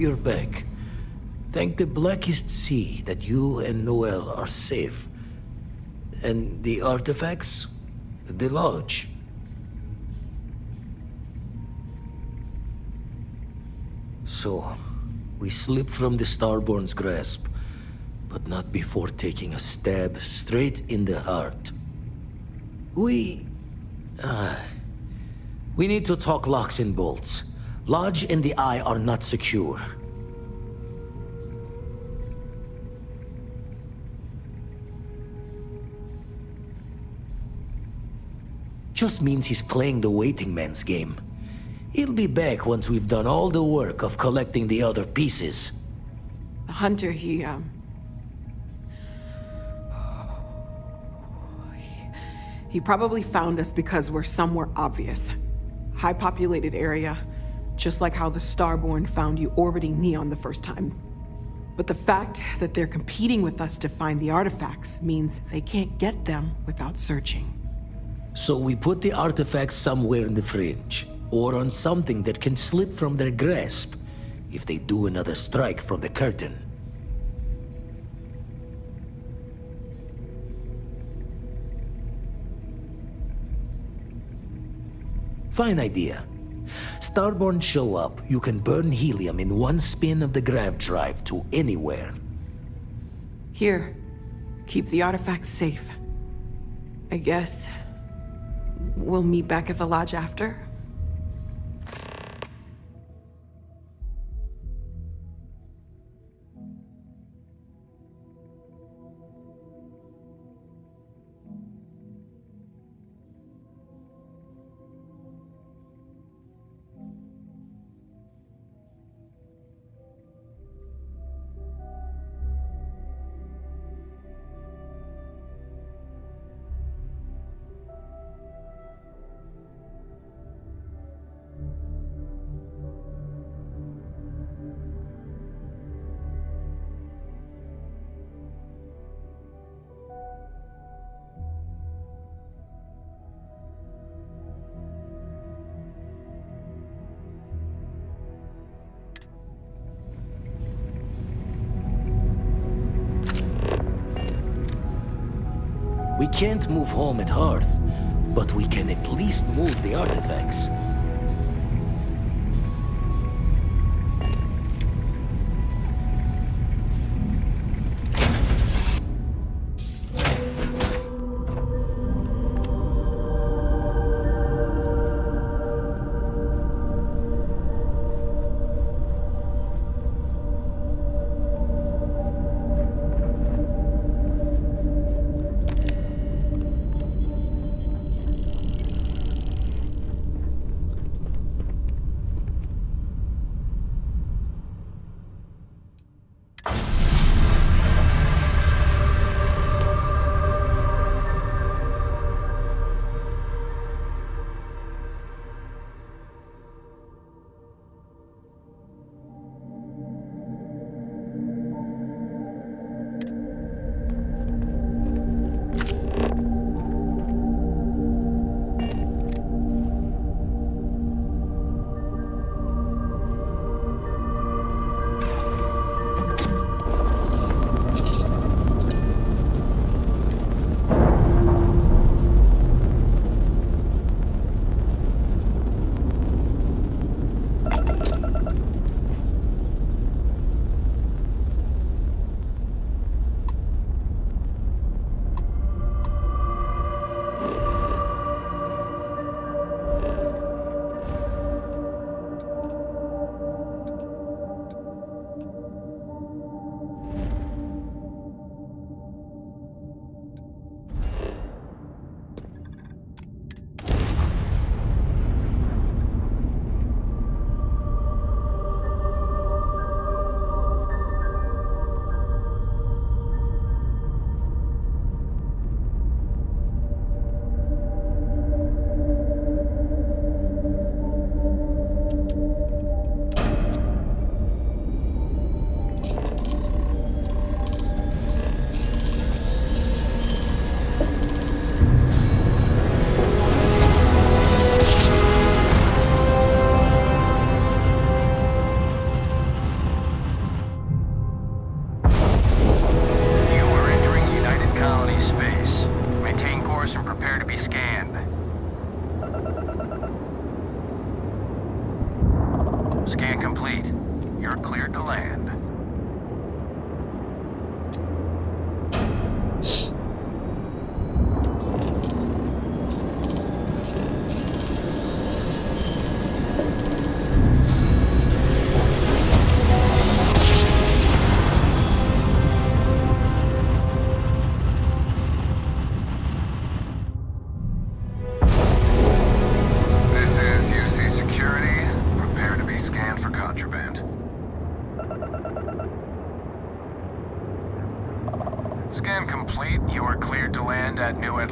you're back. Thank the blackest sea that you and Noel are safe. And the artifacts? The lodge. So, we slip from the Starborn's grasp, but not before taking a stab straight in the heart. We need to talk locks and bolts. Lodge and the Eye are not secure. Just means he's playing the waiting man's game. He'll be back once we've done all the work of collecting the other pieces. The hunter, he probably found us because we're somewhere obvious. High-populated area, just like how the Starborn found you orbiting Neon the first time. But the fact that they're competing with us to find the artifacts means they can't get them without searching. So we put the artifacts somewhere in the fringe, or on something that can slip from their grasp if they do another strike from the curtain. Fine idea. Starborn show up, you can burn helium in one spin of the grav drive to anywhere. Here, keep the artifacts safe. I guess we'll meet back at the lodge after. We can't move home at Hearth, but we can at least move the artifacts.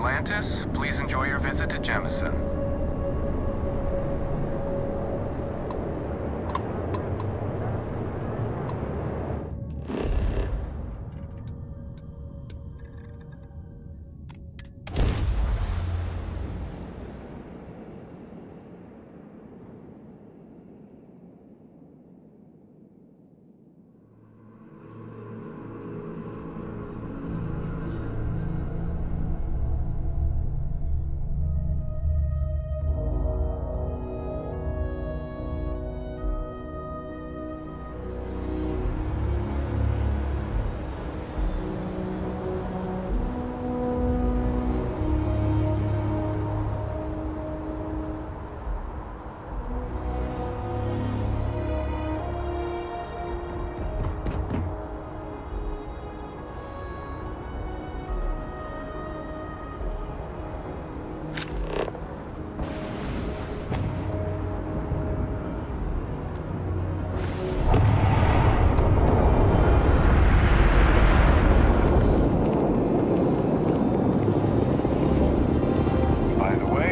Atlantis, please enjoy your visit to Jemison.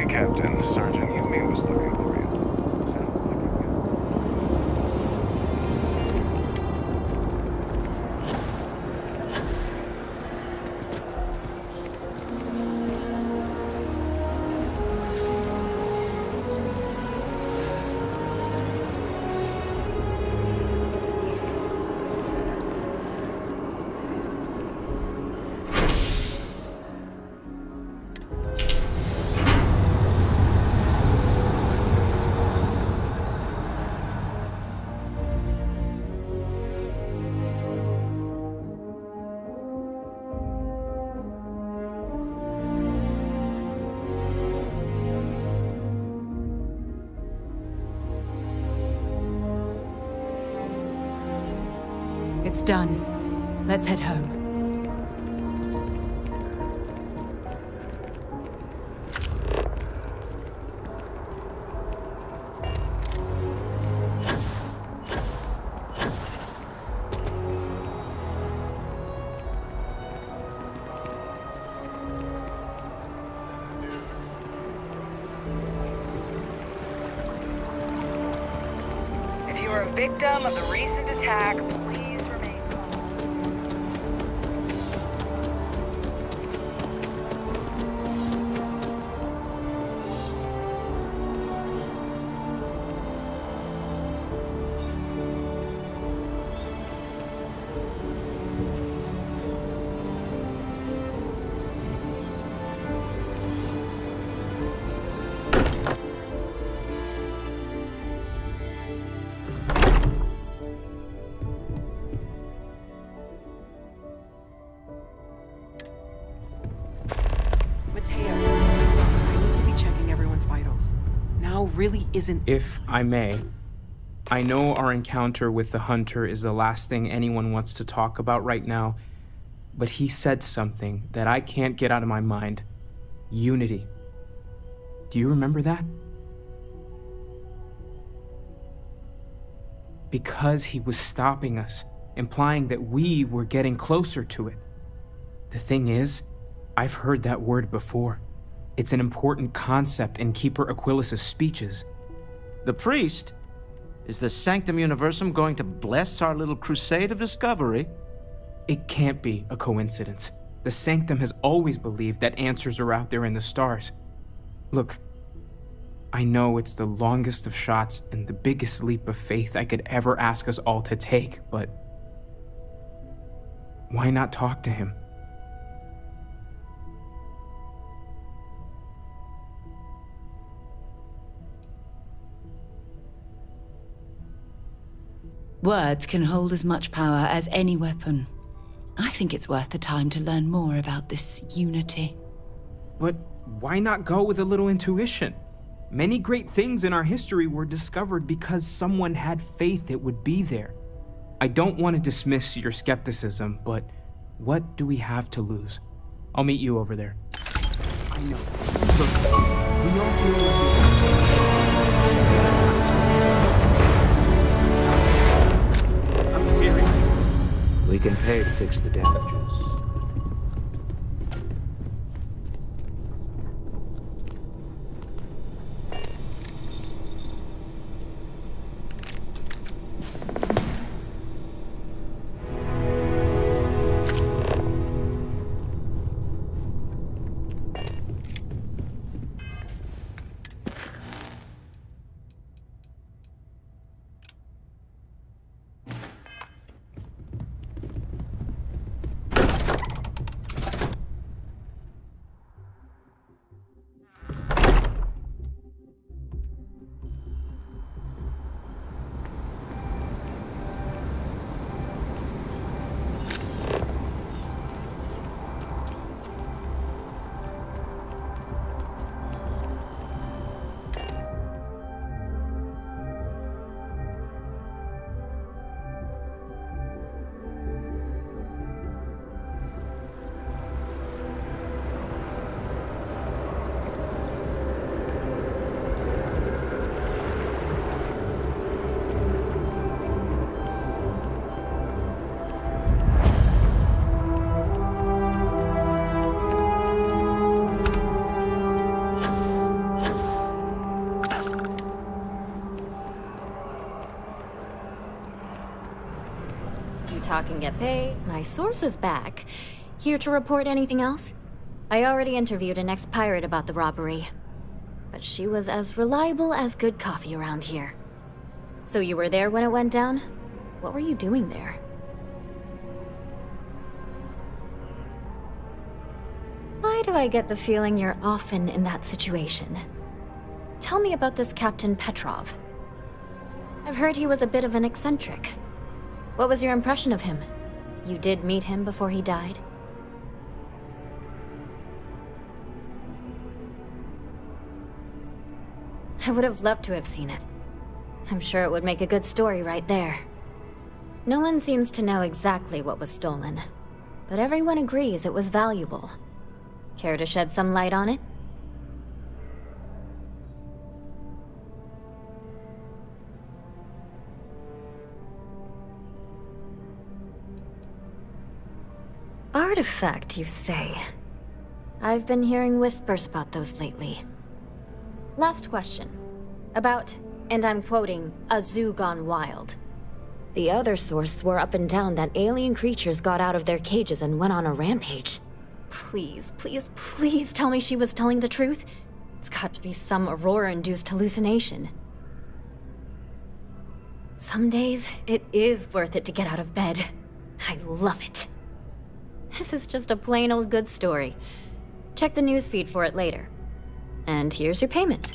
Captain, Sergeant Yumi was looking for you. Sounds like It's done. Let's head home. If you are a victim of the recent attack, please remain calm. Really isn't. If I may, I know our encounter with the Hunter is the last thing anyone wants to talk about right now, but he said something that I can't get out of my mind. Unity. Do you remember that? Because he was stopping us, implying that we were getting closer to it. The thing is, I've heard that word before. It's an important concept in Keeper Aquilas's speeches. The priest? Is the Sanctum Universum going to bless our little crusade of discovery? It can't be a coincidence. The Sanctum has always believed that answers are out there in the stars. Look, I know it's the longest of shots and the biggest leap of faith I could ever ask us all to take, but why not talk to him? Words can hold as much power as any weapon. I think it's worth the time to learn more about this unity. But why not go with a little intuition? Many great things in our history were discovered because someone had faith it would be there. I don't want to dismiss your skepticism, but what do we have to lose? I'll meet you over there. I know. Look, we all feel I'm serious. We can pay to fix the damages. talk and get paid. My source is back. Here to report anything else? I already interviewed an ex-pirate about the robbery. But she was as reliable as good coffee around here. So you were there when it went down? What were you doing there? Why do I get the feeling you're often in that situation? Tell me about this Captain Petrov. I've heard he was a bit of an eccentric. What was your impression of him? You did meet him before he died? I would have loved to have seen it. I'm sure it would make a good story right there. No one seems to know exactly what was stolen, but everyone agrees it was valuable. Care to shed some light on it? Artifact, you say? I've been hearing whispers about those lately. Last question. About, and I'm quoting, a zoo gone wild. The other source swore up and down that alien creatures got out of their cages and went on a rampage. Please, please, please tell me she was telling the truth. It's got to be some Aurora-induced hallucination. Some days, it is worth it to get out of bed. I love it. This is just a plain old good story. Check the newsfeed for it later. And here's your payment.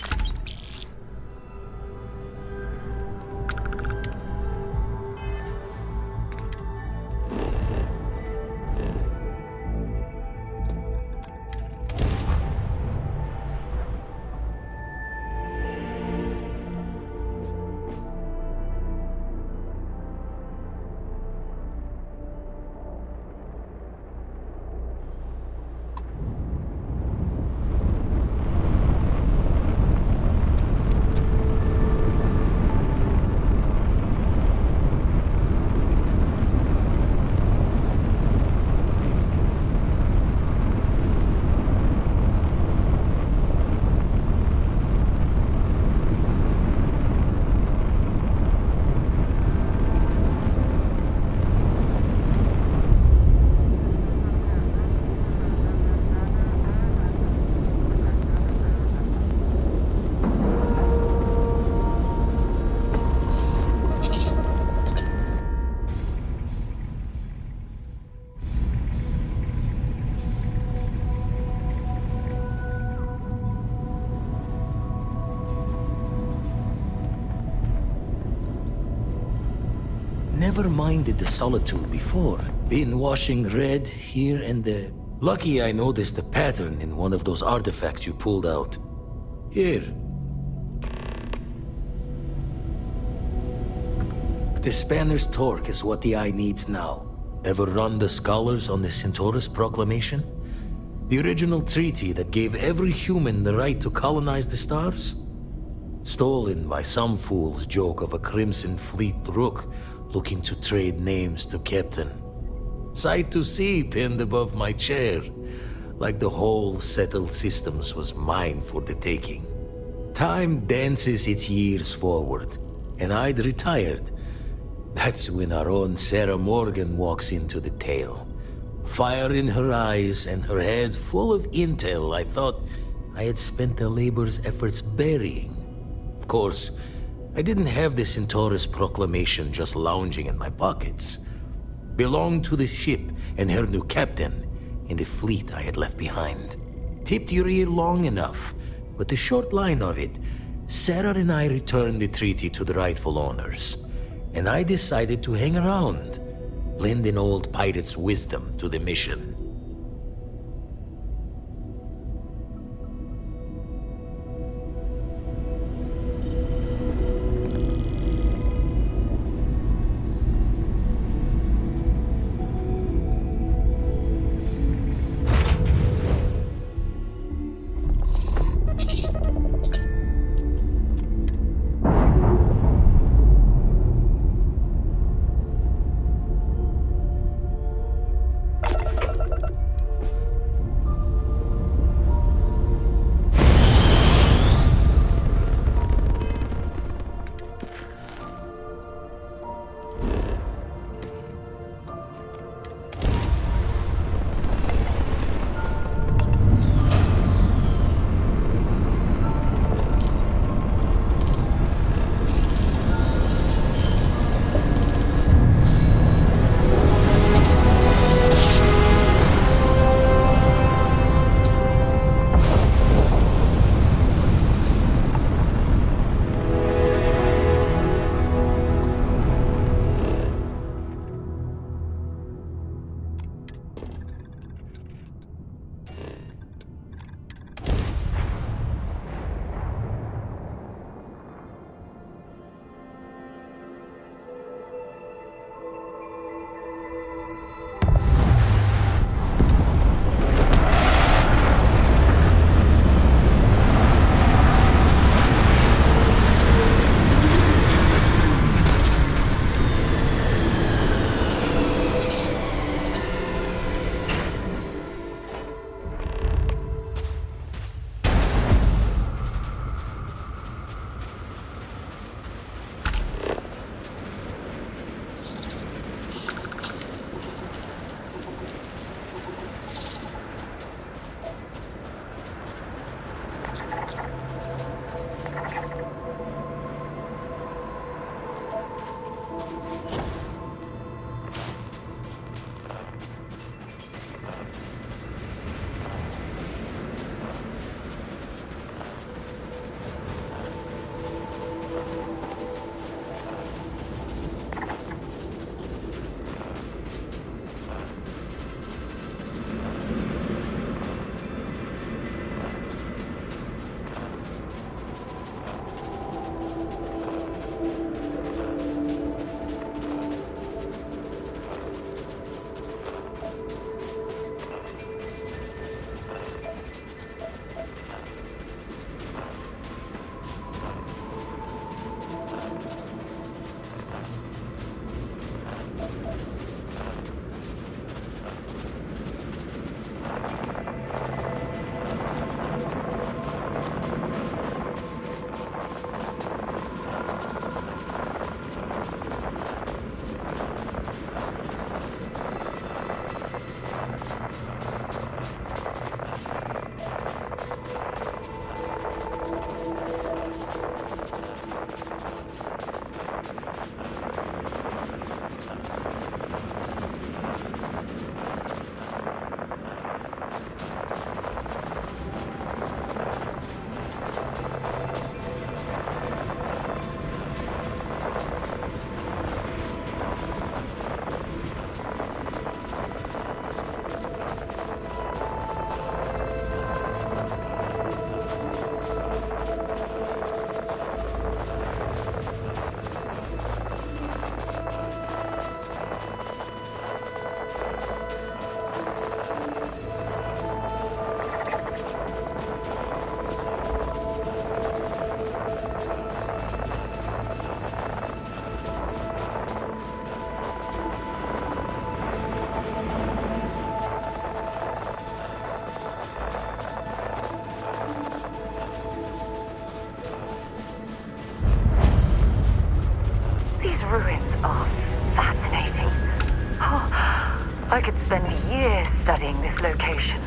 Never minded the solitude before. Been washing red here and there. Lucky I noticed a pattern in one of those artifacts you pulled out. Here. The spanner's torque is what the eye needs now. Ever run the scholars on the Centaurus Proclamation? The original treaty that gave every human the right to colonize the stars? Stolen by some fool's joke of a Crimson Fleet rook looking to trade names to Captain. Sight to see pinned above my chair, like the whole settled systems was mine for the taking. Time dances its years forward, and I'd retired. That's when our own Sarah Morgan walks into the tale. Fire in her eyes and her head full of intel I thought I had spent the labor's efforts burying. Of course, I didn't have the Centaurus Proclamation just lounging in my pockets. Belonged to the ship and her new captain in the fleet I had left behind. Tipped your ear long enough, but the short line of it, Sarah and I returned the treaty to the rightful owners, and I decided to hang around, lend an old pirate's wisdom to the mission. I could spend years studying this location.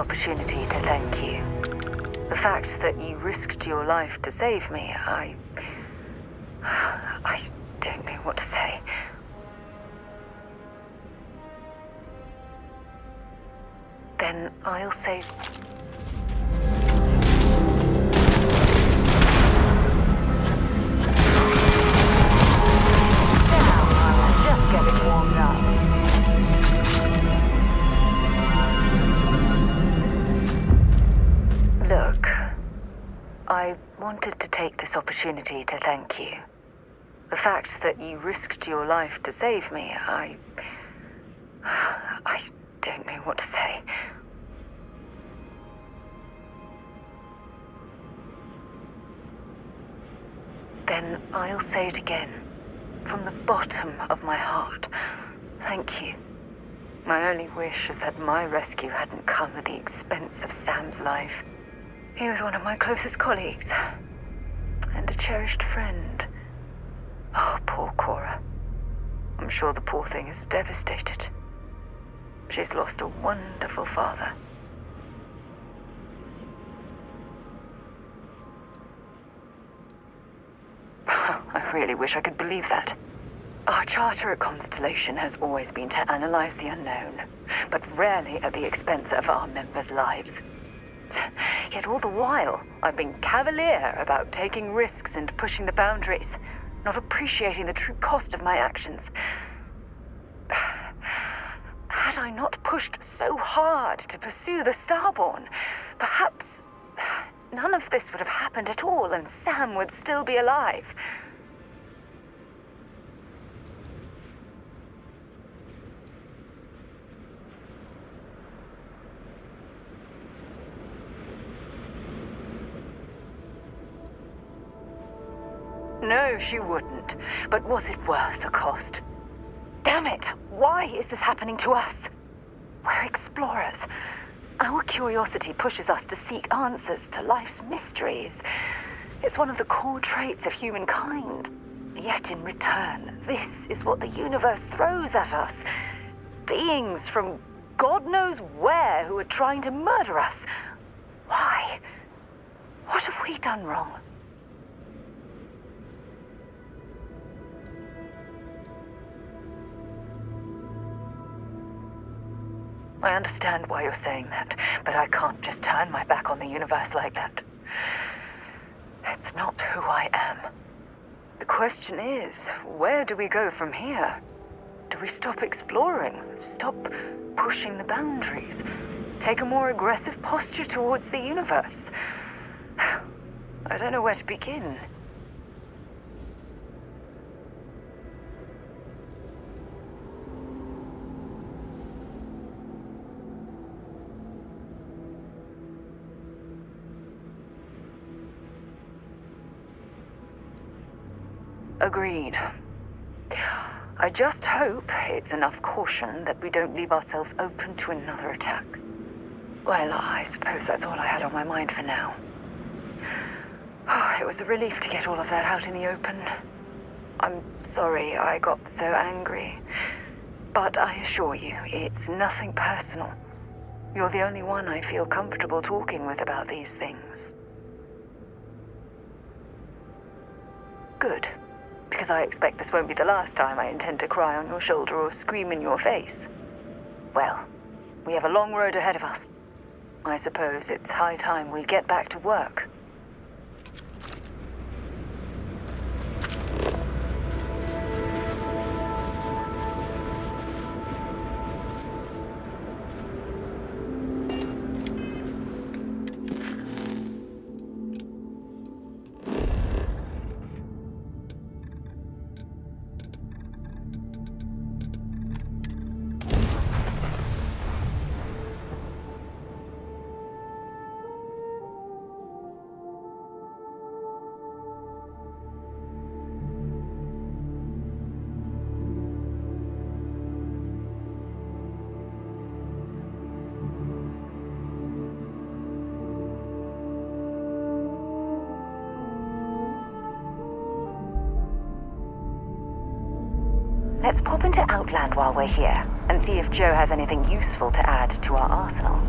opportunity to thank you. The fact that you risked your life to save me, I don't know what to say. Then I'll say... Now I was just getting warmed up. Look, I wanted to take this opportunity to thank you. The fact that you risked your life to save me, I don't know what to say. Then I'll say it again, from the bottom of my heart. Thank you. My only wish is that my rescue hadn't come at the expense of Sam's life. He was one of my closest colleagues, and a cherished friend. Oh, poor Cora. I'm sure the poor thing is devastated. She's lost a wonderful father. I really wish I could believe that. Our charter at Constellation has always been to analyze the unknown, but rarely at the expense of our members' lives. Yet all the while, I've been cavalier about taking risks and pushing the boundaries, not appreciating the true cost of my actions. Had I not pushed so hard to pursue the Starborn, perhaps none of this would have happened at all, and Sam would still be alive. No, she wouldn't. But was it worth the cost? Damn it! Why is this happening to us? We're explorers. Our curiosity pushes us to seek answers to life's mysteries. It's one of the core traits of humankind. Yet in return, this is what the universe throws at us. Beings from God knows where who are trying to murder us. Why? What have we done wrong? I understand why you're saying that, but I can't just turn my back on the universe like that. It's not who I am. The question is, where do we go from here? Do we stop exploring? Stop pushing the boundaries? Take a more aggressive posture towards the universe? I don't know where to begin. Agreed. I just hope it's enough caution that we don't leave ourselves open to another attack. Well, I suppose that's all I had on my mind for now. It was a relief to get all of that out in the open. I'm sorry I got so angry, but I assure you, it's nothing personal. You're the only one I feel comfortable talking with about these things. Good. Because I expect this won't be the last time I intend to cry on your shoulder or scream in your face. Well, we have a long road ahead of us. I suppose it's high time we get back to work. Let's pop into Outland while we're here, and see if Joe has anything useful to add to our arsenal.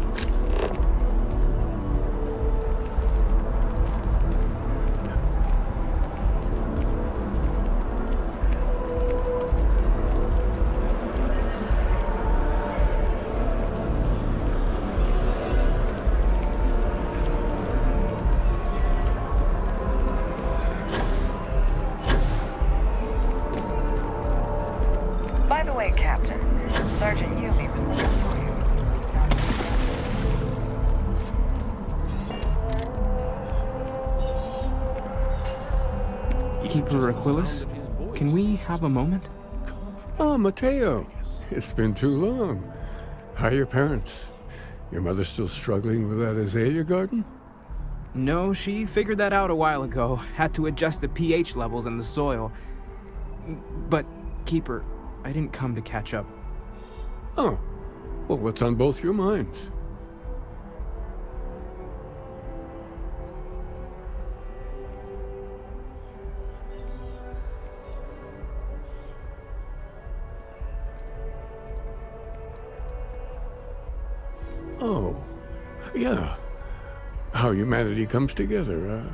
By the way, Captain, Sergeant Yumi was looking for you. Keeper Aquilus? Can we have a moment? Oh, Mateo. It's been too long. How are your parents? Your mother still struggling with that azalea garden? No, she figured that out a while ago. Had to adjust the pH levels in the soil. But, Keeper, I didn't come to catch up. Oh, well, what's on both your minds? Oh, yeah. How humanity comes together.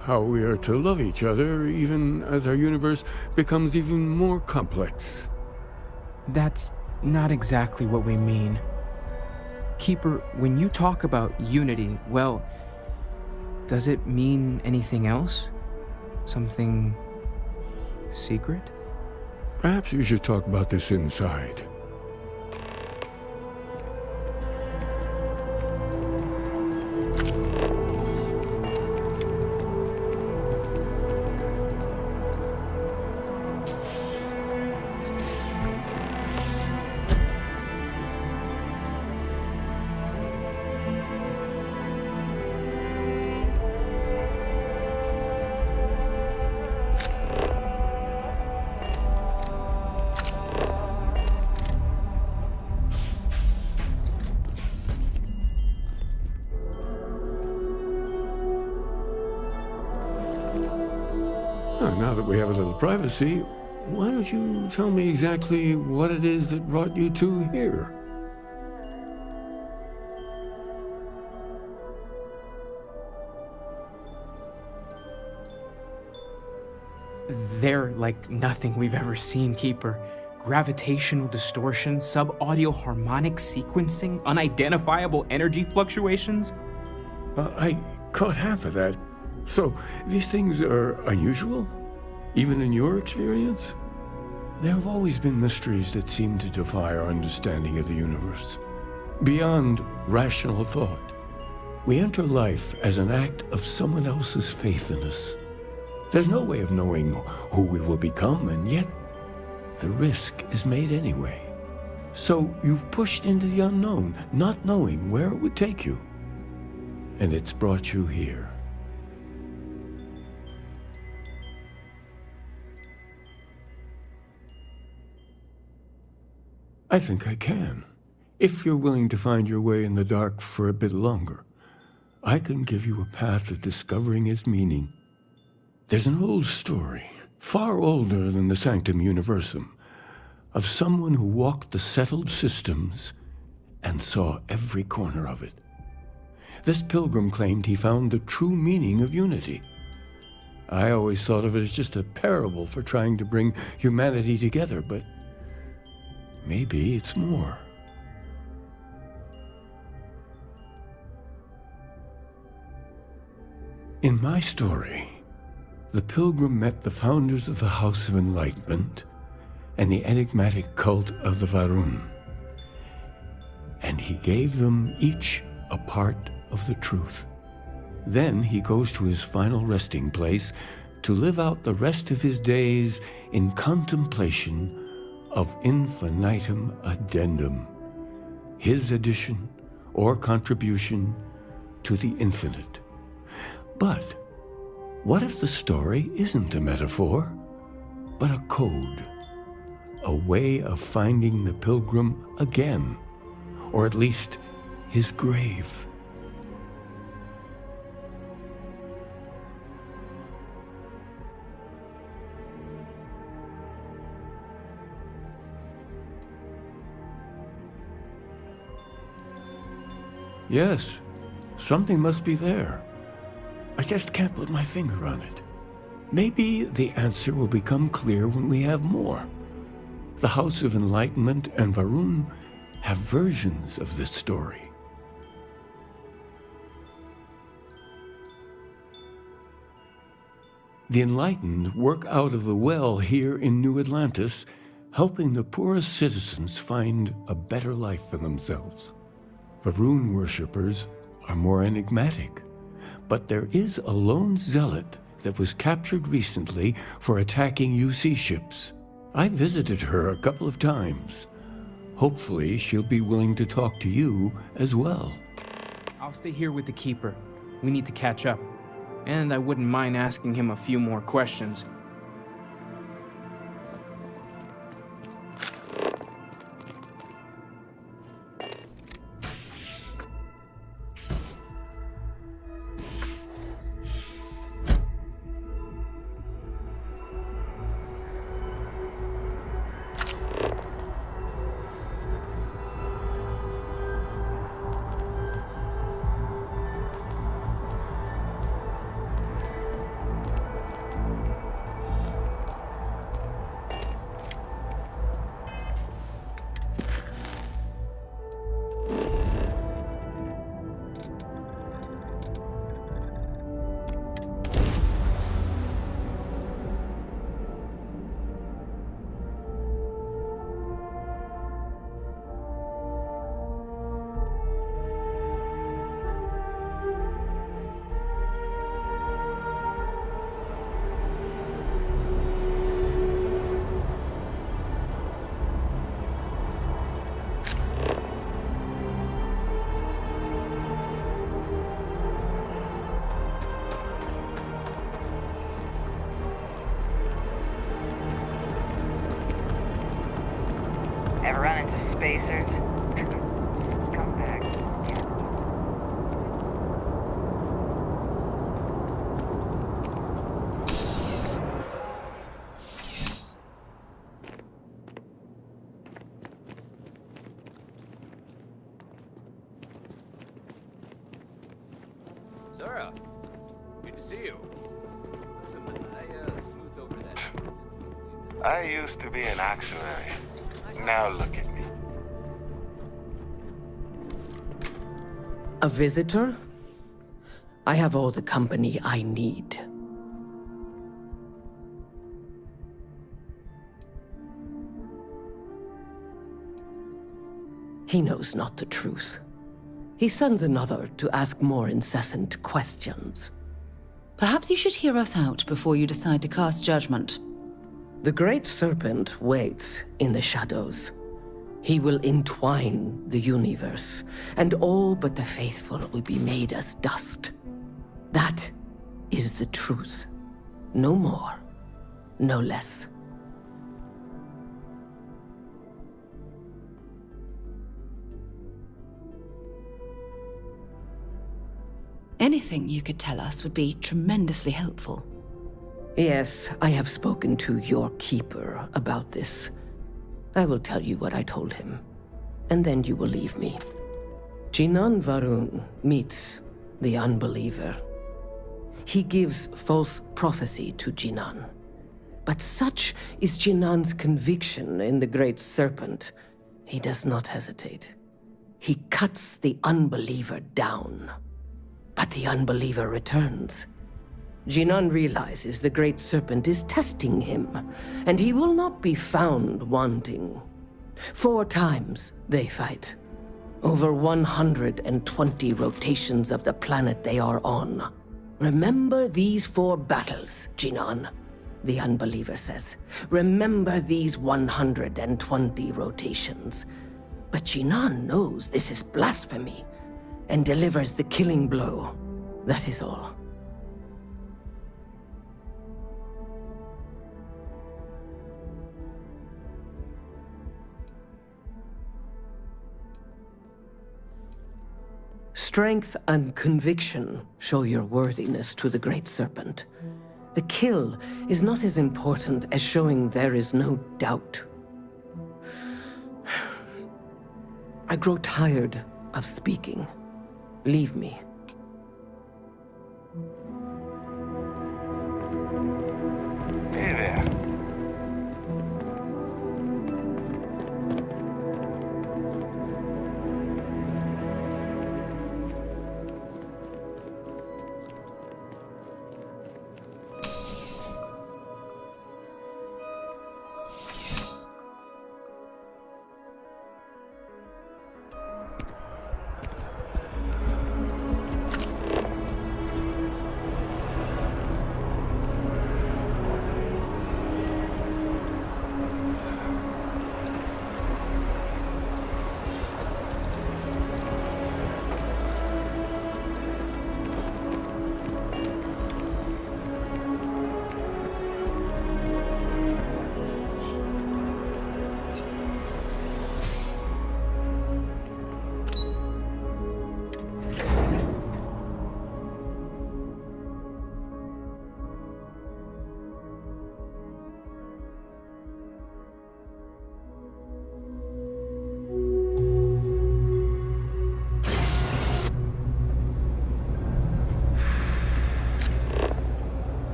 How we are to love each other even as our universe becomes even more complex. That's not exactly what we mean. Keeper, when you talk about unity, well, does it mean anything else? Something secret? Perhaps we should talk about this inside. Now that we have a little privacy, why don't you tell me exactly what it is that brought you two here? They're like nothing we've ever seen, Keeper. Gravitational distortion, sub-audio harmonic sequencing, unidentifiable energy fluctuations. I caught half of that. So, these things are unusual? Even in your experience? There have always been mysteries that seem to defy our understanding of the universe. Beyond rational thought, we enter life as an act of someone else's faith in us. There's no way of knowing who we will become, and yet the risk is made anyway. So you've pushed into the unknown, not knowing where it would take you. And it's brought you here. I think I can. If you're willing to find your way in the dark for a bit longer, I can give you a path to discovering its meaning. There's an old story, far older than the Sanctum Universum, of someone who walked the settled systems and saw every corner of it. This pilgrim claimed he found the true meaning of unity. I always thought of it as just a parable for trying to bring humanity together, but maybe it's more. In my story, the pilgrim met the founders of the House of Enlightenment and the enigmatic cult of the Varun, and he gave them each a part of the truth. Then he goes to his final resting place to live out the rest of his days in contemplation of infinitum addendum, his addition or contribution to the infinite. But what if the story isn't a metaphor, but a code, a way of finding the pilgrim again, or at least his grave? Yes, something must be there. I just can't put my finger on it. Maybe the answer will become clear when we have more. The House of Enlightenment and Varun have versions of this story. The Enlightened work out of the well here in New Atlantis, helping the poorest citizens find a better life for themselves. Varun worshippers are more enigmatic, but there is a lone zealot that was captured recently for attacking UC ships. I visited her a couple of times. Hopefully, she'll be willing to talk to you as well. I'll stay here with the Keeper. We need to catch up. And I wouldn't mind asking him a few more questions. Ever run into spacers? Scumbags. Zara, good to see you. Listen, I smoothed over that. I used to be an actionary. Now look at me. A visitor? I have all the company I need. He knows not the truth. He sends another to ask more incessant questions. Perhaps you should hear us out before you decide to cast judgment. The Great Serpent waits in the shadows. He will entwine the universe, and all but the faithful will be made as dust. That is the truth. No more, no less. Anything you could tell us would be tremendously helpful. Yes, I have spoken to your Keeper about this. I will tell you what I told him, and then you will leave me. Jinan Varun meets the unbeliever. He gives false prophecy to Jinan. But such is Jinan's conviction in the Great Serpent, he does not hesitate. He cuts the unbeliever down. But the unbeliever returns. Jinan realizes the Great Serpent is testing him, and he will not be found wanting. 4 times they fight. Over 120 rotations of the planet they are on. Remember these 4 battles, Jinan, the unbeliever says. Remember these 120 rotations. But Jinan knows this is blasphemy, and delivers the killing blow. That is all. Strength and conviction show your worthiness to the Great Serpent. The kill is not as important as showing there is no doubt. I grow tired of speaking. Leave me. Hey there.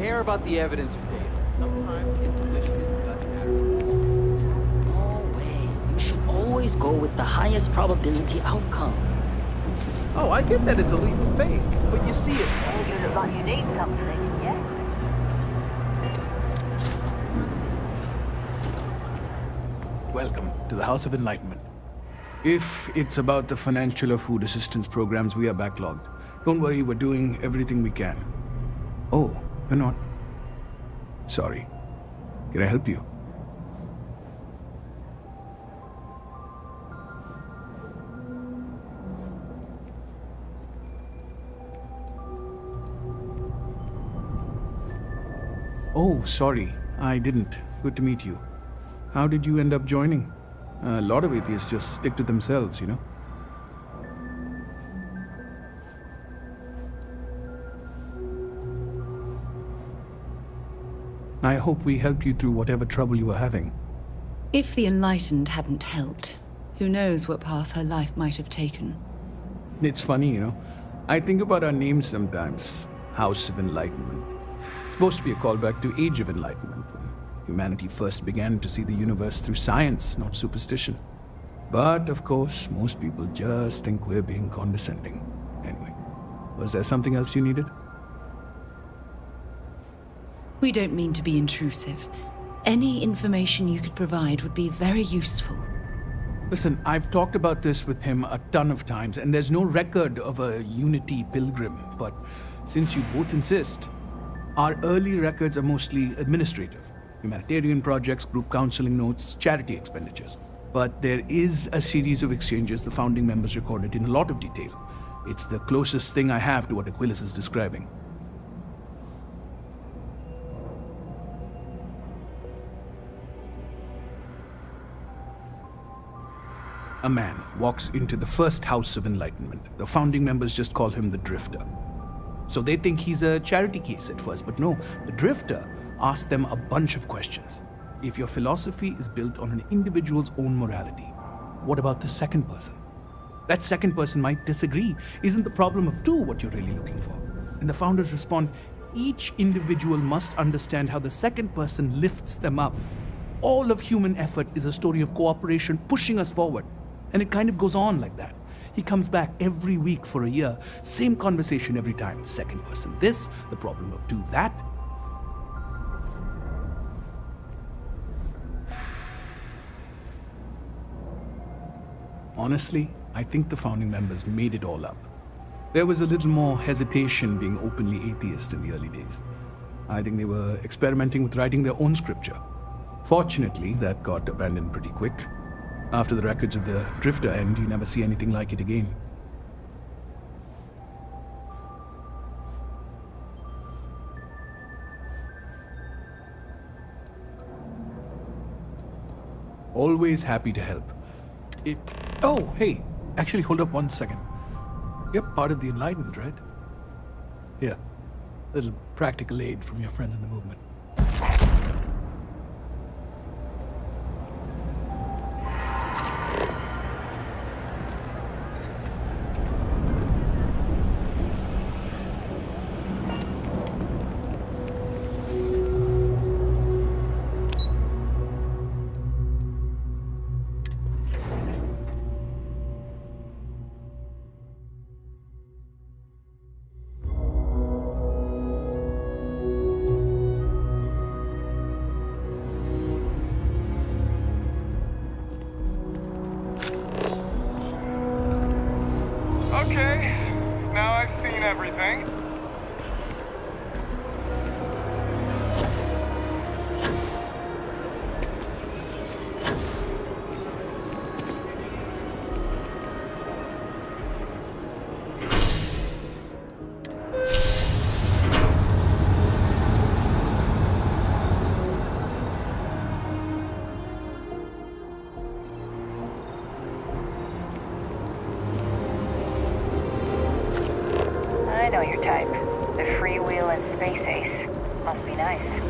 care about the evidence or data. Sometimes intuition and gut matters. No way. You should always go with the highest probability outcome. Oh, I get that it's a leap of faith, but you see it. You look like you need something, yeah? Welcome to the House of Enlightenment. If it's about the financial or food assistance programs, we are backlogged. Don't worry, we're doing everything we can. Oh, you're not? Sorry. Can I help you? Oh, sorry. I didn't. Good to meet you. How did you end up joining? A lot of atheists just stick to themselves, you know? I hope we helped you through whatever trouble you were having. If the Enlightened hadn't helped, who knows what path her life might have taken. It's funny, you know? I think about our names sometimes. House of Enlightenment. It's supposed to be a callback to Age of Enlightenment, when humanity first began to see the universe through science, not superstition. But, of course, most people just think we're being condescending. Anyway, was there something else you needed? We don't mean to be intrusive. Any information you could provide would be very useful. Listen, I've talked about this with him a ton of times, and there's no record of a Unity pilgrim. But since you both insist, our early records are mostly administrative. Humanitarian projects, group counseling notes, charity expenditures. But there is a series of exchanges the founding members recorded in a lot of detail. It's the closest thing I have to what Aquilas is describing. A man walks into the first House of Enlightenment. The founding members just call him the Drifter. So they think he's a charity case at first, but no, the Drifter asks them a bunch of questions. If your philosophy is built on an individual's own morality, what about the second person? That second person might disagree. Isn't the problem of two what you're really looking for? And the founders respond, each individual must understand how the second person lifts them up. All of human effort is a story of cooperation pushing us forward. And it kind of goes on like that. He comes back every week for a year. Same conversation every time. Second person this, the problem of two that. Honestly, I think the founding members made it all up. There was a little more hesitation being openly atheist in the early days. I think they were experimenting with writing their own scripture. Fortunately, that got abandoned pretty quick. After the records of the Drifter end, you never see anything like it again. Always happy to help. Oh, hey, actually hold up 1 second. You're part of the Enlightened, right? Here, little practical aid from your friends in the movement. Okay, now I've seen everything. I know your type. The freewheel and space ace. Must be nice.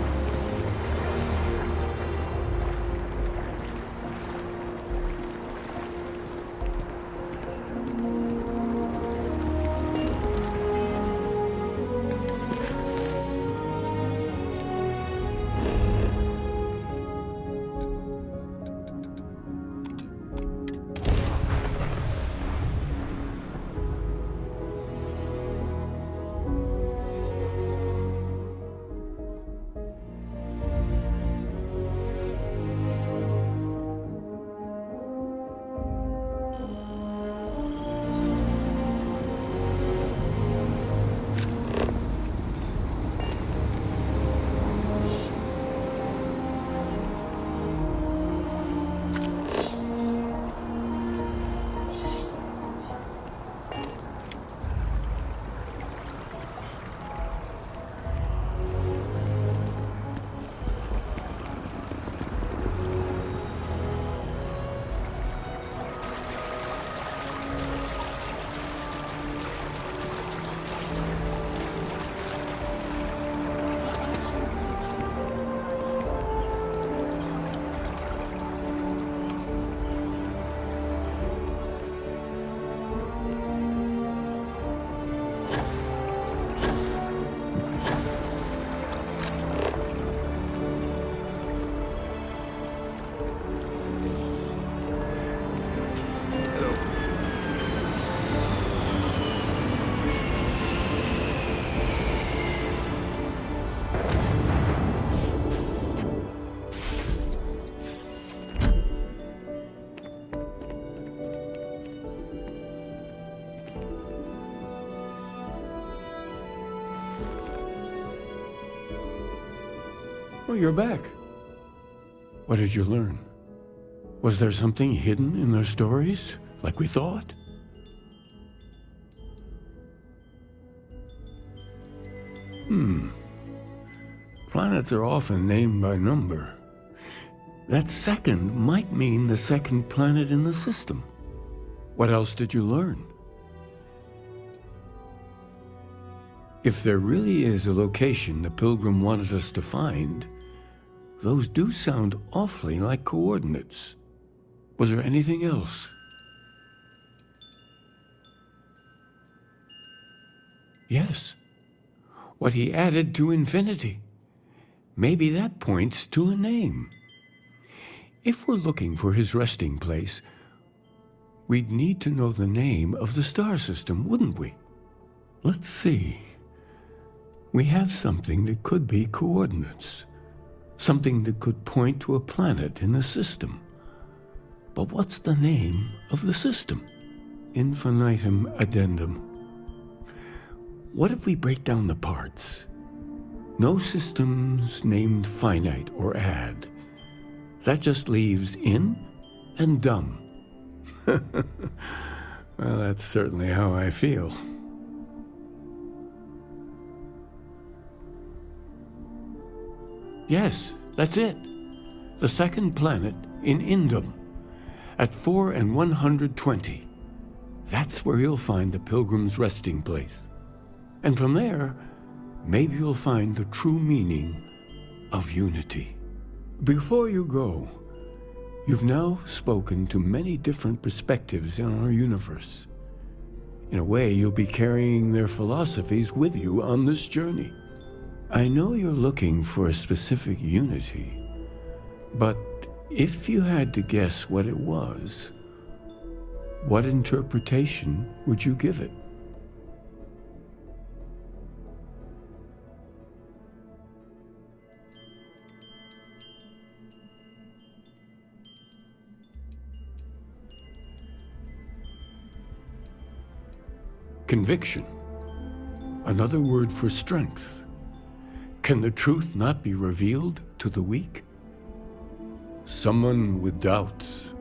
Oh, you're back. What did you learn? Was there something hidden in their stories, like we thought? Planets are often named by number. That second might mean the second planet in the system. What else did you learn? If there really is a location the Pilgrim wanted us to find, those do sound awfully like coordinates. Was there anything else? Yes. What he added to infinity. Maybe that points to a name. If we're looking for his resting place, we'd need to know the name of the star system, wouldn't we? Let's see. We have something that could be coordinates. Something that could point to a planet in the system. But what's the name of the system? Infinitum addendum. What if we break down the parts? No systems named finite or add. That just leaves in and dumb. Well, that's certainly how I feel. Yes, that's it. The second planet in Indum, at 4 and 120. That's where you'll find the Pilgrim's resting place. And from there, maybe you'll find the true meaning of unity. Before you go, you've now spoken to many different perspectives in our universe. In a way, you'll be carrying their philosophies with you on this journey. I know you're looking for a specific unity, but if you had to guess what it was, what interpretation would you give it? Conviction, another word for strength. Can the truth not be revealed to the weak? Someone with doubts.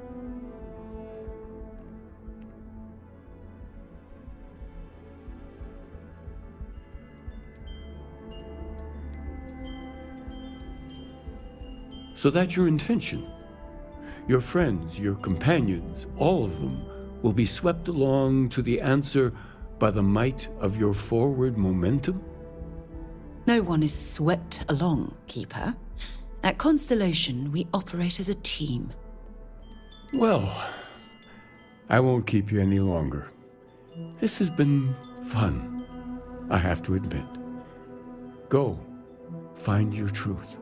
So that's your intention. Your friends, your companions, all of them will be swept along to the answer by the might of your forward momentum? No one is swept along, Keeper. At Constellation, we operate as a team. Well, I won't keep you any longer. This has been fun, I have to admit. Go, find your truth.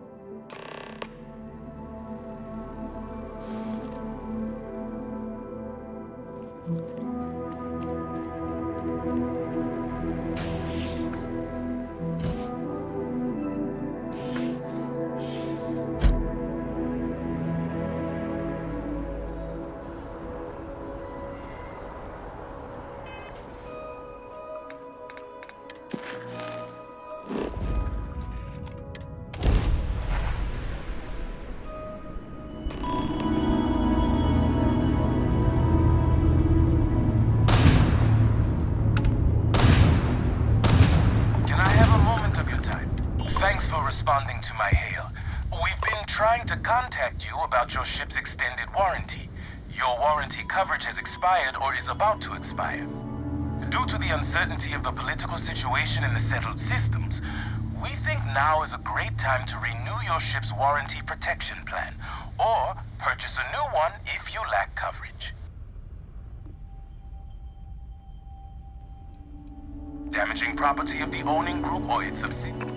Responding to my hail. We've been trying to contact you about your ship's extended warranty. Your warranty coverage has expired or is about to expire. Due to the uncertainty of the political situation in the settled systems, we think now is a great time to renew your ship's warranty protection plan, or purchase a new one if you lack coverage. Damaging property of the owning group or its subsidiary.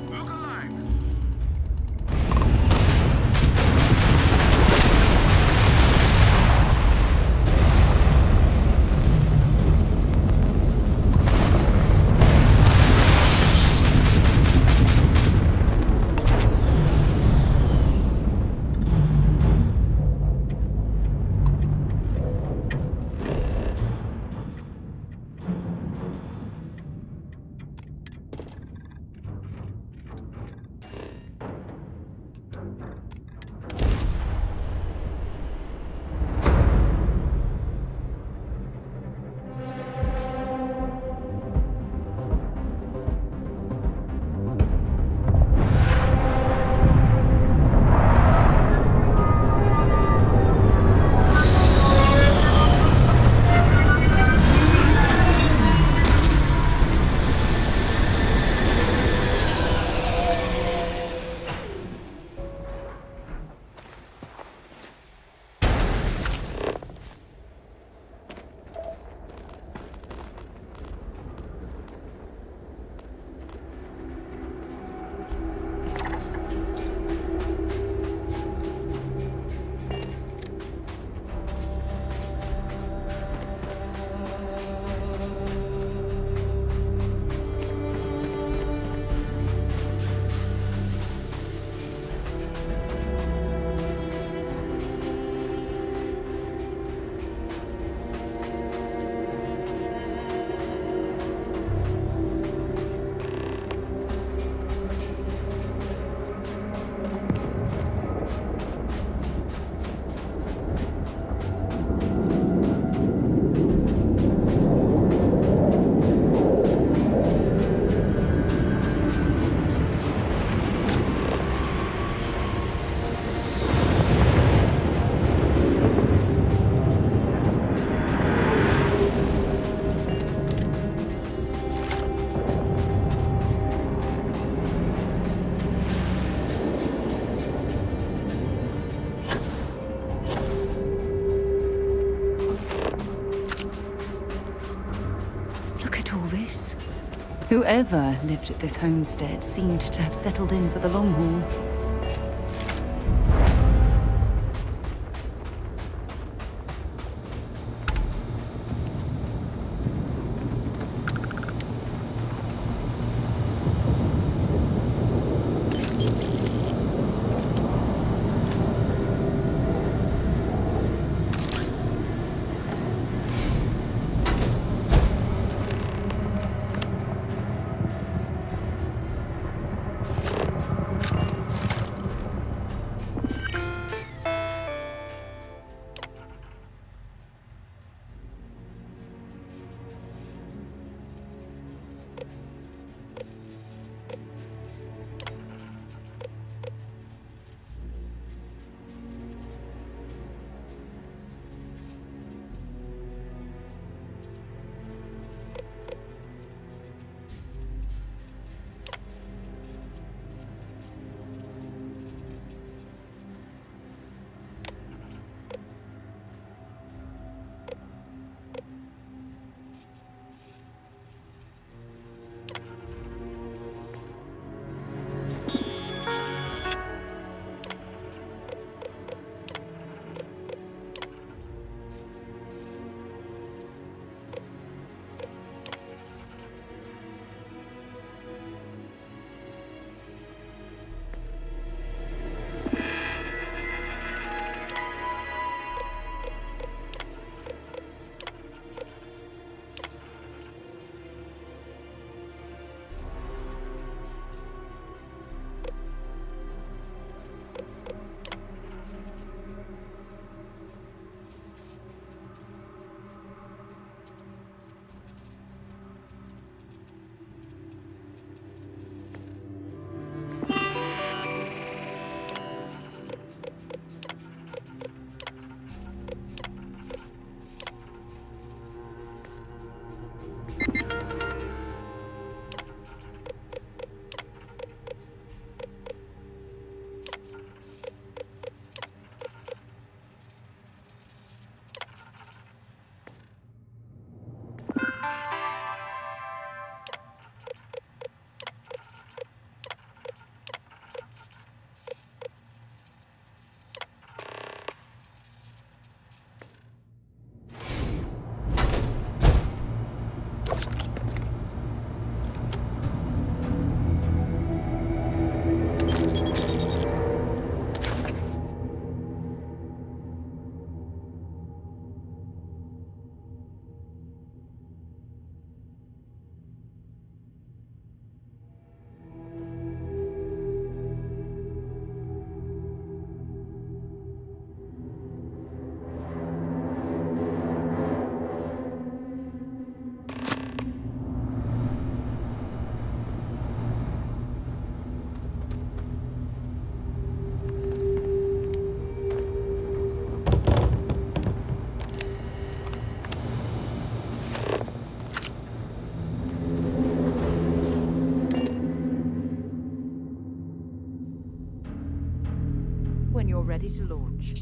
Whoever lived at this homestead seemed to have settled in for the long haul. When you're ready to launch.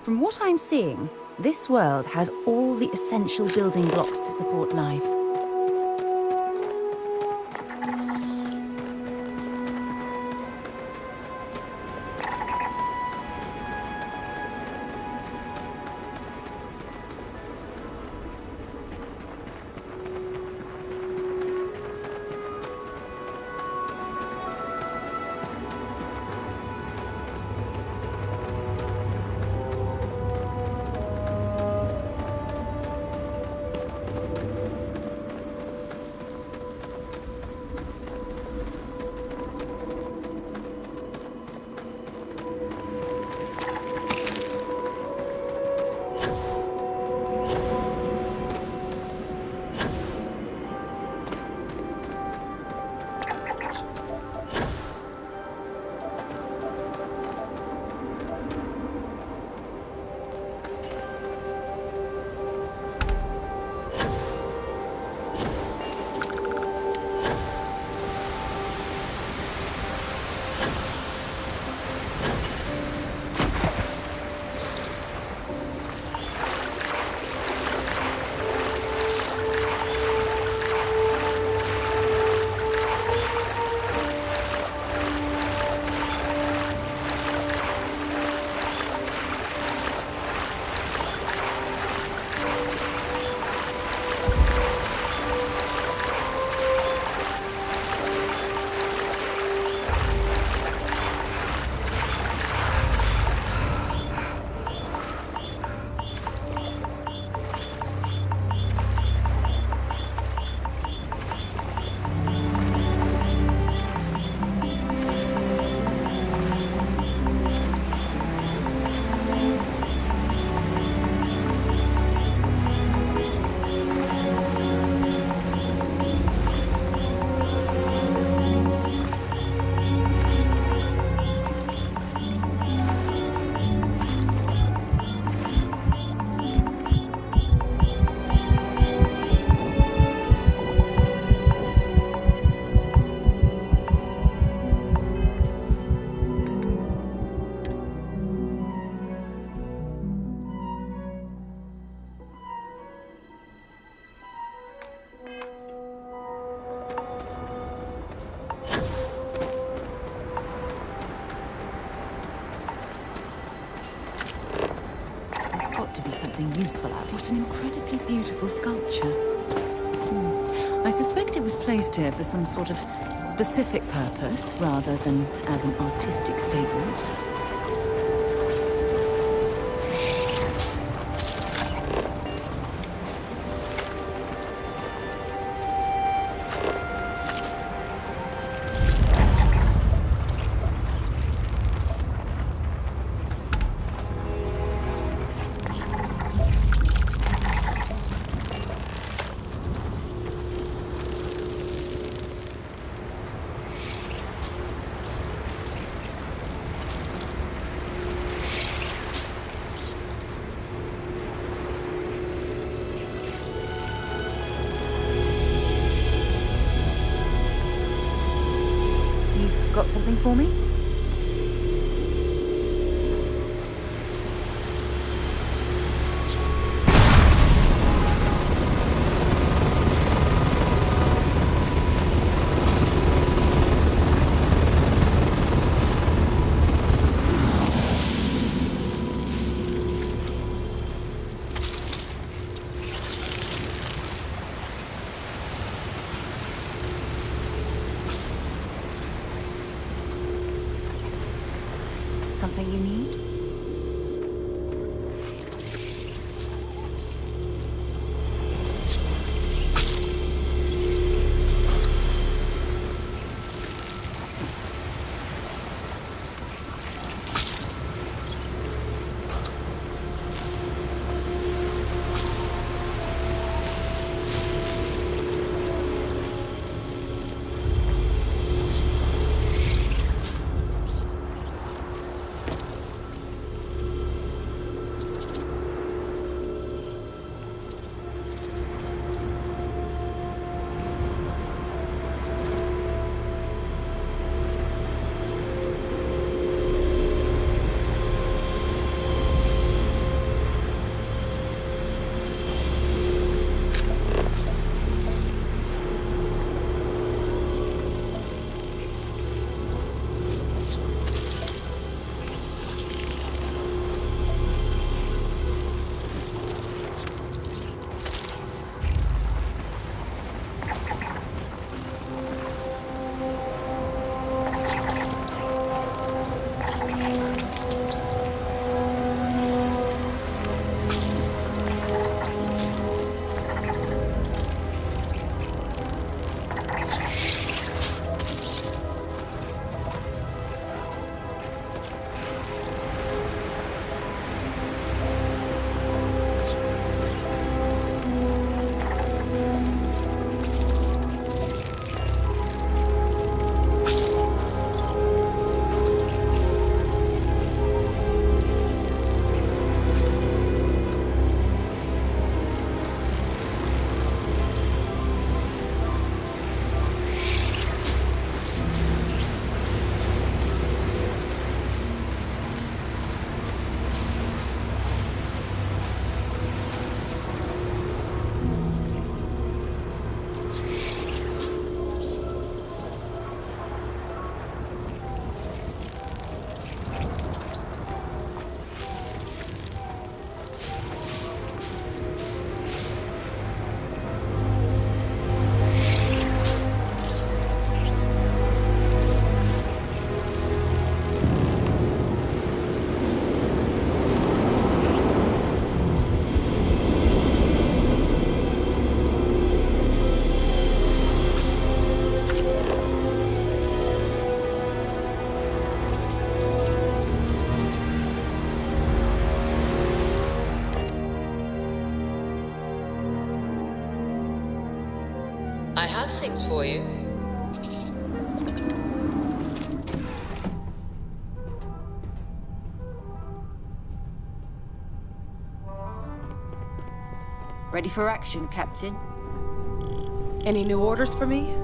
From what I'm seeing, this world has all the essential building blocks to support life. Something useful out. What an incredibly beautiful sculpture. I suspect it was placed here for some sort of specific purpose rather than as an artistic statement. Got something for me? Something you need? things for you. Ready for action, Captain? Any new orders for me?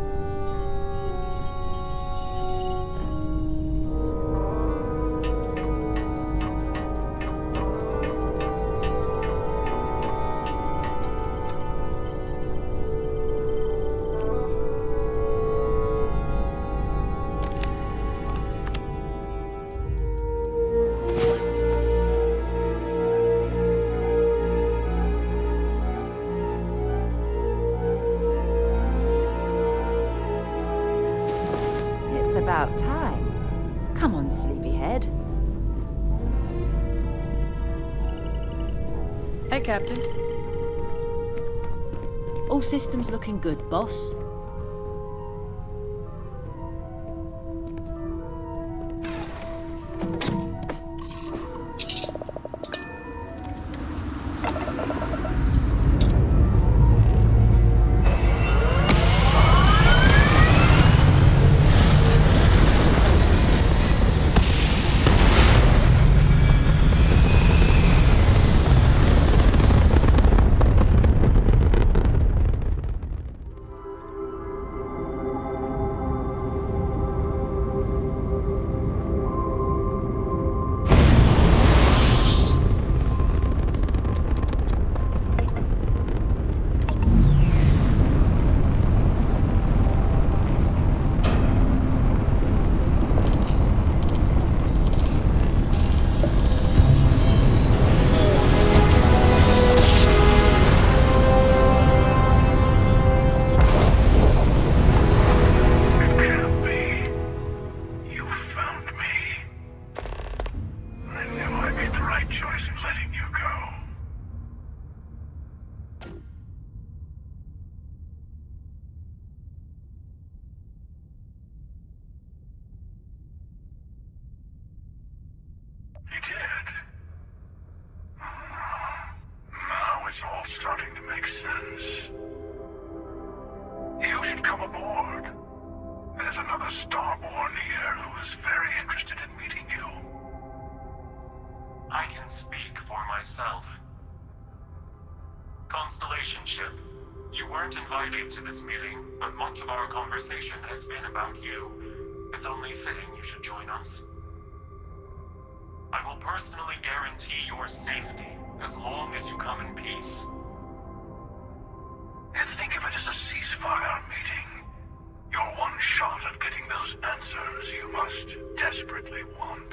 It's about time. Come on, sleepyhead. Hey, Captain. All systems looking good, boss. You did. Now it's all starting to make sense. You should come aboard. There's another Starborn here who is very interested in meeting you. I can speak for myself. Constellation ship, you weren't invited to this meeting, but much of our conversation has been about you. It's only fitting you should join us. I will personally guarantee your safety as long as you come in peace. And think of it as a ceasefire meeting. You're one shot at getting those answers you must desperately want.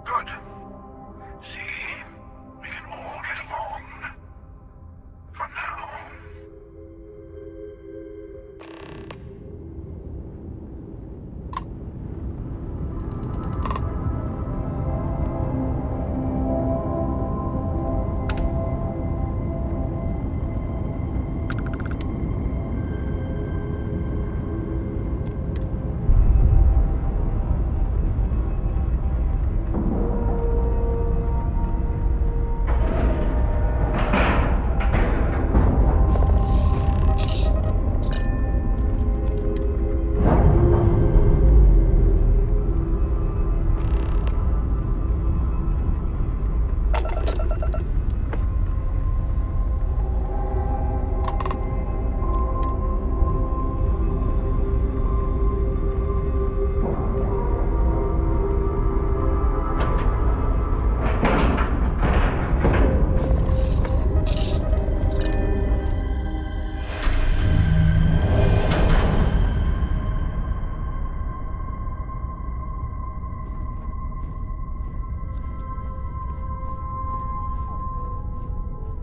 Good. See? We can all get along. For now.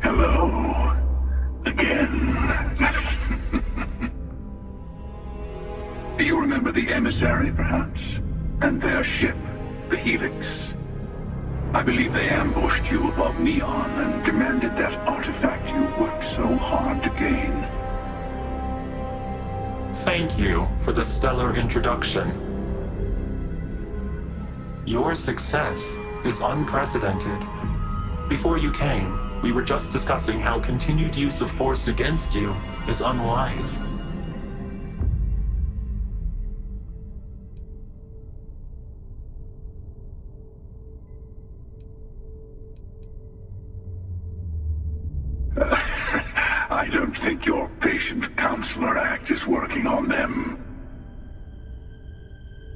Hello. Again. Do you remember the emissary, perhaps? And their ship, the Helix? I believe they ambushed you above Neon and demanded that artifact you worked so hard to gain. Thank you for the stellar introduction. Your success is unprecedented. Before you came, We were just discussing how continued use of force against you is unwise. I don't think your patient counselor act is working on them.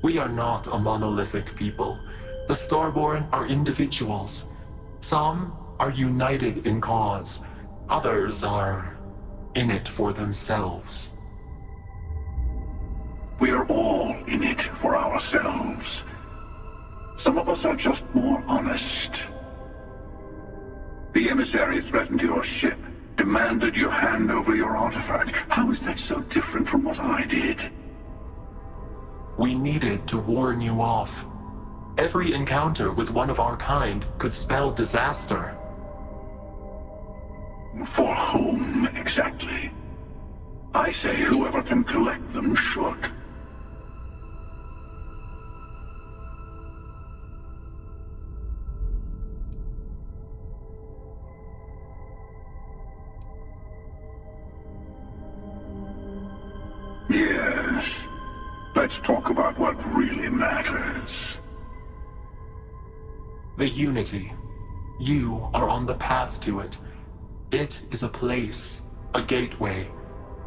We are not a monolithic people. The Starborn are individuals. Some are united in cause. Others are in it for themselves. We are all in it for ourselves. Some of us are just more honest. The emissary threatened your ship, demanded you hand over your artifact. How is that so different from what I did? We needed to warn you off. Every encounter with one of our kind could spell disaster. For whom, exactly? I say whoever can collect them should. Yes. Let's talk about what really matters. The Unity. You are on the path to it. It is a place, a gateway.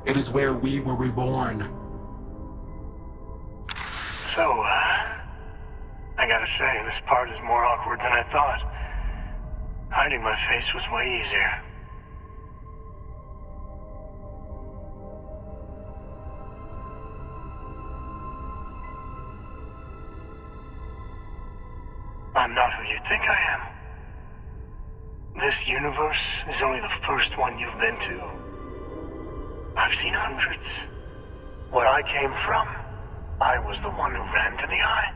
It is where we were reborn. So, I gotta say, this part is more awkward than I thought. Hiding my face was way easier. I'm not who you think I am. This universe is only the first one you've been to. I've seen hundreds. Where I came from, I was the one who ran to the Eye.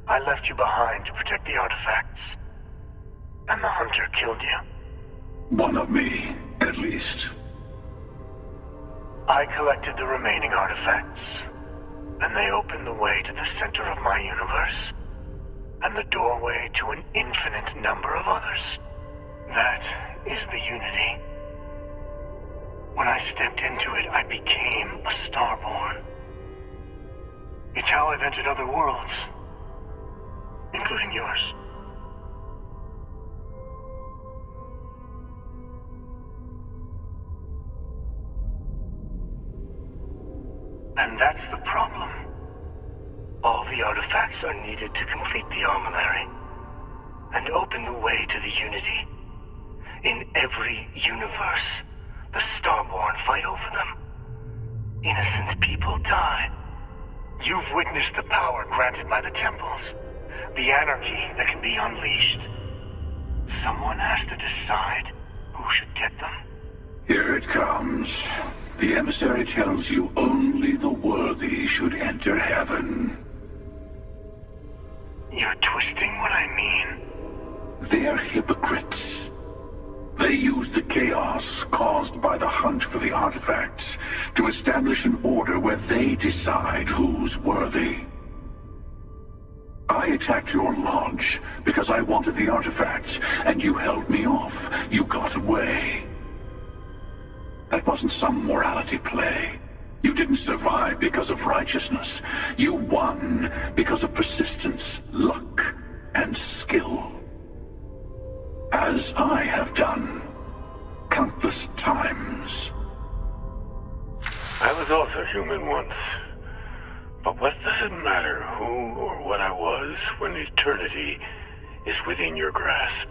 I left you behind to protect the artifacts. And the Hunter killed you. One of me, at least. I collected the remaining artifacts, and they opened the way to the center of my universe. And the doorway to an infinite number of others. That is the Unity. When I stepped into it, I became a Starborn. It's how I've entered other worlds, including yours. And that's the problem. All the artifacts are needed to complete the armillary and open the way to the Unity. In every universe, the Starborn fight over them. Innocent people die. You've witnessed the power granted by the temples, the anarchy that can be unleashed. Someone has to decide who should get them. Here it comes. The emissary tells you only the worthy should enter heaven. You're twisting what I mean. They're hypocrites. They use the chaos caused by the hunt for the artifacts to establish an order where they decide who's worthy. I attacked your lodge because I wanted the artifacts, and you held me off. You got away. That wasn't some morality play. You didn't survive because of righteousness. You won because of persistence, luck, and skill. As I have done, countless times. I was also human once. But what does it matter who or what I was when eternity is within your grasp?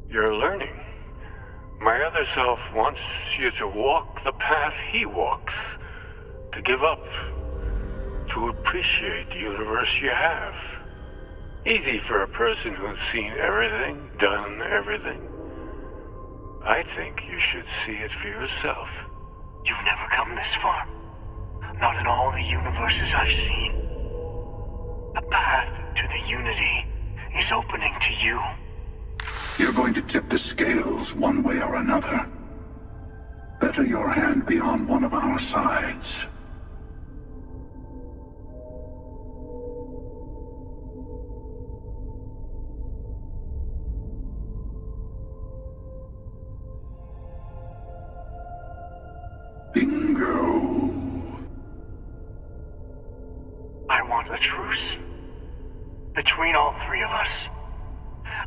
You're learning. My other self wants you to walk the path he walks, to give up, to appreciate the universe you have. Easy for a person who's seen everything, done everything. I think you should see it for yourself. You've never come this far. Not in all the universes I've seen. The path to the Unity is opening to you. You're going to tip the scales one way or another. Better your hand be on one of our sides. Bingo. I want a truce. Between all three of us.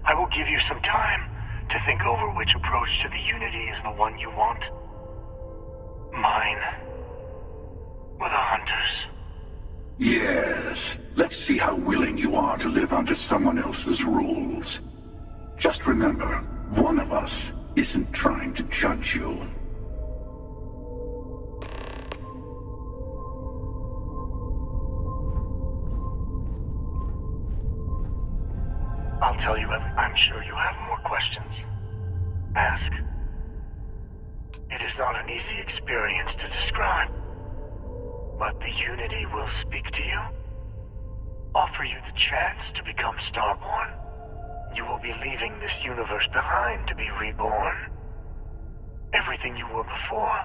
I will give you some time to think over which approach to the Unity is the one you want. Mine. Or the Hunters. Yes. Let's see how willing you are to live under someone else's rules. Just remember, one of us isn't trying to judge you. I'll tell you I'm sure you have more questions. Ask. It is not an easy experience to describe. But the Unity will speak to you. Offer you the chance to become Starborn. You will be leaving this universe behind to be reborn. Everything you were before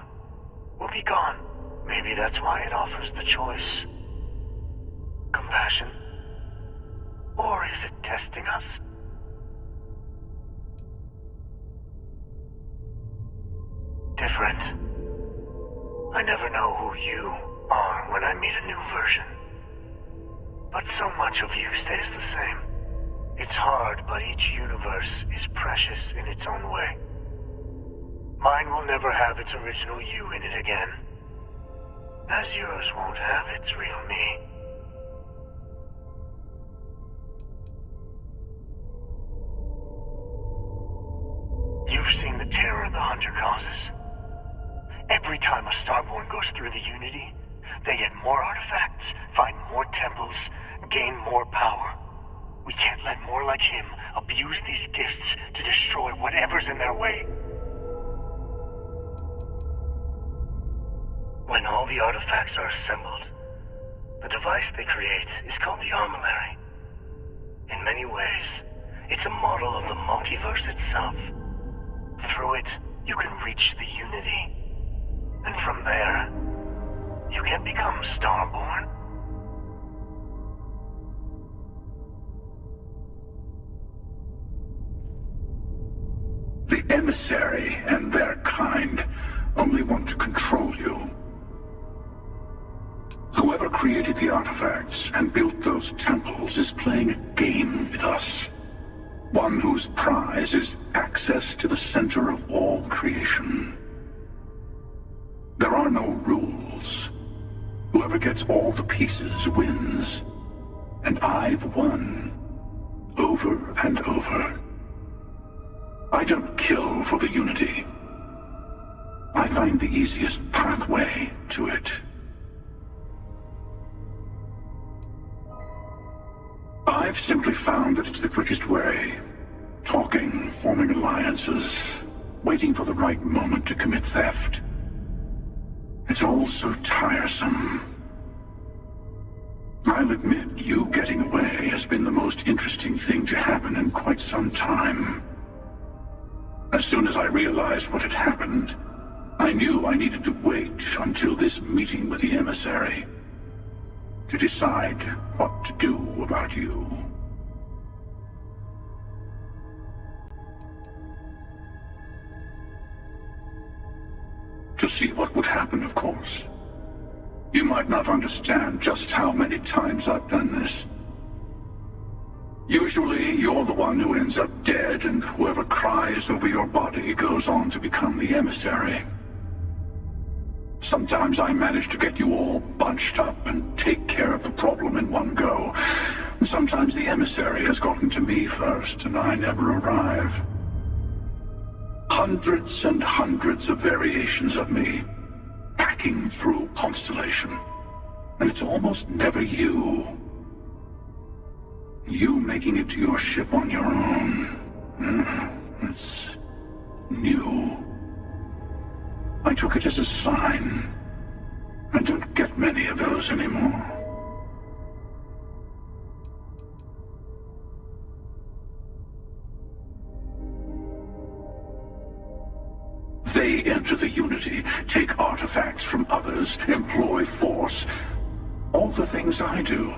will be gone. Maybe that's why it offers the choice. Compassion? Or is it testing us? Different. I never know who you are when I meet a new version. But so much of you stays the same. It's hard, but each universe is precious in its own way. Mine will never have its original you in it again. As yours won't have its real me. You've seen the terror the Hunter causes. Every time a Starborn goes through the Unity, they get more artifacts, find more temples, gain more power. We can't let more like him abuse these gifts to destroy whatever's in their way. When all the artifacts are assembled, the device they create is called the Armillary. In many ways, it's a model of the multiverse itself. Through it, you can reach the Unity. And from there, you can become Starborn. The emissary and their kind only want to control you. Whoever created the artifacts and built those temples is playing a game with us. One whose prize is access to the center of all creation. There are no rules. Whoever gets all the pieces wins. And I've won. Over and over. I don't kill for the Unity. I find the easiest pathway to it. I've simply found that it's the quickest way. Talking, forming alliances, waiting for the right moment to commit theft. It's all so tiresome. I'll admit, you getting away has been the most interesting thing to happen in quite some time. As soon as I realized what had happened, I knew I needed to wait until this meeting with the emissary to decide what to do about you. To see what would happen, of course. You might not understand just how many times I've done this. Usually, you're the one who ends up dead, and whoever cries over your body goes on to become the emissary. Sometimes I manage to get you all bunched up and take care of the problem in one go. And sometimes the emissary has gotten to me first, and I never arrive. Hundreds and hundreds of variations of me, hacking through Constellation. And it's almost never you. You making it to your ship on your own. That's new. I took it as a sign. I don't get many of those anymore. They enter the Unity, take artifacts from others, employ force. All the things I do.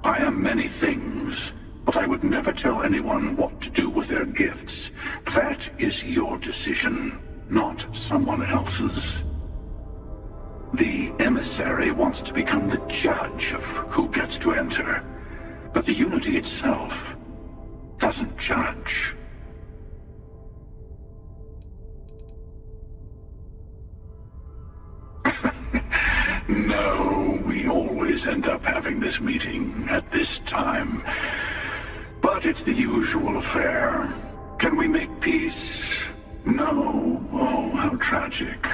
I am many things, but I would never tell anyone what to do with their gifts. That is your decision, not someone else's. The emissary wants to become the judge of who gets to enter, but the Unity itself doesn't judge. No, we always end up having this meeting at this time. But it's the usual affair. Can we make peace? No. Oh, how tragic.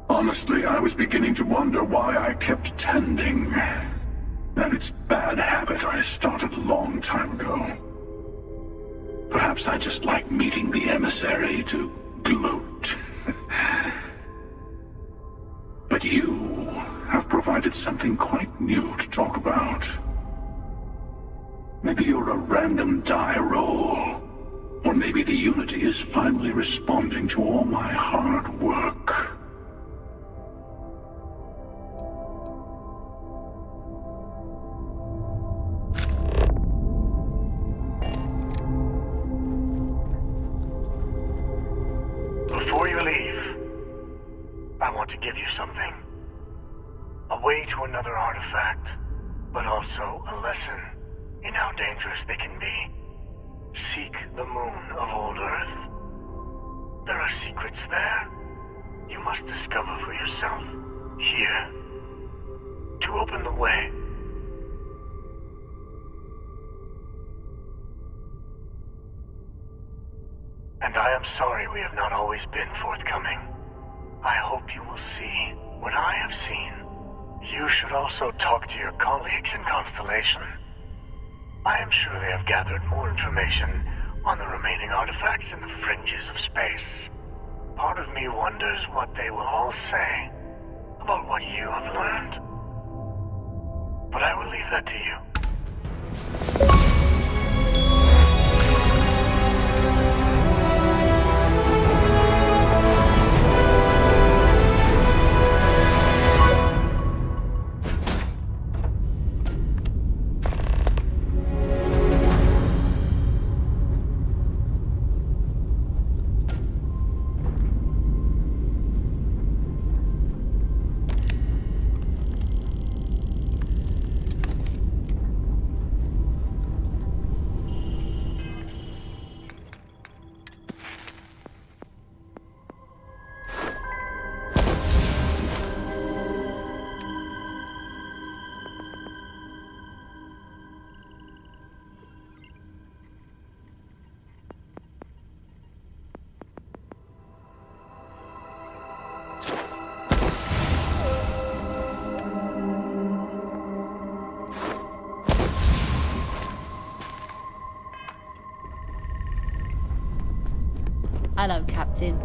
Honestly, I was beginning to wonder why I kept attending. That it's bad habit I started a long time ago. Perhaps I just like meeting the emissary to gloat. But you have provided something quite new to talk about. Maybe you're a random die roll. Or maybe the Unity is finally responding to all my hard work. Before you leave, I want to give you something. A way to another artifact, but also a lesson in how dangerous they can be. Seek the moon of old Earth. There are secrets there you must discover for yourself here to open the way. And I am sorry we have not always been forthcoming. I hope you will see what I have seen. You should also talk to your colleagues in Constellation. I am sure they have gathered more information on the remaining artifacts in the fringes of space. Part of me wonders what they will all say about what you have learned. But I will leave that to you. Hello, Captain.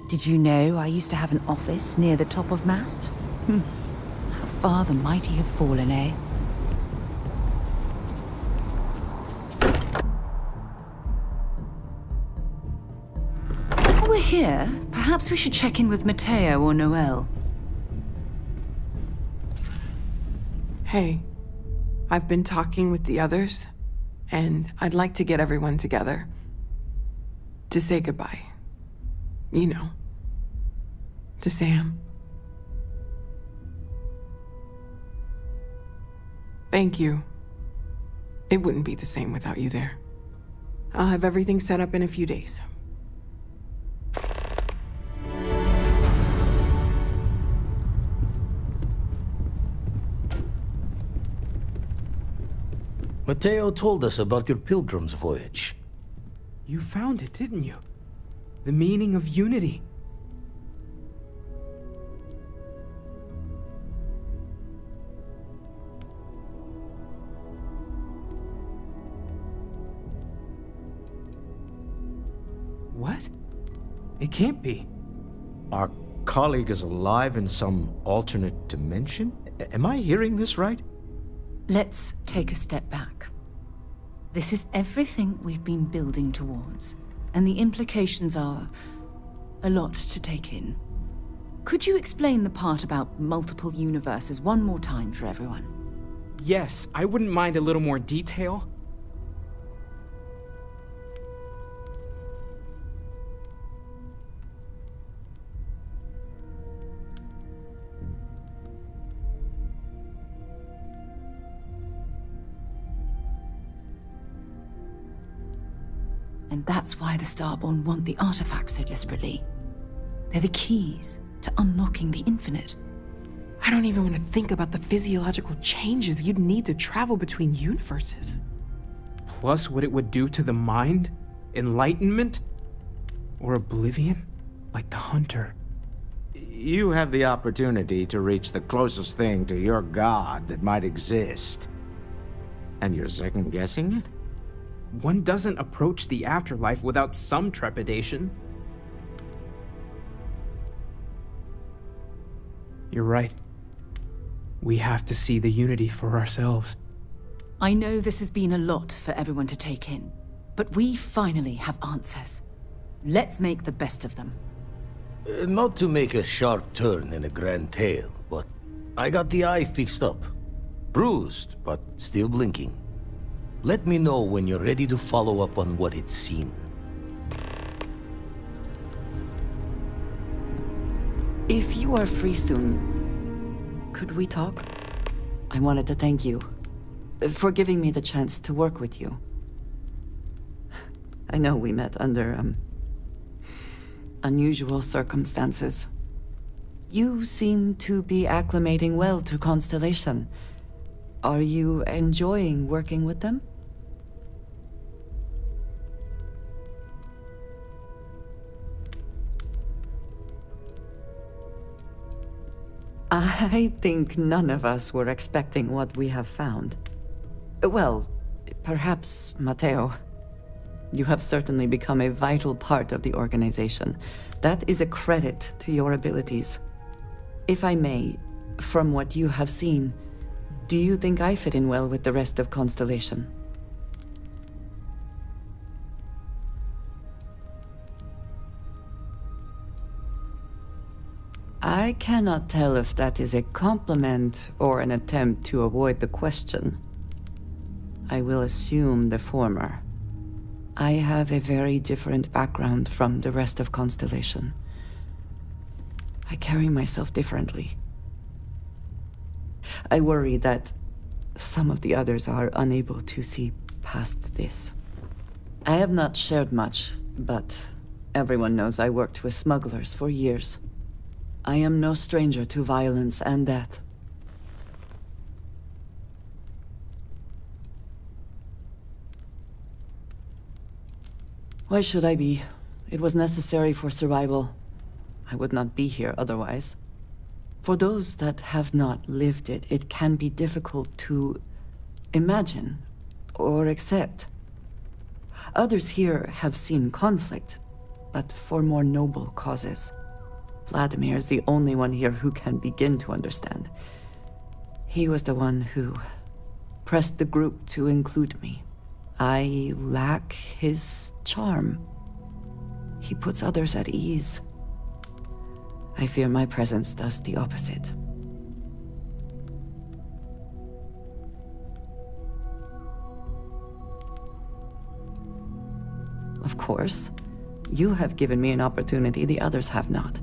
Did you know I used to have an office near the top of mast? How far the mighty have fallen, eh? While we're here, perhaps we should check in with Matteo or Noel. Hey, I've been talking with the others, and I'd like to get everyone together. To say goodbye. You know. To Sam. Thank you. It wouldn't be the same without you there. I'll have everything set up in a few days. Matteo told us about your pilgrim's voyage. You found it, didn't you? The meaning of unity. What? It can't be. Our colleague is alive in some alternate dimension? Am I hearing this right? Let's take a step back. This is everything we've been building towards, and the implications are a lot to take in. Could you explain the part about multiple universes one more time for everyone? Yes, I wouldn't mind a little more detail. And that's why the Starborn want the artifacts so desperately. They're the keys to unlocking the infinite. I don't even want to think about the physiological changes you'd need to travel between universes. Plus what it would do to the mind? Enlightenment? Or oblivion? Like the Hunter. You have the opportunity to reach the closest thing to your god that might exist. And you're second-guessing it? One doesn't approach the afterlife without some trepidation. You're right. We have to see the unity for ourselves. I know this has been a lot for everyone to take in, but we finally have answers. Let's make the best of them. Not to make a sharp turn in a grand tale, but I got the eye fixed up. Bruised, but still blinking. Let me know when you're ready to follow up on what it's seen. If you are free soon, could we talk? I wanted to thank you for giving me the chance to work with you. I know we met under, unusual circumstances. You seem to be acclimating well to Constellation. Are you enjoying working with them? I think none of us were expecting what we have found. Well, perhaps Matteo. You have certainly become a vital part of the organization. That is a credit to your abilities. If I may, from what you have seen, do you think I fit in well with the rest of Constellation? I cannot tell if that is a compliment or an attempt to avoid the question. I will assume the former. I have a very different background from the rest of Constellation. I carry myself differently. I worry that some of the others are unable to see past this. I have not shared much, but everyone knows I worked with smugglers for years. I am no stranger to violence and death. Why should I be? It was necessary for survival. I would not be here otherwise. For those that have not lived it, it can be difficult to imagine or accept. Others here have seen conflict, but for more noble causes. Vladimir is the only one here who can begin to understand. He was the one who pressed the group to include me. I lack his charm. He puts others at ease. I fear my presence does the opposite. Of course, you have given me an opportunity the others have not.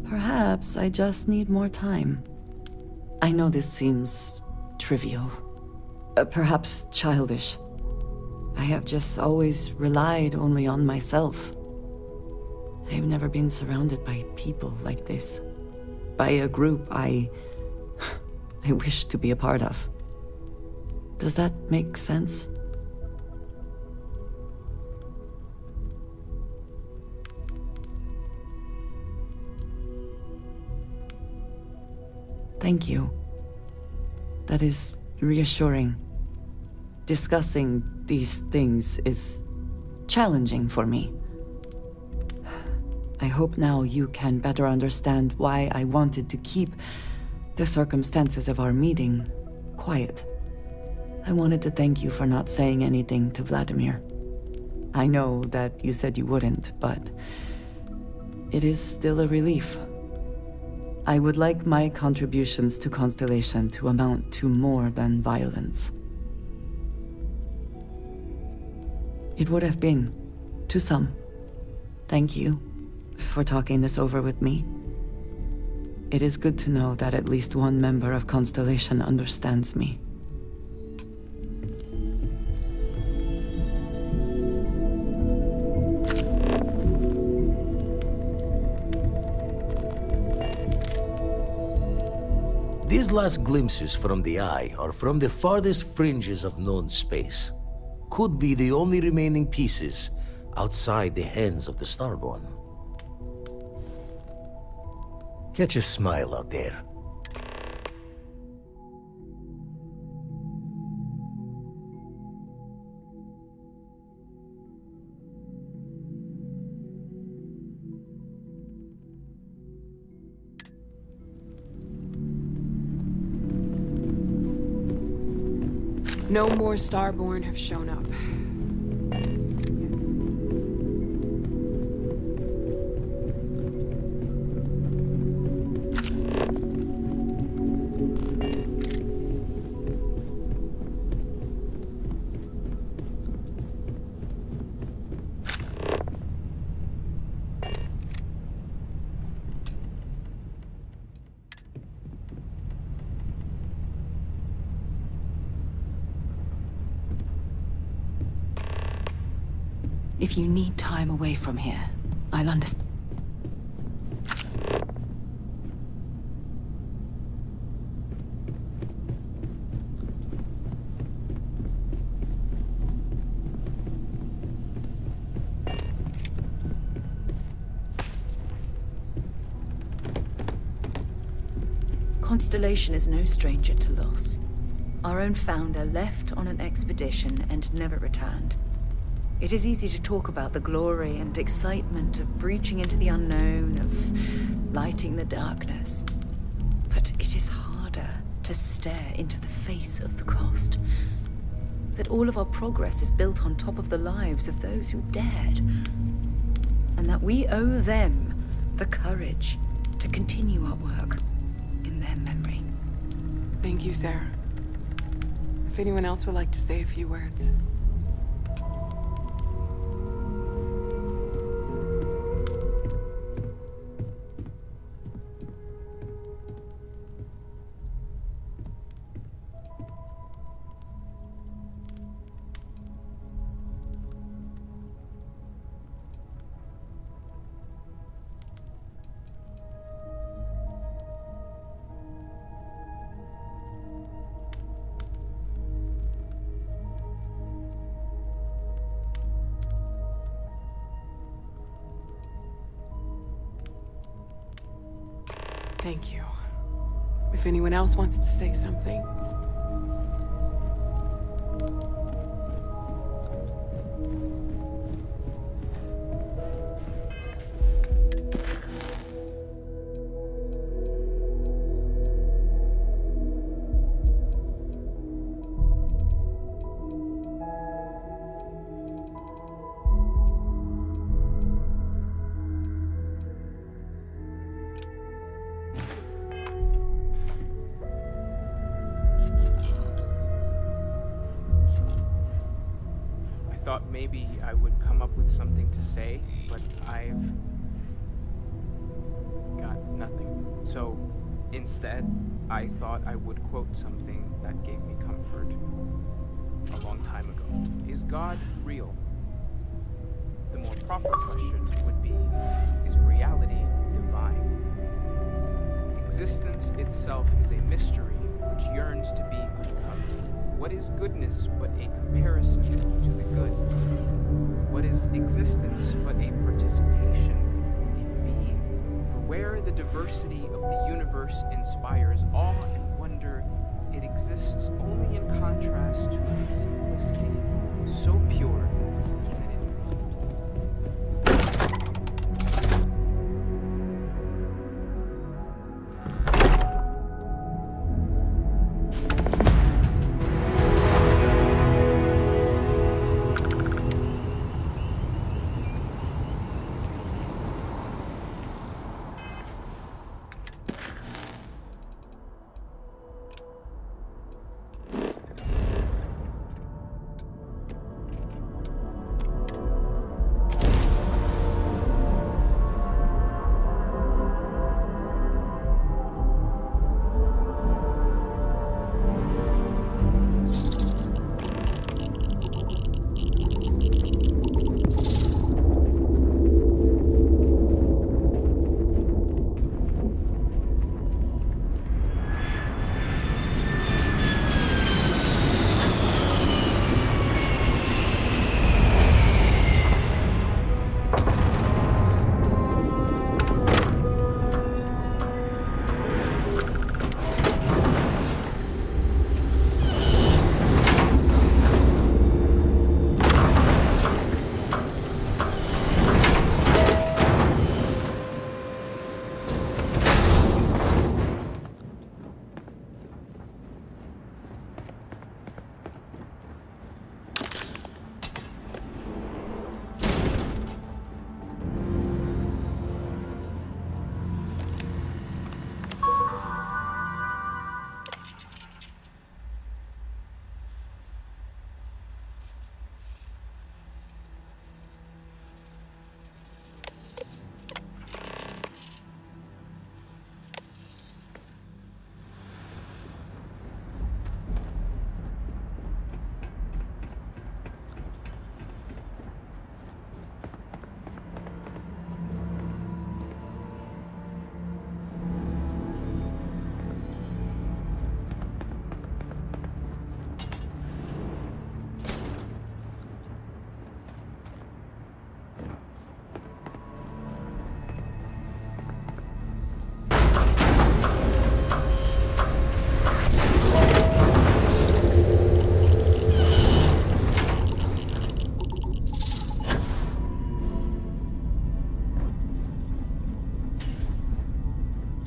Perhaps I just need more time. I know this seems trivial, perhaps childish. I have just always relied only on myself. I've never been surrounded by people like this. By a group I wish to be a part of. Does that make sense? Thank you. That is reassuring. Discussing these things is challenging for me. I hope now you can better understand why I wanted to keep the circumstances of our meeting quiet. I wanted to thank you for not saying anything to Vladimir. I know that you said you wouldn't, but it is still a relief. I would like my contributions to Constellation to amount to more than violence. It would have been, to some. Thank you for talking this over with me. It is good to know that at least one member of Constellation understands me. These last glimpses from the Eye are from the farthest fringes of known space. Could be the only remaining pieces outside the hands of the Starborn. Catch a smile out there. No more Starborn have shown up. If you need time away from here, I'll understand. Constellation is no stranger to loss. Our own founder left on an expedition and never returned. It is easy to talk about the glory and excitement of breaching into the unknown, of lighting the darkness. But it is harder to stare into the face of the cost. That all of our progress is built on top of the lives of those who dared. And that we owe them the courage to continue our work in their memory. Thank you, Sarah. If anyone else would like to say a few words. Thank you. If anyone else wants to say something. maybe I would come up with something to say, but I've got nothing. So instead, I thought I would quote something that gave me comfort a long time ago. Is God real? The more proper question would be, is reality divine? Existence itself is a mystery which yearns to be uncovered. What is goodness but a comparison to the good? What is existence but a participation in being? For where the diversity of the universe inspires awe and wonder, it exists only in contrast to a simplicity so pure that it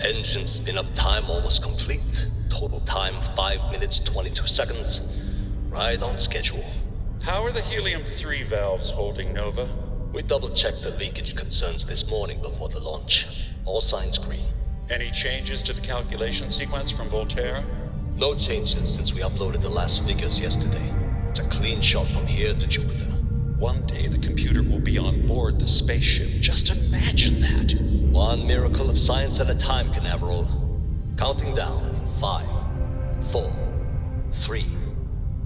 Engine spin-up time almost complete. Total time 5 minutes 22 seconds. Right on schedule. How are the helium-3 valves holding, Nova? We double-checked the leakage concerns this morning before the launch. All signs green. Any changes to the calculation sequence from Volterra? No changes since we uploaded the last figures yesterday. It's a clean shot from here to Jupiter. One day the computer will be on board the spaceship. Just imagine that. One miracle of science at a time, Canaveral. Counting down in 5, 4, 3,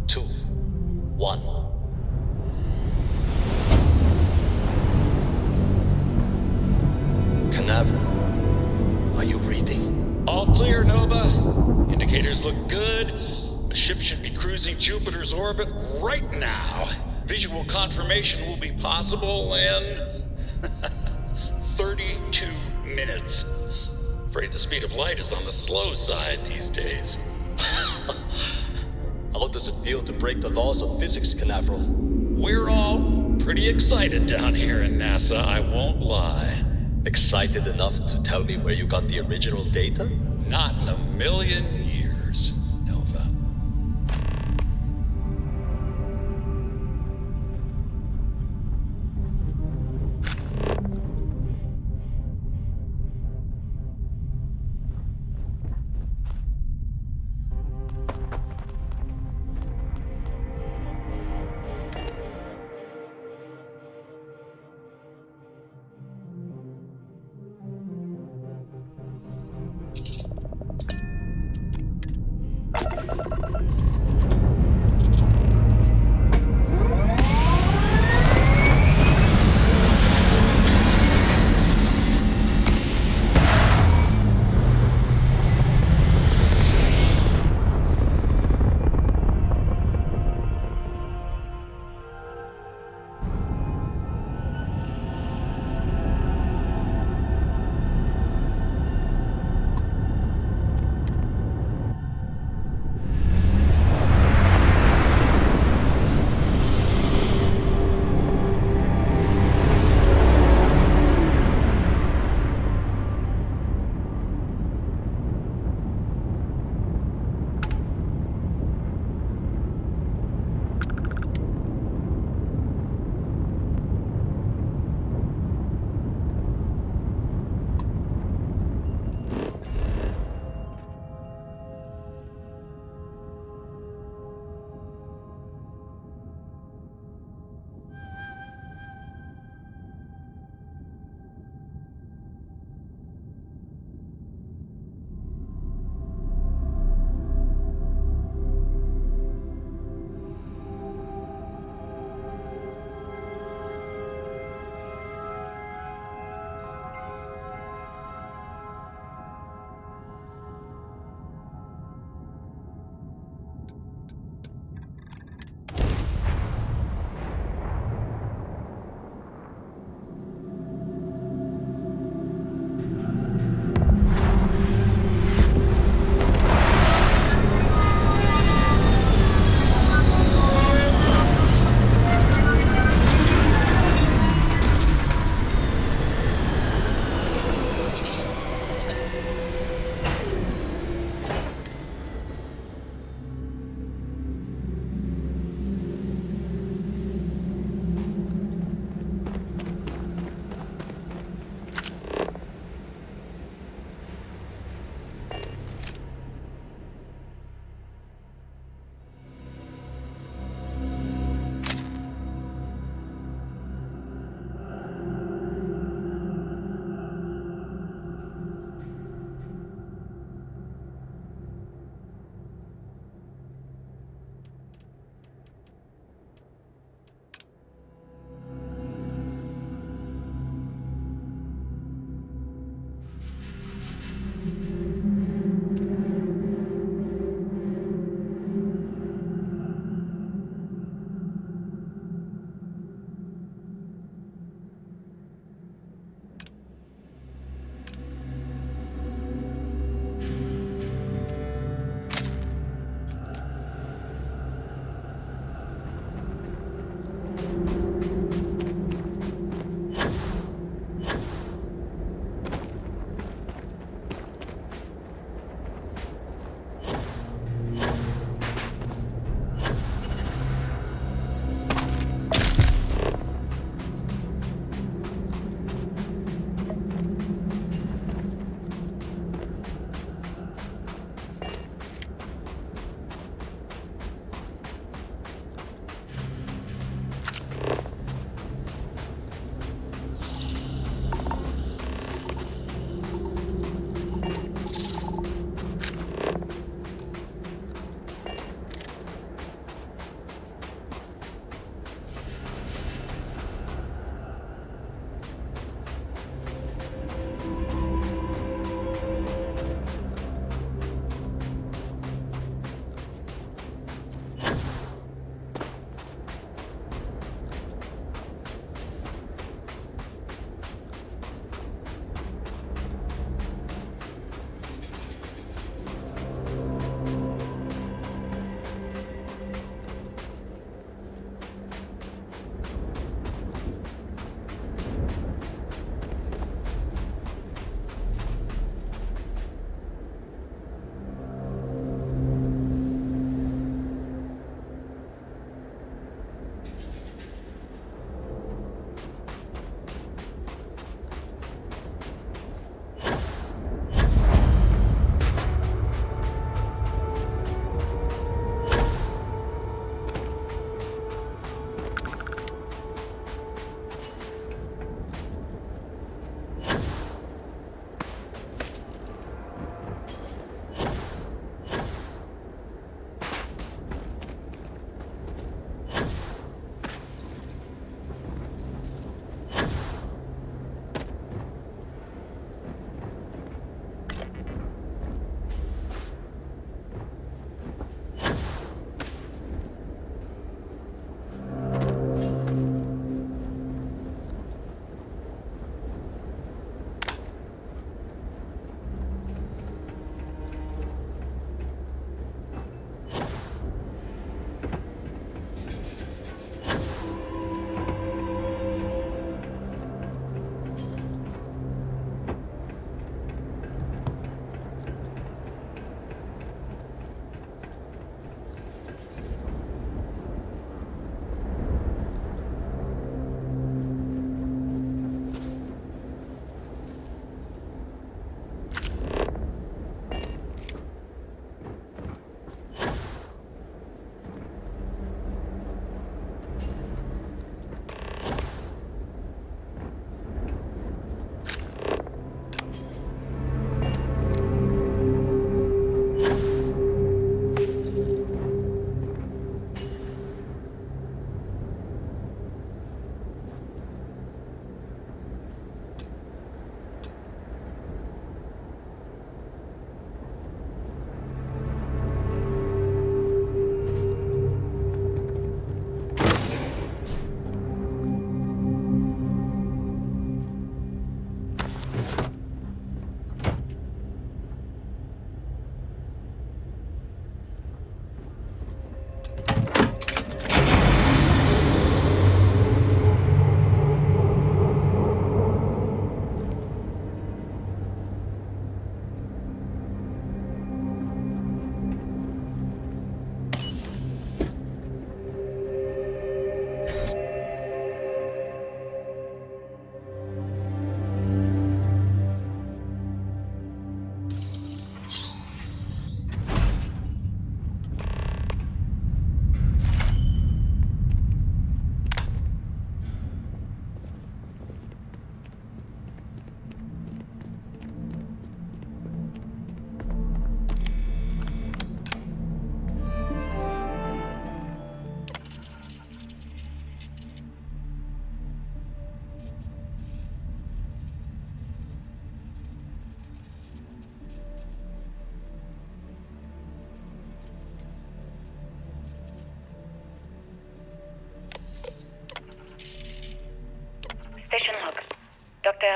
2, 1. Canaveral, are you reading? All clear, Nova. Indicators look good. The ship should be cruising Jupiter's orbit right now. Visual confirmation will be possible in 32 minutes. Afraid the speed of light is on the slow side these days. How does it feel to break the laws of physics, Canaveral? We're all pretty excited down here in NASA, I won't lie. Excited enough to tell me where you got the original data? Not in a million years, Nova.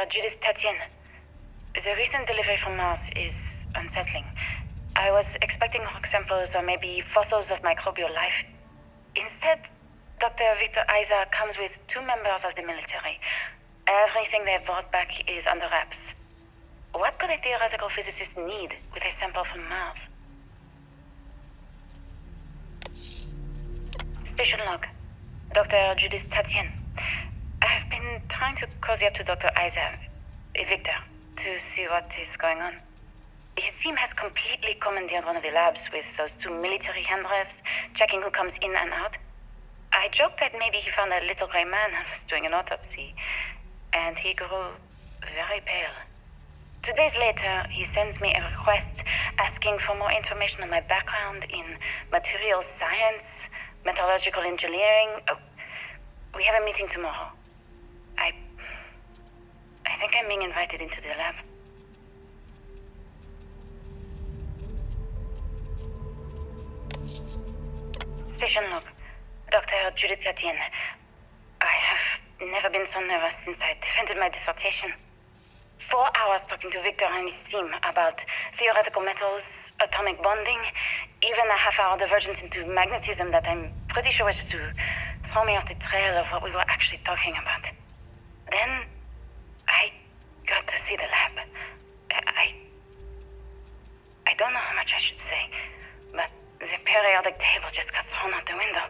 Judith Tatien. The recent delivery from Mars is unsettling. I was expecting rock samples or maybe fossils of microbial life. Instead, Dr. Victor Isa comes with 2 members of the military. Everything they've brought back is under wraps. What could a theoretical physicist need with a sample from Mars? Station log. Dr. Judith Tatien. I've been trying to cozy up to Dr. Isa, Victor, to see what is going on. His team has completely commandeered one of the labs with those 2 military handlers, checking who comes in and out. I joked that maybe he found a little gray man and was doing an autopsy, and he grew very pale. 2 days later, he sends me a request asking for more information on my background in materials science, metallurgical engineering. Oh, we have a meeting tomorrow. I think I'm being invited into the lab. Station log. Dr. Judith Tatien. I have never been so nervous since I defended my dissertation. 4 hours talking to Victor and his team about theoretical metals, atomic bonding, even a half-hour divergence into magnetism that I'm pretty sure was to throw me off the trail of what we were actually talking about. Then, I got to see the lab. I don't know how much I should say, but the periodic table just got thrown out the window.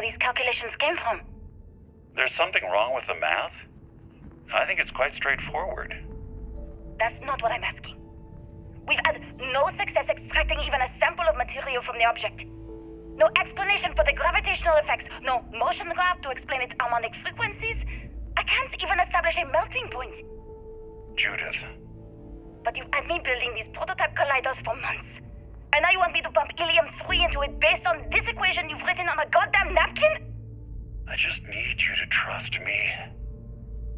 these calculations came from. There's something wrong with the math? I think it's quite straightforward. That's not what I'm asking. We've had no success extracting even a sample of material from the object. No explanation for the gravitational effects, no motion graph to explain its harmonic frequencies. I can't even establish a melting point. Judith. But you've had me building these prototype colliders for months. And now you want me to pump helium-3 into it based on this equation you've written on a goddamn napkin? I just need you to trust me.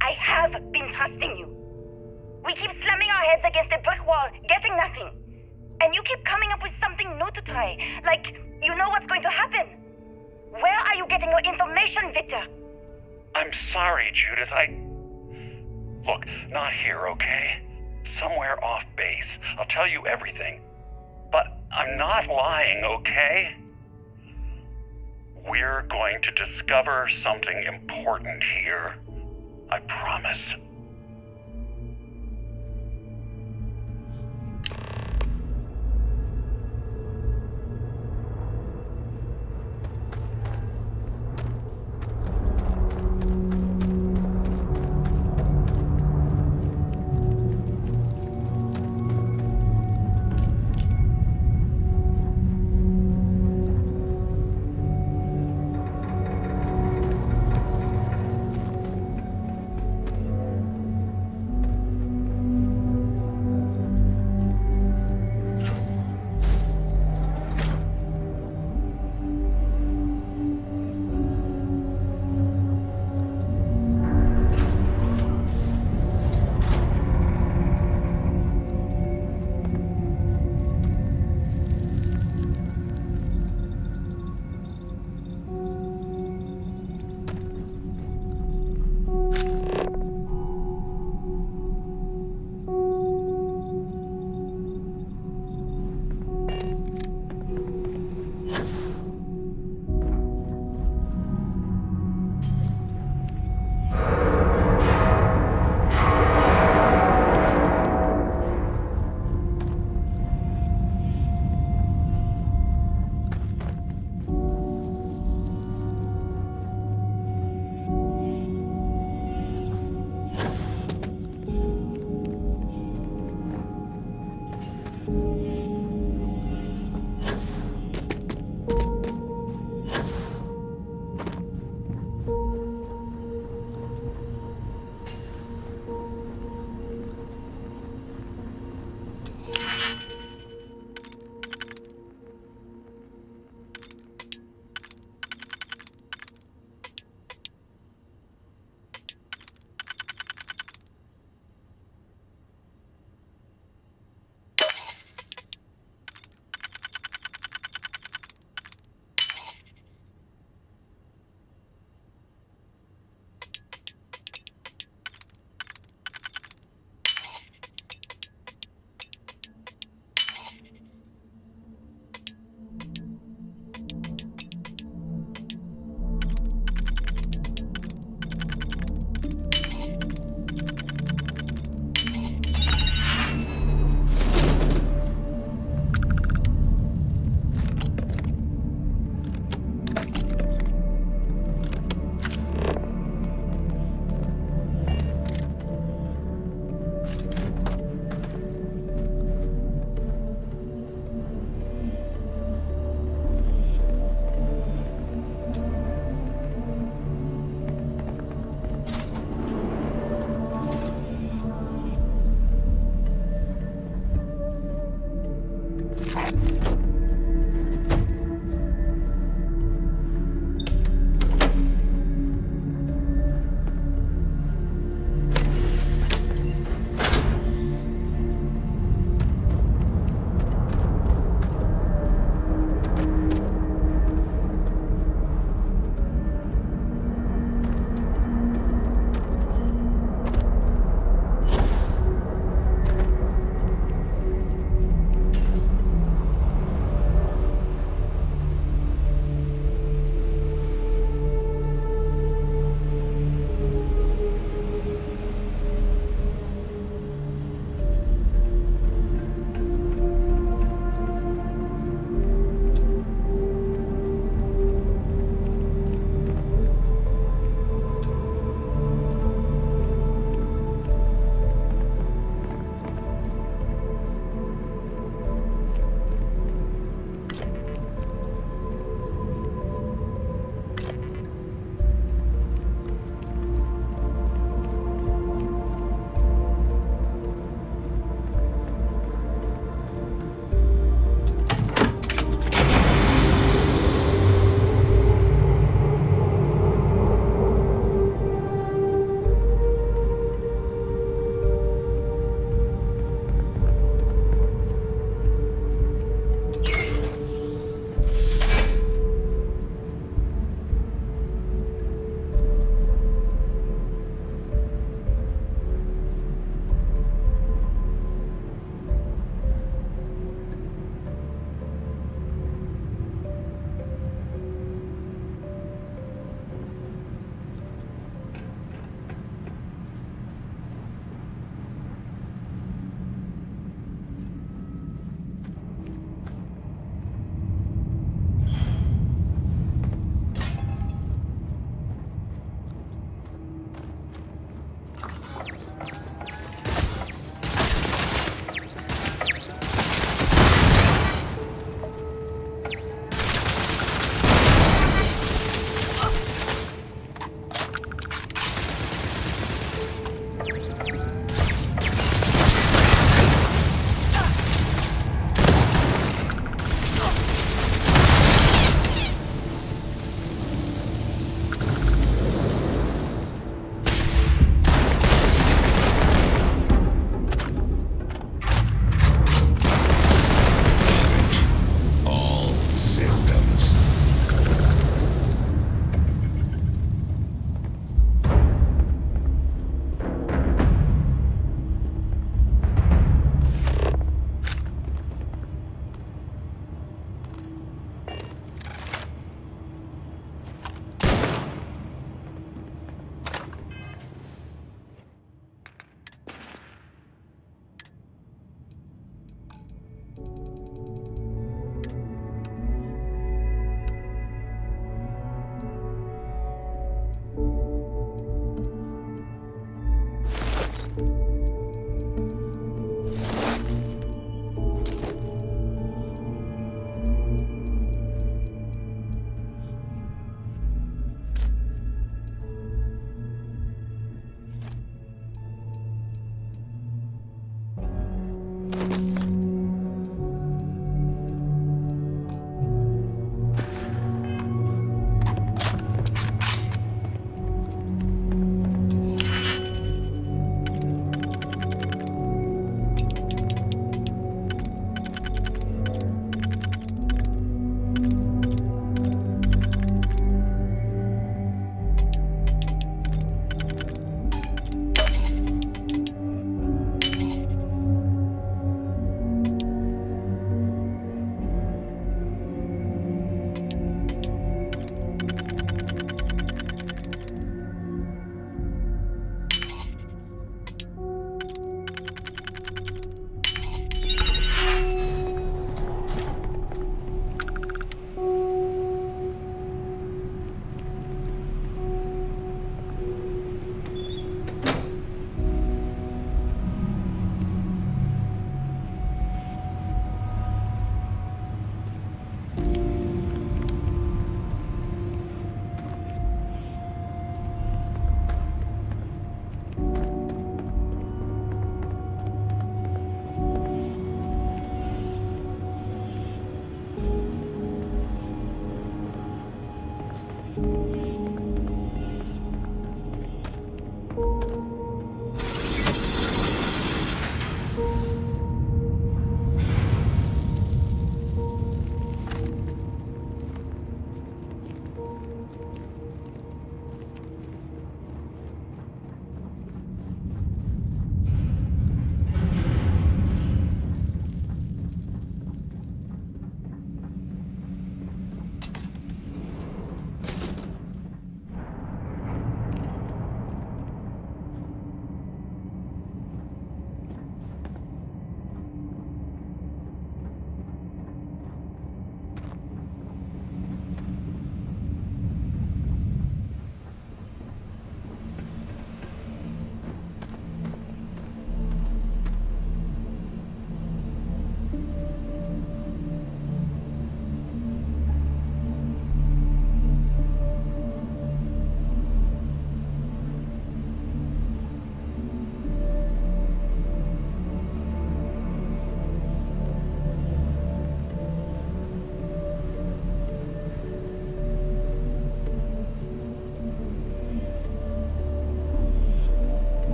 I have been trusting you. We keep slamming our heads against a brick wall, getting nothing. And you keep coming up with something new to try. Like, you know what's going to happen. Where are you getting your information, Victor? I'm sorry, Judith. Look, not here, okay? Somewhere off base. I'll tell you everything. But I'm not lying, okay? We're going to discover something important here. I promise.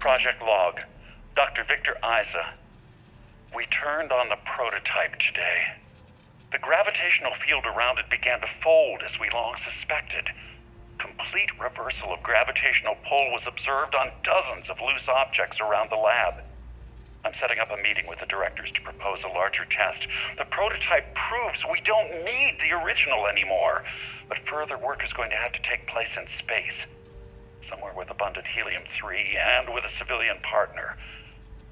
Project Log, Dr. Victor Isa. We turned on the prototype today. The gravitational field around it began to fold as we long suspected. Complete reversal of gravitational pull was observed on dozens of loose objects around the lab. I'm setting up a meeting with the directors to propose a larger test. The prototype proves we don't need the original anymore, but further work is going to have to take place in space. Somewhere with abundant helium-3 and with a civilian partner.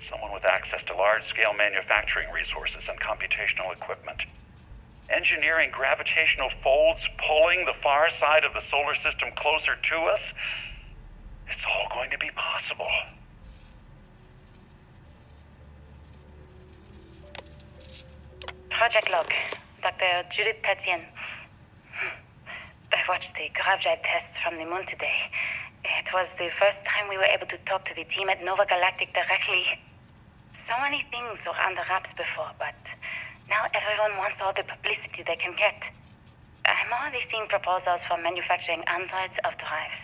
Someone with access to large-scale manufacturing resources and computational equipment. Engineering gravitational folds pulling the far side of the solar system closer to us, it's all going to be possible. Project Log, Dr. Judith Tatien. I watched the gravjite tests from the moon today. It was the first time we were able to talk to the team at Nova Galactic directly. So many things were under wraps before, but now everyone wants all the publicity they can get. I'm already seeing proposals for manufacturing androids of drives,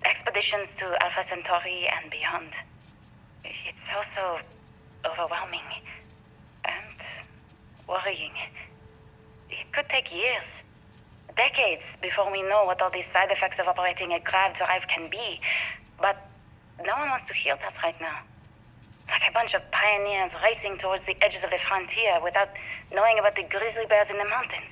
expeditions to Alpha Centauri and beyond. It's also overwhelming and worrying. It could take years, decades, before we know what all these side effects of operating a grav drive can be. But no one wants to hear that right now. Like a bunch of pioneers racing towards the edges of the frontier without knowing about the grizzly bears in the mountains.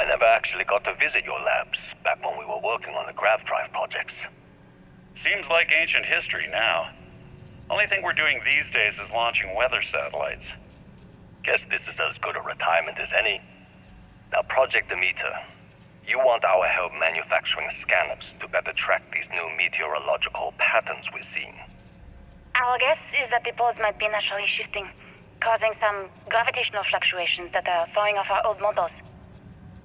I never actually got to visit your labs back when we were working on the grav drive projects. Seems like ancient history now. Only thing we're doing these days is launching weather satellites. Guess this is as good a retirement as any. Now, Project Demeter, you want our help manufacturing scanners to better track these new meteorological patterns we're seeing. Our guess is that the poles might be naturally shifting, causing some gravitational fluctuations that are throwing off our old models.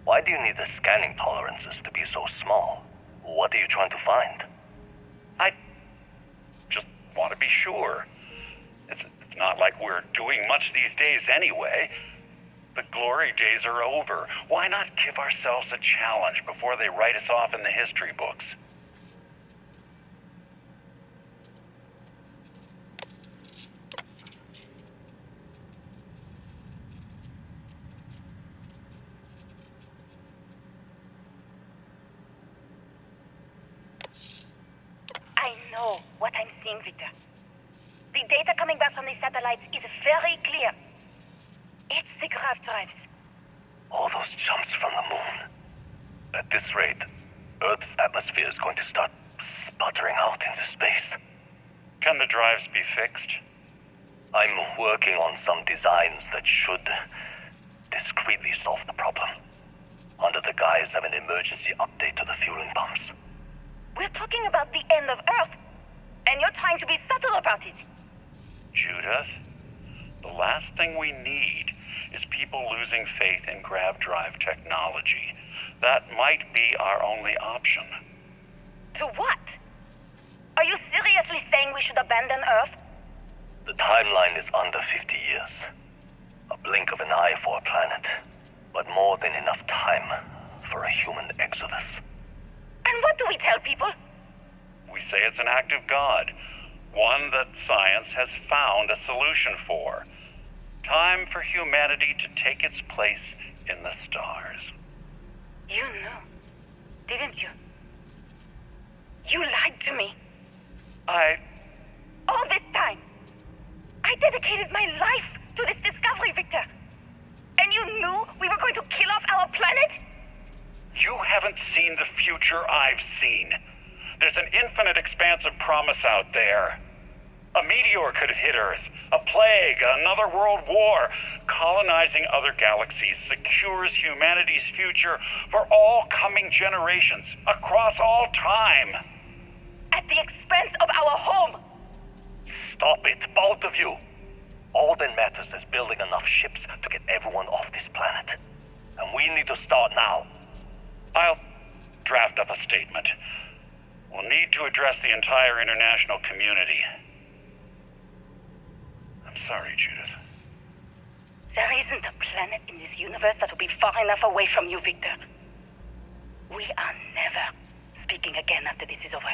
Why do you need the scanning tolerances to be so small? What are you trying to find? I just want to be sure. It's not like we're doing much these days anyway. The glory days are over. Why not give ourselves a challenge before they write us off in the history books? I know what I'm seeing, Victor. The data coming back from these satellites is very clear. It's the grav drives. All those jumps from the moon. At this rate, Earth's atmosphere is going to start sputtering out into space. Can the drives be fixed? I'm working on some designs that should discreetly solve the problem. guys have an emergency update to the fueling pumps? We're talking about the end of Earth, and you're trying to be subtle about it. Judith, the last thing we need is people losing faith in grav drive technology. That might be our only option. To what? Are you seriously saying we should abandon Earth? The timeline is under 50 years. A blink of an eye for a planet, but more than enough time for a human exodus. And what do we tell people? We say it's an act of God, one that science has found a solution for. Time for humanity to take its place in the stars. You knew, didn't you? You lied to me. All this time, I dedicated my life to this discovery, Victor. And you knew we were going to kill off our planet? You haven't seen the future I've seen. There's an infinite expanse of promise out there. A meteor could hit Earth, a plague, another world war. Colonizing other galaxies secures humanity's future for all coming generations, across all time. At the expense of our home. Stop it, both of you. All that matters is building enough ships to get everyone off this planet. And we need to start now. I'll draft up a statement. We'll need to address the entire international community. I'm sorry, Judith. There isn't a planet in this universe that will be far enough away from you, Victor. We are never speaking again after this is over.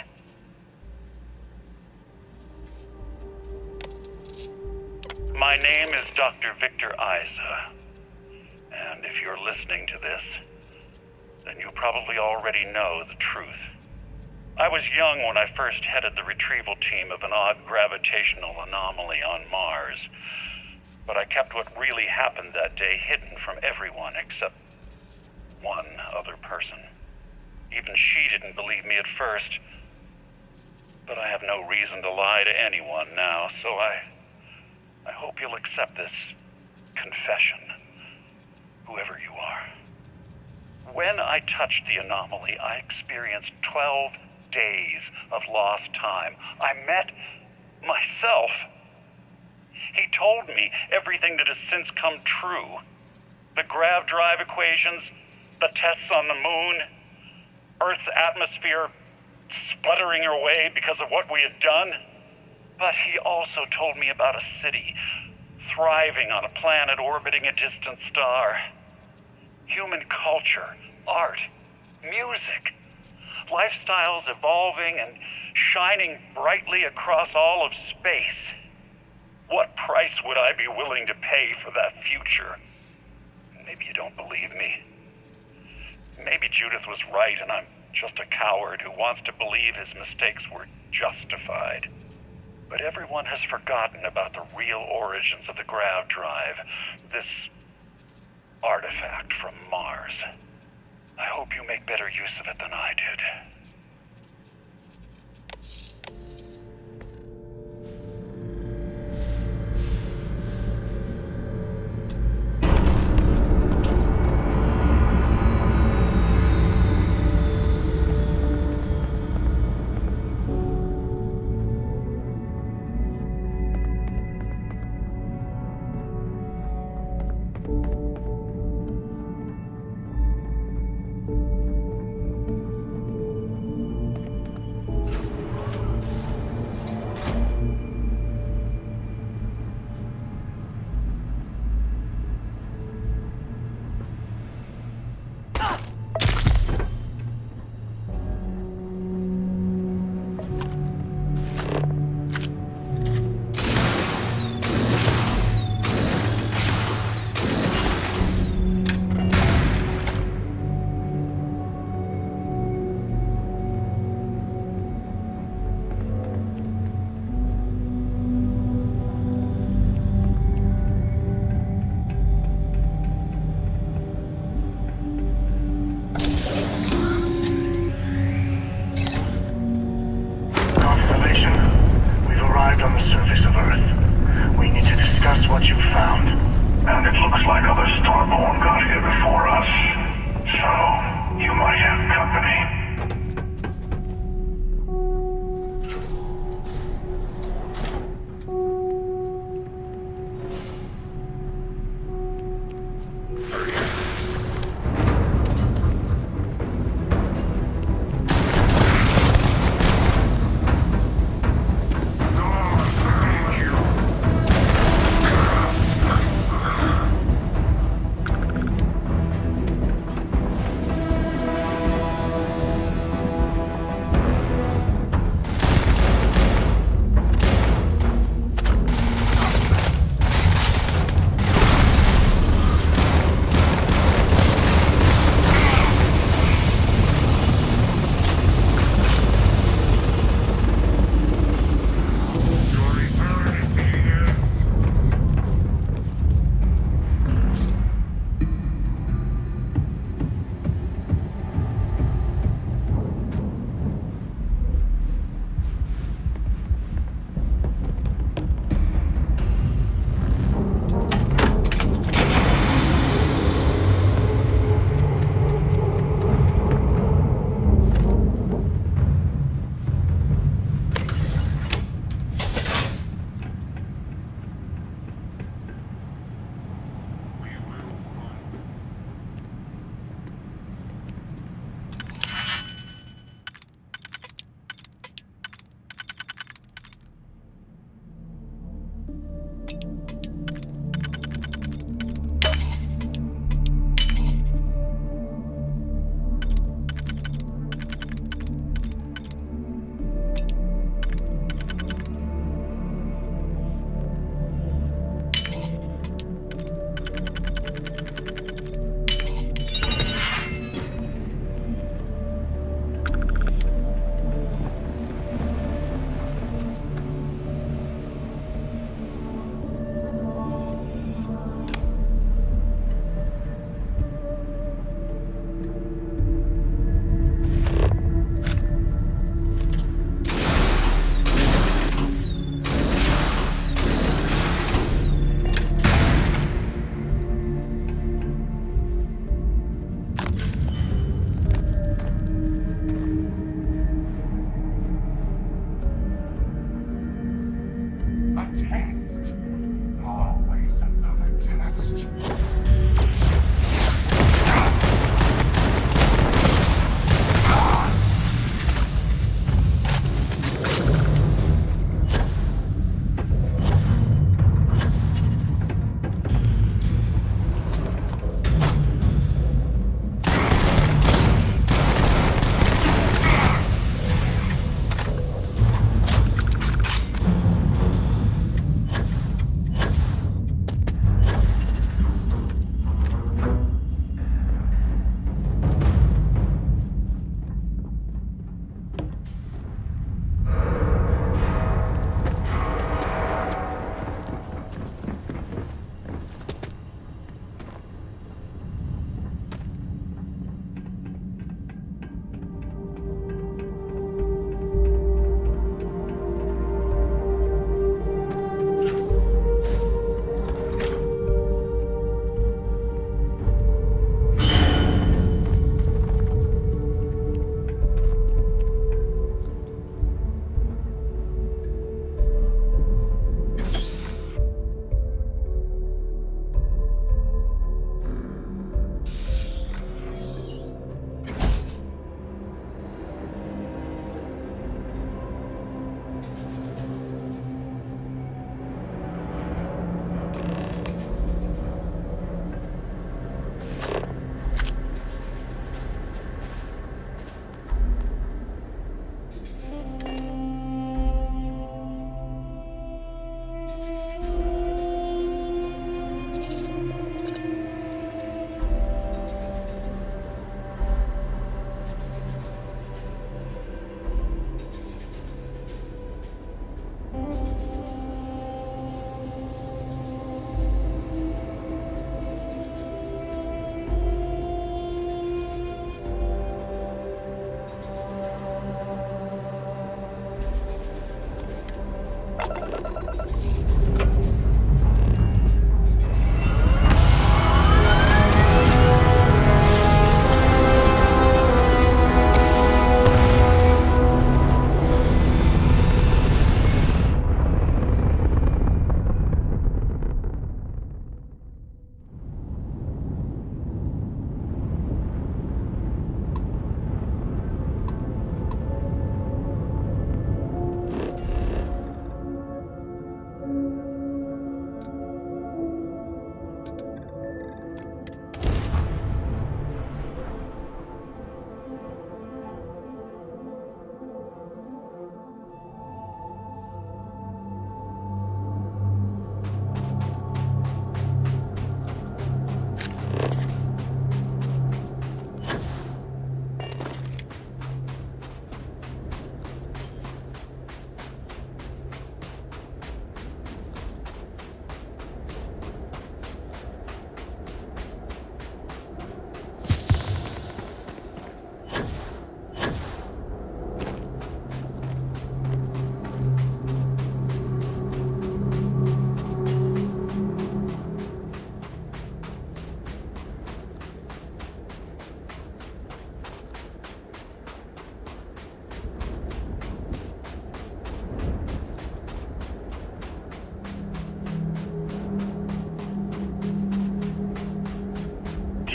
My name is Dr. Victor Isa. And if you're listening to this, then you probably already know the truth. I was young when I first headed the retrieval team of an odd gravitational anomaly on Mars. But I kept what really happened that day hidden from everyone except one other person. Even she didn't believe me at first. But I have no reason to lie to anyone now, so I hope you'll accept this confession, whoever you are. When I touched the anomaly, I experienced 12 days of lost time. I met myself. He told me everything that has since come true. The grav drive equations, the tests on the moon, Earth's atmosphere sputtering away because of what we had done. But he also told me about a city thriving on a planet orbiting a distant star. Human culture, art, music, lifestyles evolving and shining brightly across all of space. What price would I be willing to pay for that future? Maybe you don't believe me. Maybe Judith was right and I'm just a coward who wants to believe his mistakes were justified. But everyone has forgotten about the real origins of the grav drive, this artifact from Mars. I hope you make better use of it than I did.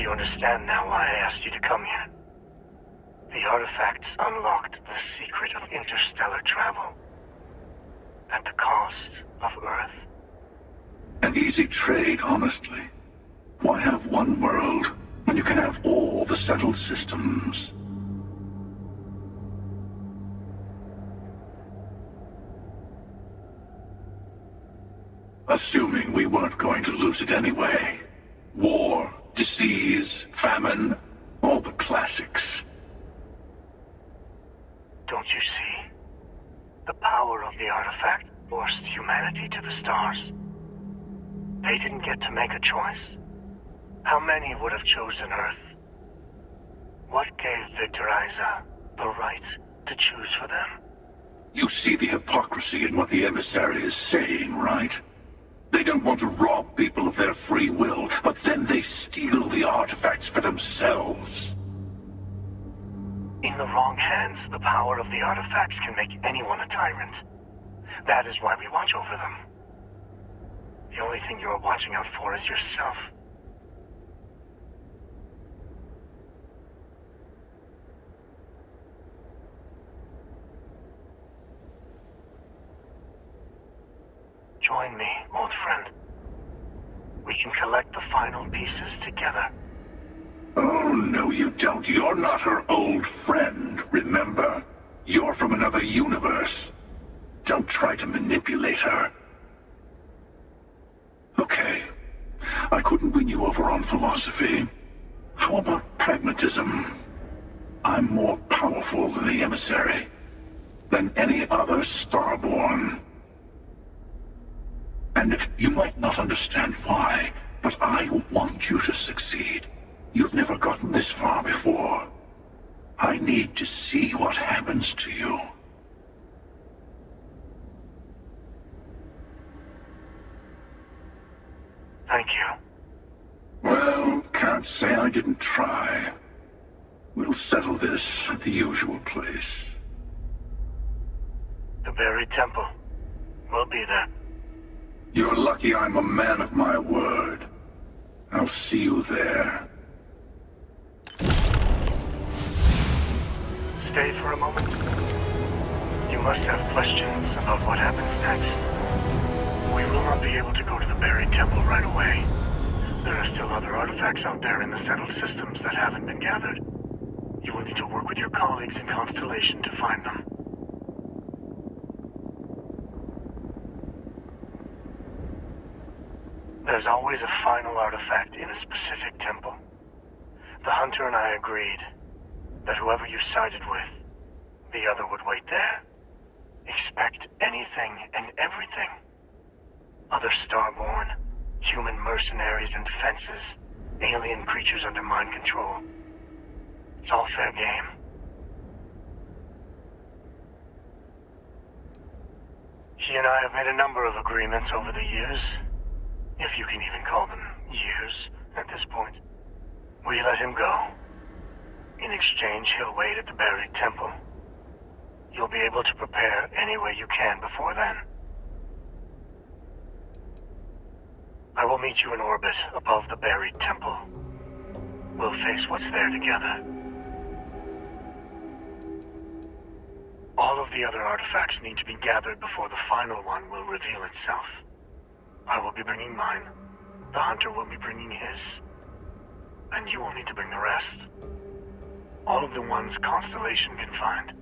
you understand now why I asked you to come here? The artifacts unlocked the secret of interstellar travel. At the cost of Earth. An easy trade, honestly. Why have one world when you can have all the settled systems? Assuming we weren't going to lose it anyway. War, disease, famine, all the classics. Don't you see? The power of the artifact forced humanity to the stars. They didn't get to make a choice. How many would have chosen Earth? What gave Victor Isa the right to choose for them? You see the hypocrisy in what the emissary is saying, right? They don't want to rob people of their free will, but then they steal the artifacts for themselves. In the wrong hands, the power of the artifacts can make anyone a tyrant. That is why we watch over them. The only thing you are watching out for is yourself. Join me, old friend. We can collect the final pieces together. Oh, no you don't. You're not her old friend, remember? You're from another universe. Don't try to manipulate her. Okay. I couldn't win you over on philosophy. How about pragmatism? I'm more powerful than the emissary. Than any other starborn. And you might not understand why, but I want you to succeed. You've never gotten this far before. I need to see what happens to you. Thank you. Well, can't say I didn't try. We'll settle this at the usual place. The buried temple. We'll be there. You're lucky I'm a man of my word. I'll see you there. Stay for a moment. You must have questions about what happens next. We will not be able to go to the buried temple right away. There are still other artifacts out there in the settled systems that haven't been gathered. You will need to work with your colleagues in Constellation to find them. There's always a final artifact in a specific temple. The Hunter and I agreed that whoever you sided with, the other would wait there. Expect anything and everything. Other starborn, human mercenaries and defenses, alien creatures under mind control. It's all fair game. He and I have made a number of agreements over the years. If you can even call them years at this point. We let him go. In exchange, he'll wait at the buried temple. You'll be able to prepare any way you can before then. I will meet you in orbit above the buried temple. We'll face what's there together. All of the other artifacts need to be gathered before the final one will reveal itself. I will be bringing mine. The Hunter will be bringing his. And you will need to bring the rest. All of the ones Constellation can find.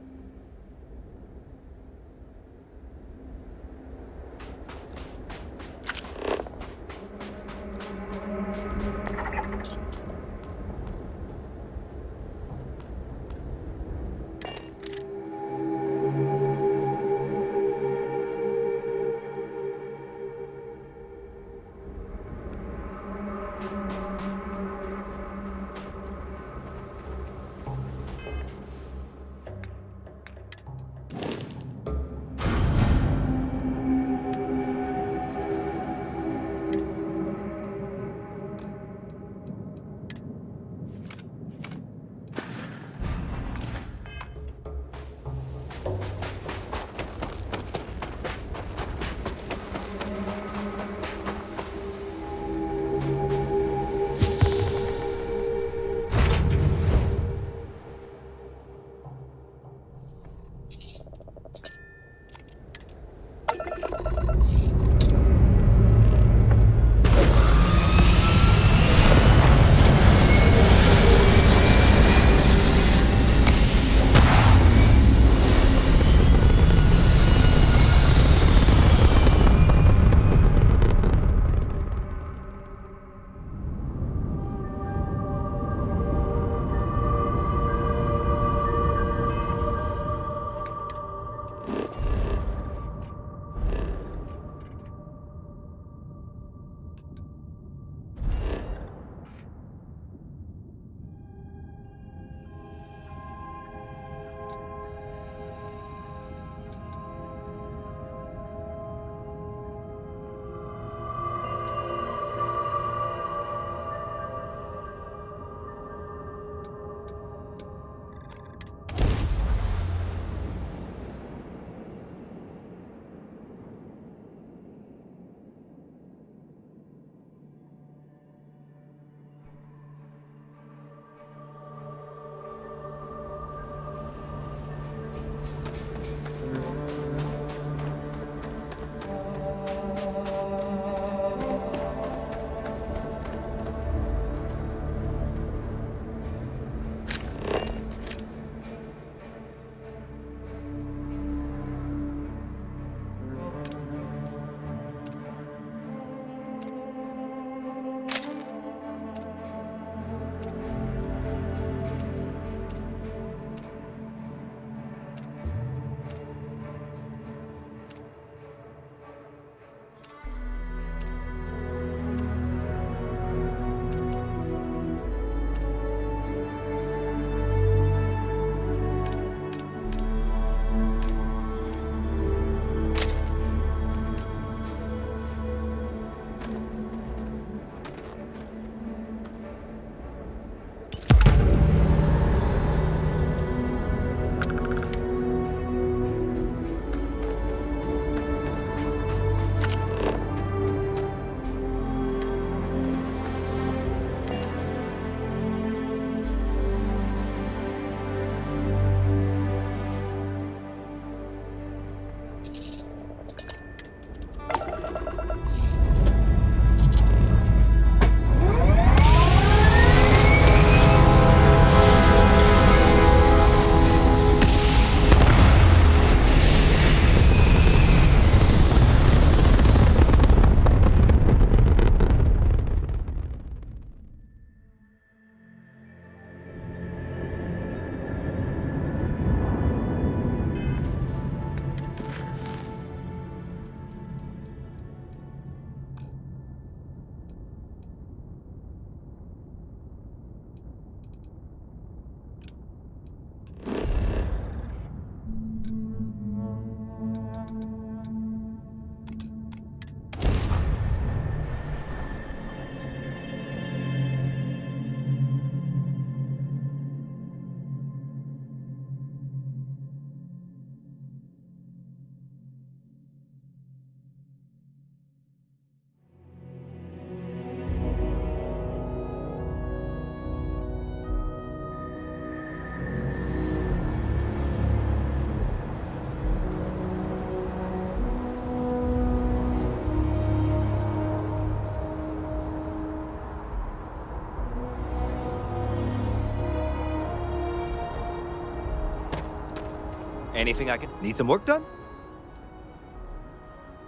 Anything I can... Need some work done?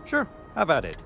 Sure, have at it.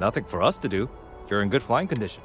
Nothing for us to do. You're in good flying condition.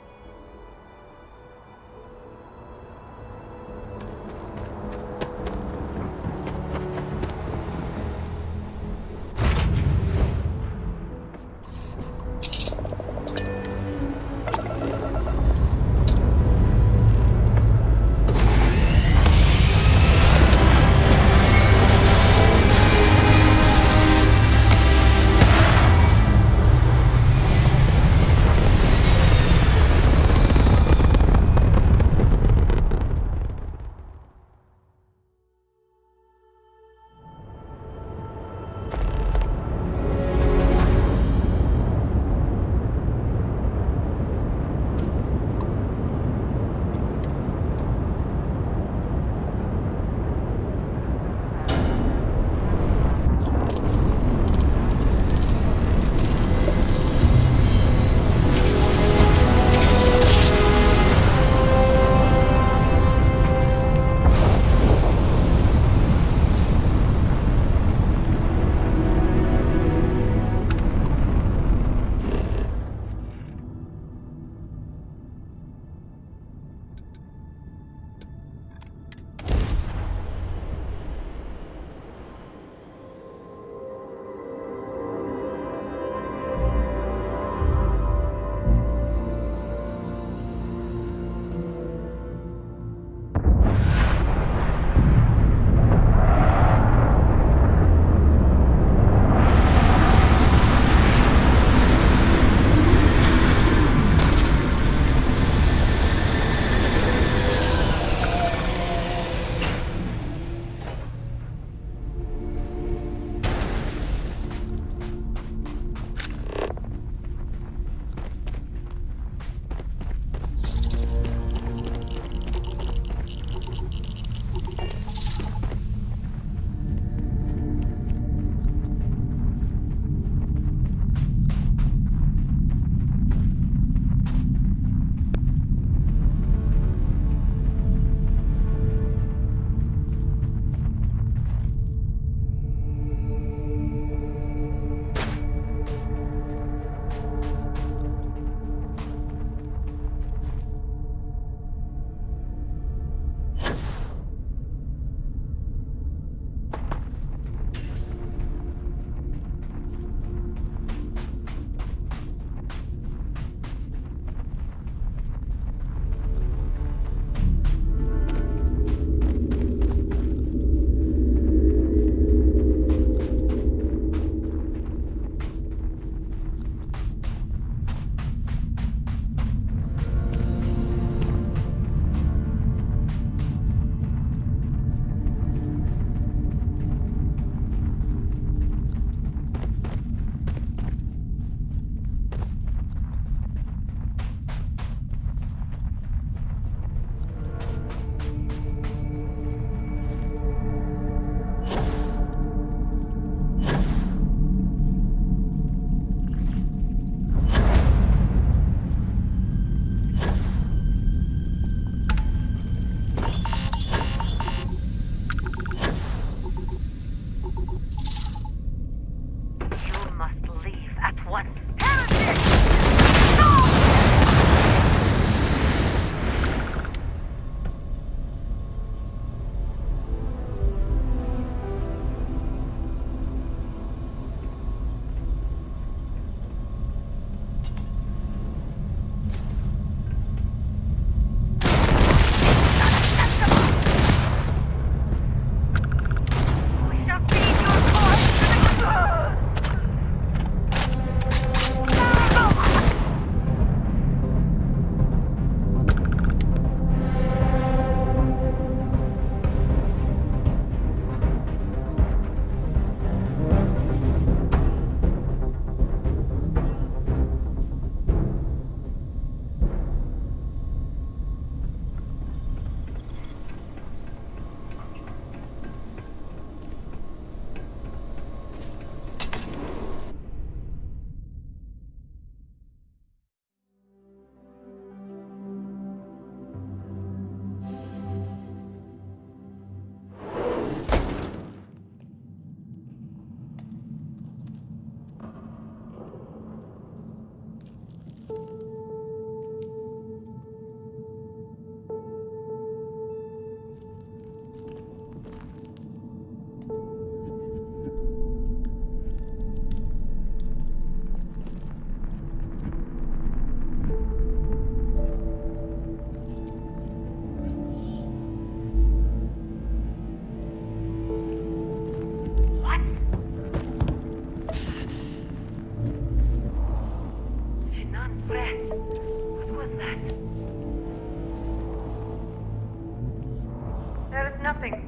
Nothing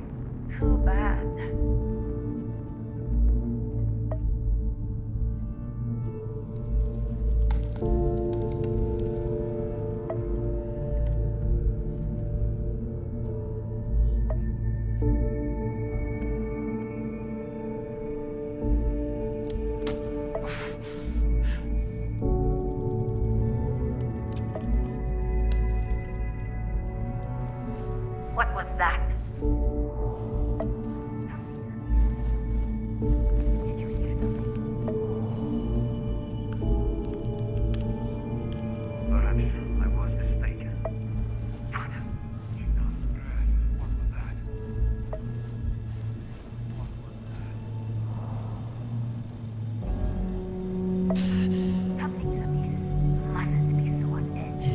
too bad. What was that? Perhaps I was mistaken. Something to me mustn't be so on edge.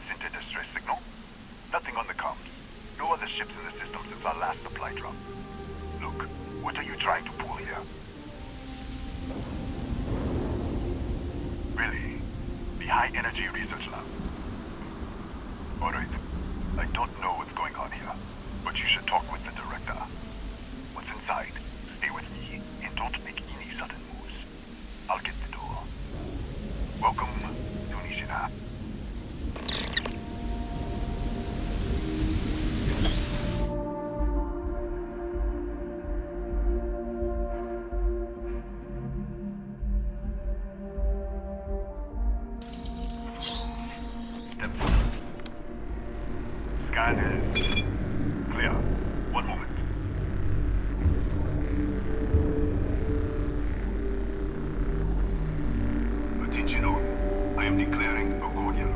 sent a distress signal? Nothing on the comms. No other ships in the system since our last supply drop. Look, what are you trying to pull here? Really? The High Energy Research Lab? Alright. I don't know what's going on here, but you should talk with the director. Once inside, stay with me, and don't make any sudden moves. I'll get the door. Welcome to Nishina. Step 2. Scan is clear. One moment. Attention all. I am declaring a cordial.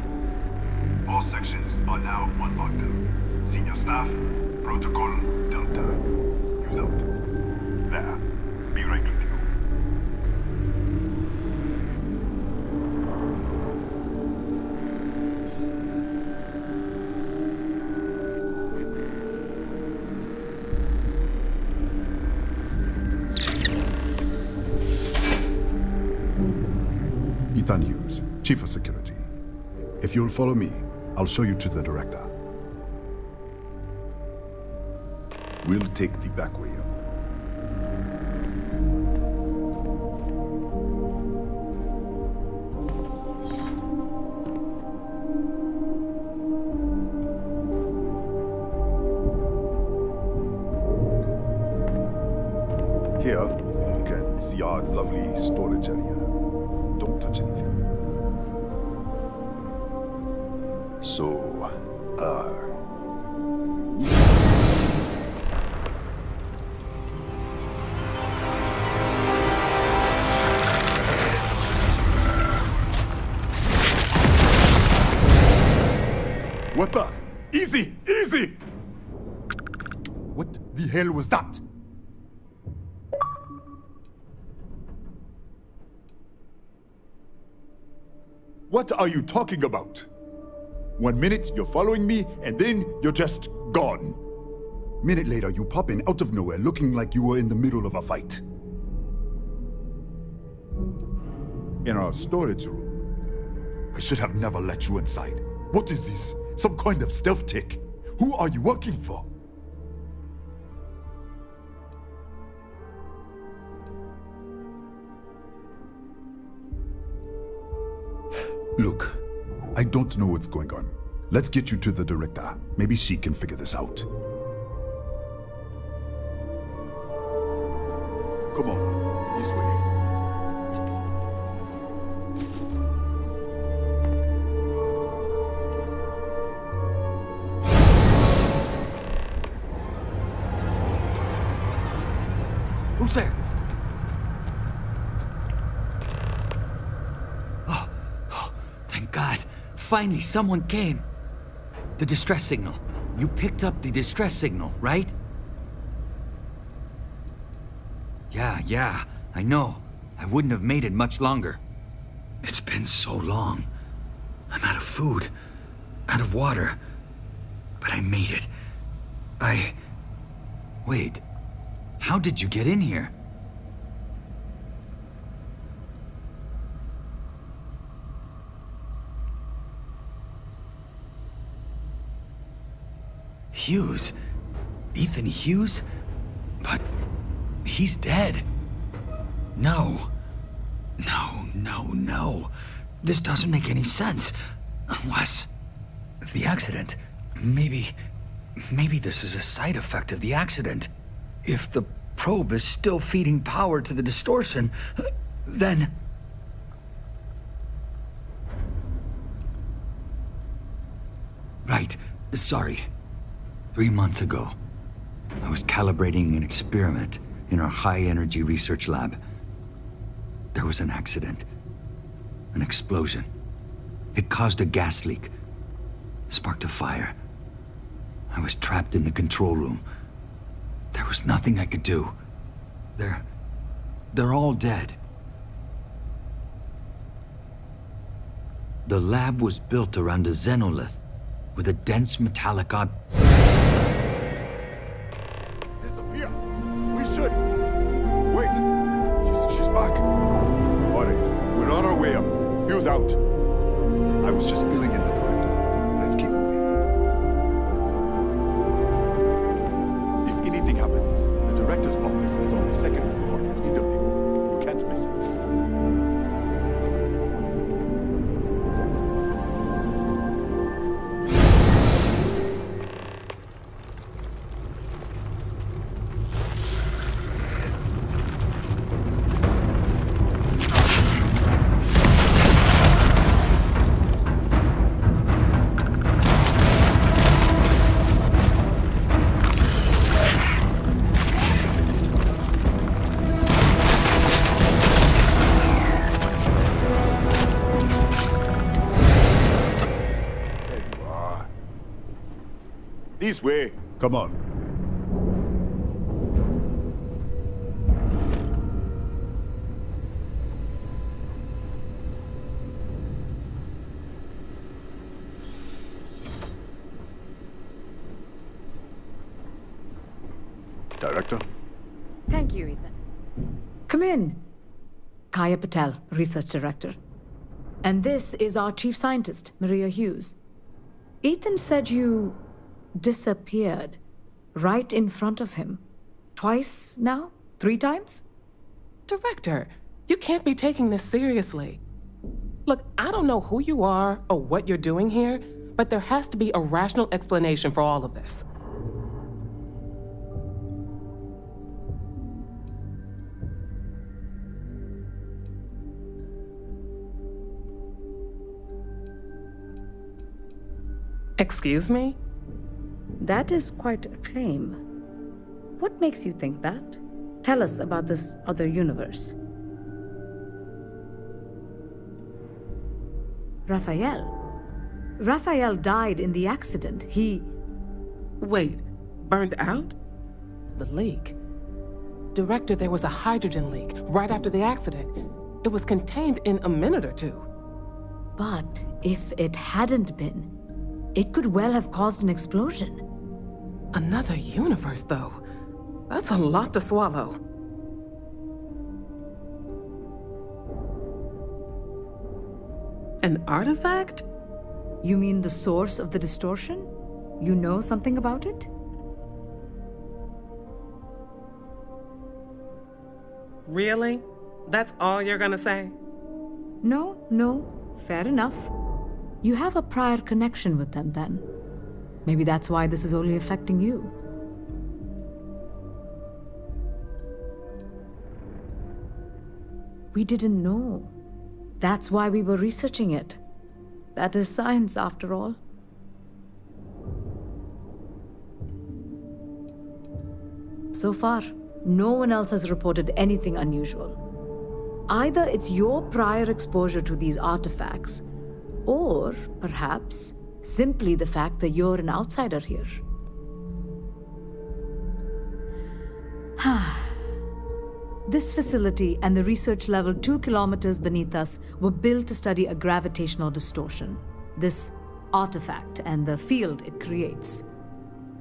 All sections are now on lockdown. Senior staff, protocol Delta. Use out. There. Be right with you. Ethan Hughes, Chief of Security. If you'll follow me, I'll show you to the director. We'll take the back way up. Here, you can see our lovely storage area. Don't touch anything. So, What the? Easy! Easy! What the hell was that? What are you talking about? 1 minute, you're following me, and then you're just gone. Minute later, you pop in out of nowhere looking like you were in the middle of a fight. In our storage room. I should have never let you inside. What is this? Some kind of stealth tick? Who are you working for? Look, I don't know what's going on. Let's get you to the director. Maybe she can figure this out. Come on, this way. Who's there? Thank God. Finally, someone came. The distress signal. You picked up the distress signal, right? Yeah, I know. I wouldn't have made it much longer. It's been so long. I'm out of food, out of water. But I made it. Wait. How did you get in here? Hughes? Ethan Hughes? But he's dead. No. This doesn't make any sense. Unless the accident. Maybe this is a side effect of the accident. If the probe is still feeding power to the distortion, then... Right. Sorry. 3 months ago, I was calibrating an experiment in our high-energy research lab. There was an accident. An explosion. It caused a gas leak. Sparked a fire. I was trapped in the control room. There was nothing I could do. They're all dead. The lab was built around a xenolith with a dense metallic Disappear! We should! Wait! She's back! Alright, we're on our way up. Hughes out. I was just filling in the director. Let's keep moving. If anything happens, the director's office is on the second floor, end of the hall. You can't miss it. This way. Come on. Director? Thank you, Ethan. Come in. Kaya Patel, Research Director. And this is our Chief Scientist, Maria Hughes. Ethan said you disappeared right in front of him. Twice now? 3 times? Director, you can't be taking this seriously. Look, I don't know who you are or what you're doing here, but there has to be a rational explanation for all of this. Excuse me? That is quite a claim. What makes you think that? Tell us about this other universe. Raphael died in the accident. He... Wait, burned out? The leak. Director, there was a hydrogen leak right after the accident. It was contained in a minute or two. But if it hadn't been, it could well have caused an explosion. Another universe, though. That's a lot to swallow. An artifact? You mean the source of the distortion? You know something about it? Really? That's all you're gonna say? No, fair enough. You have a prior connection with them then. Maybe that's why this is only affecting you. We didn't know. That's why we were researching it. That is science, after all. So far, no one else has reported anything unusual. Either it's your prior exposure to these artifacts, or perhaps simply the fact that you're an outsider here. This facility and the research level 2 kilometers beneath us were built to study a gravitational distortion, this artifact and the field it creates.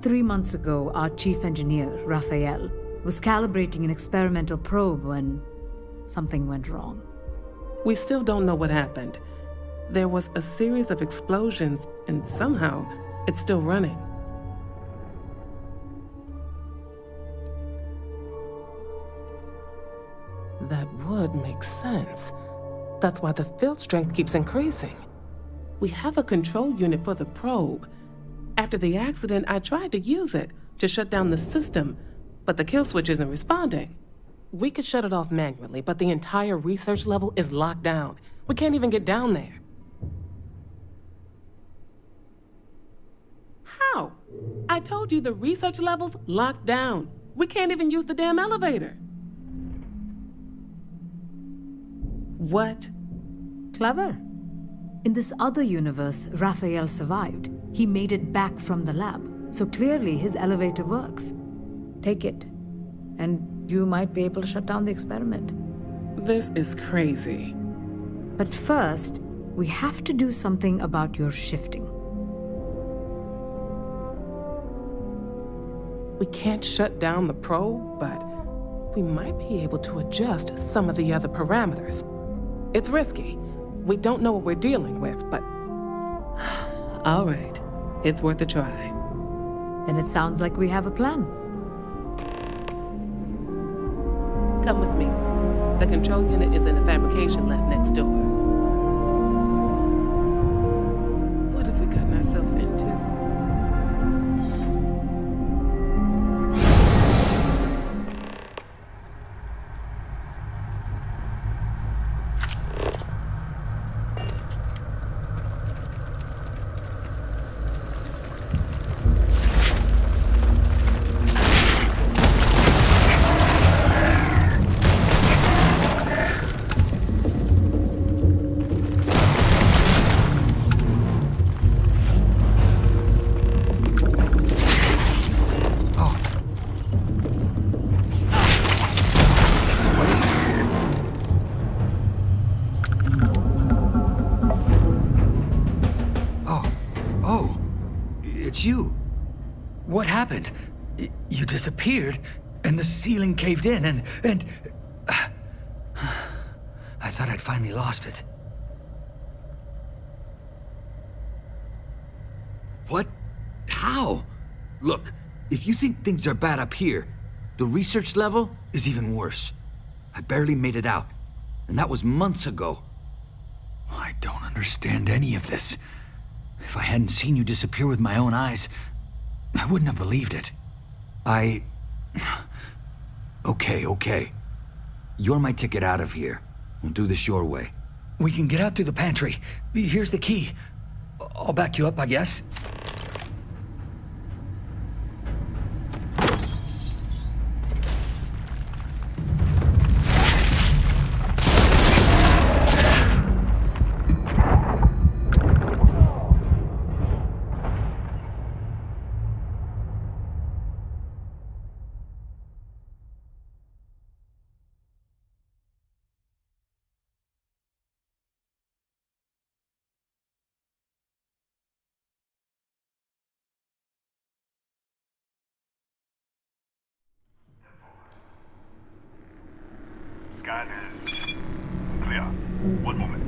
3 months ago, our chief engineer, Raphael, was calibrating an experimental probe when something went wrong. We still don't know what happened. There was a series of explosions, and somehow it's still running. That would make sense. That's why the field strength keeps increasing. We have a control unit for the probe. After the accident, I tried to use it to shut down the system, but the kill switch isn't responding. We could shut it off manually, but the entire research level is locked down. We can't even get down there. How? I told you the research level's locked down. We can't even use the damn elevator. What? Clever. In this other universe, Raphael survived. He made it back from the lab, so clearly his elevator works. Take it, and you might be able to shut down the experiment. This is crazy. But first, We have to do something about your shifting. We can't shut down the probe, but we might be able to adjust some of the other parameters. It's risky. We don't know what we're dealing with, but... All right. It's worth a try. Then it sounds like we have a plan. Come with me. The control unit is in the fabrication lab next door. What have we gotten ourselves into? You. What happened? You disappeared, and the ceiling caved in, and I thought I'd finally lost it. What? How? Look, if you think things are bad up here, the research level is even worse. I barely made it out, and that was months ago. I don't understand any of this. If I hadn't seen you disappear with my own eyes, I wouldn't have believed it. Okay. You're my ticket out of here. We'll do this your way. We can get out through the pantry. Here's the key. I'll back you up, I guess. Scan is clear. One moment.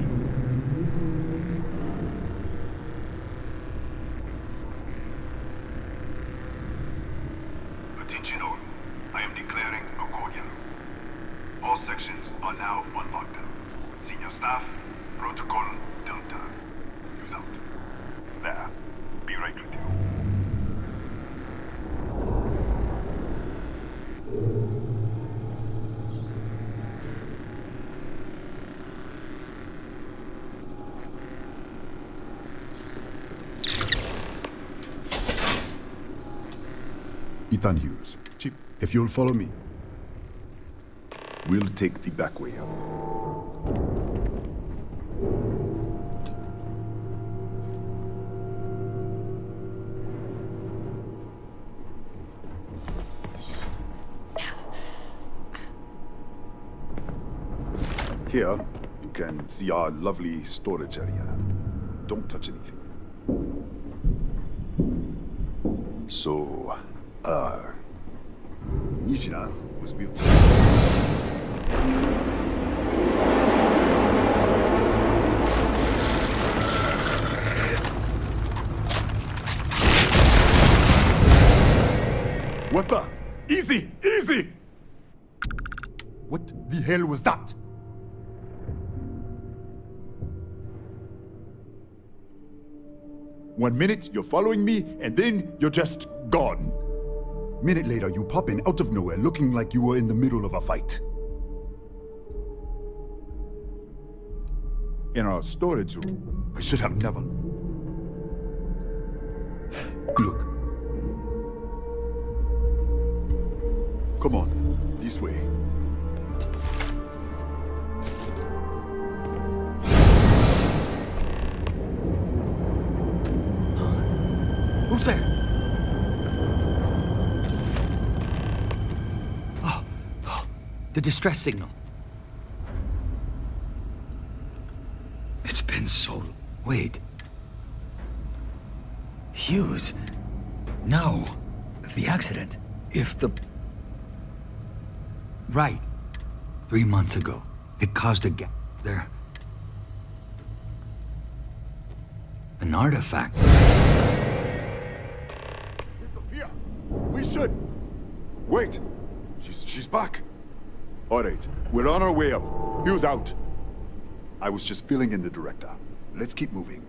Attention all. I am declaring a cordial. All sections are now on lockdown. Senior staff, protocol Delta. Use out. There. Be right with you. Ethan Hughes. Chief, if you'll follow me, we'll take the back way up. Here, you can see our lovely storage area. Don't touch anything. So, Nijina was built. What the? Easy! Easy! What the hell was that? One minute, you're following me, and then you're just gone. Minute later, you pop in out of nowhere looking like you were in the middle of a fight. In our storage room. I should have never. Look. Come on, this way. Who's there? Oh, the distress signal. It's been so Wait. Hughes? No. The accident. If the... Right. 3 months ago. It caused a gap there. An artifact. Here. We should. Wait. She's back. All right. We're on our way up. Hughes out. I was just filling in the director. Let's keep moving.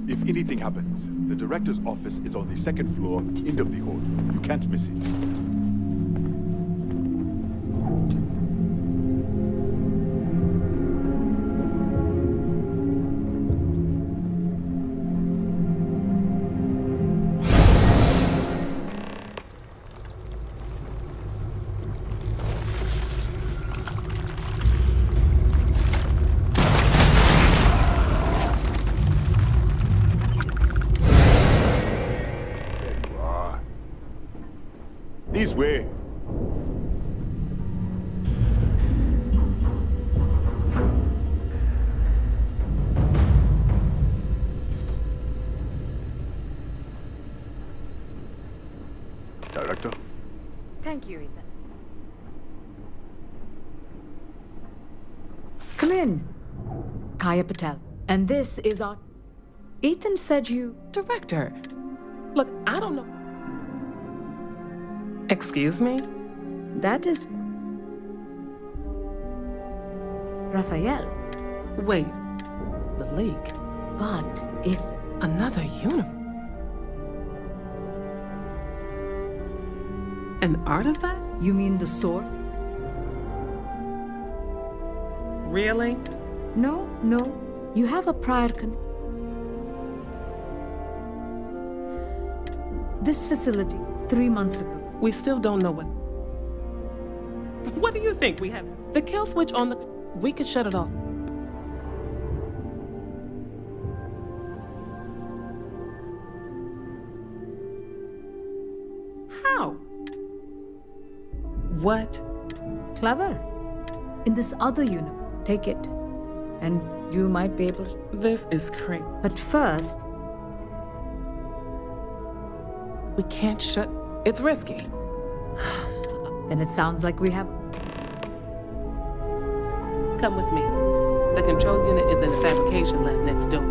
If anything happens, the director's office is on the second floor, end of the hall. You can't miss it. This way. Director? Thank you, Ethan. Come in. Kaya Patel. And this is our... Ethan said you... Director. Look, I don't know. Excuse me? That is... Raphael. Wait. The lake. But if... Another universe. An artifact? You mean the sword? Really? No. You have a prior This facility, 3 months ago. We still don't know what... What do you think we have? The kill switch on the... We could shut it off. How? What? Clever. In this other unit. Take it. And you might be able to... This is crazy. But first... We can't shut... It's risky. Then it sounds like we have... Come with me. The control unit is in the fabrication lab next door.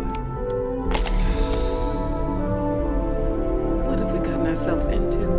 What have we gotten ourselves into?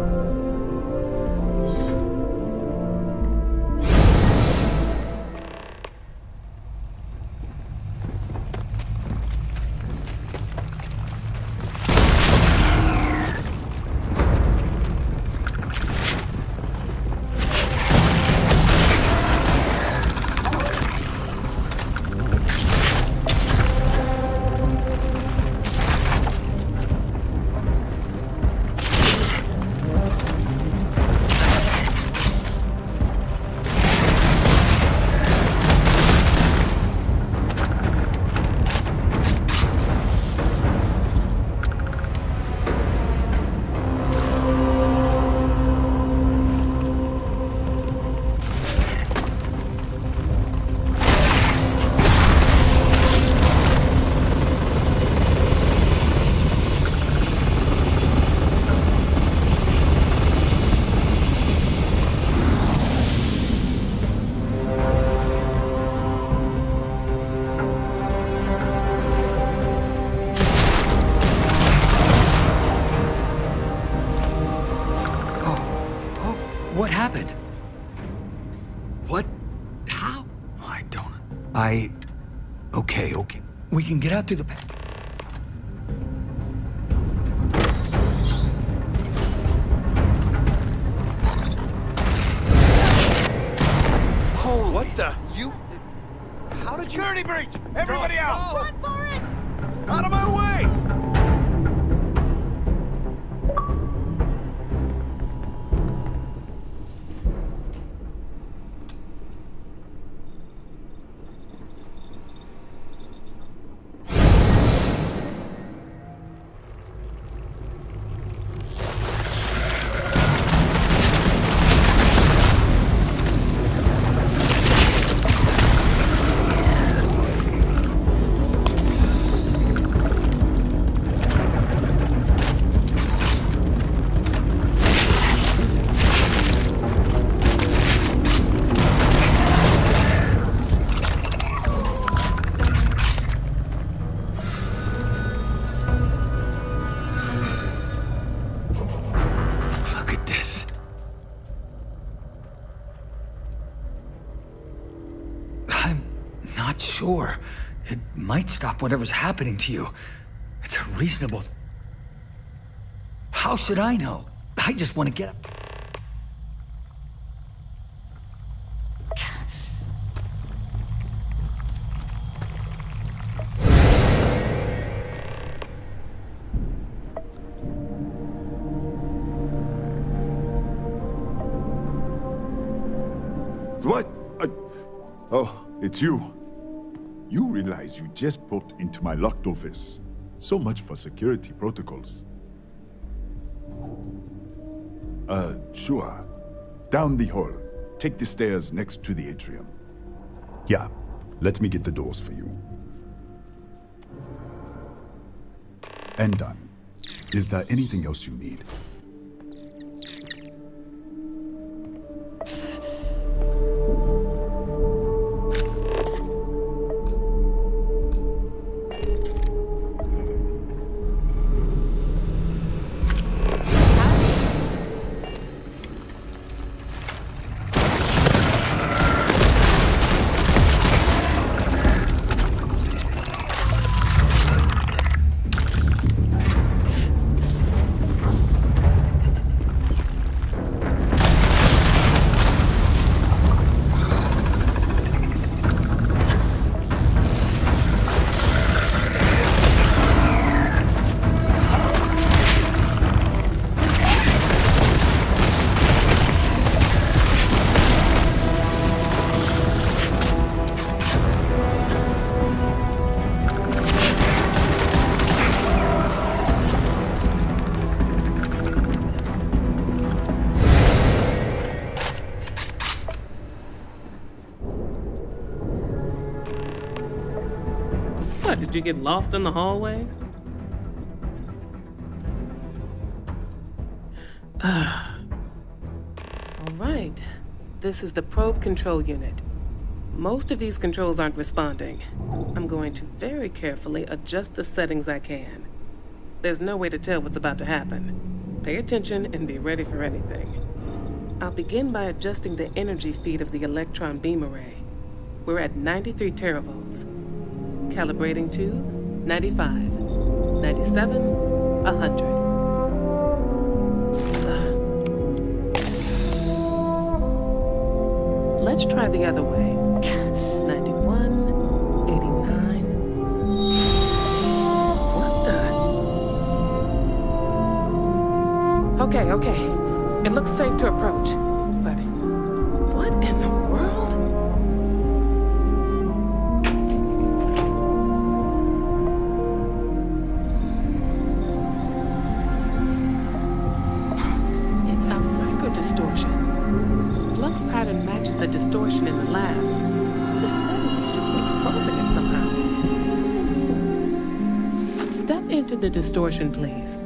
What happened? What? How? I don't... Okay. We can get out through the... Holy... What the... You... How did you... Security breach! Everybody out! Run for it! Out of my way! sure. It might stop whatever's happening to you. It's a reasonable... How should I know? I just want to get up. What? Oh, it's you. You realize you just poked into my locked office. So much for security protocols. Sure. Down the hall. Take the stairs next to the atrium. Yeah, let me get the doors for you. And done. Is there anything else you need? What, did you get lost in the hallway? All right. This is the probe control unit. Most of these controls aren't responding. I'm going to very carefully adjust the settings I can. There's no way to tell what's about to happen. Pay attention and be ready for anything. I'll begin by adjusting the energy feed of the electron beam array. We're at 93 teravolts. Calibrating to 95, 97, 100. Let's try the other way. 91, 89. What the? Okay. It looks safe to approach. But what in the world? Distortion. Flux pattern matches the distortion in the lab. The setting is just exposing it somehow. Step into the distortion, please.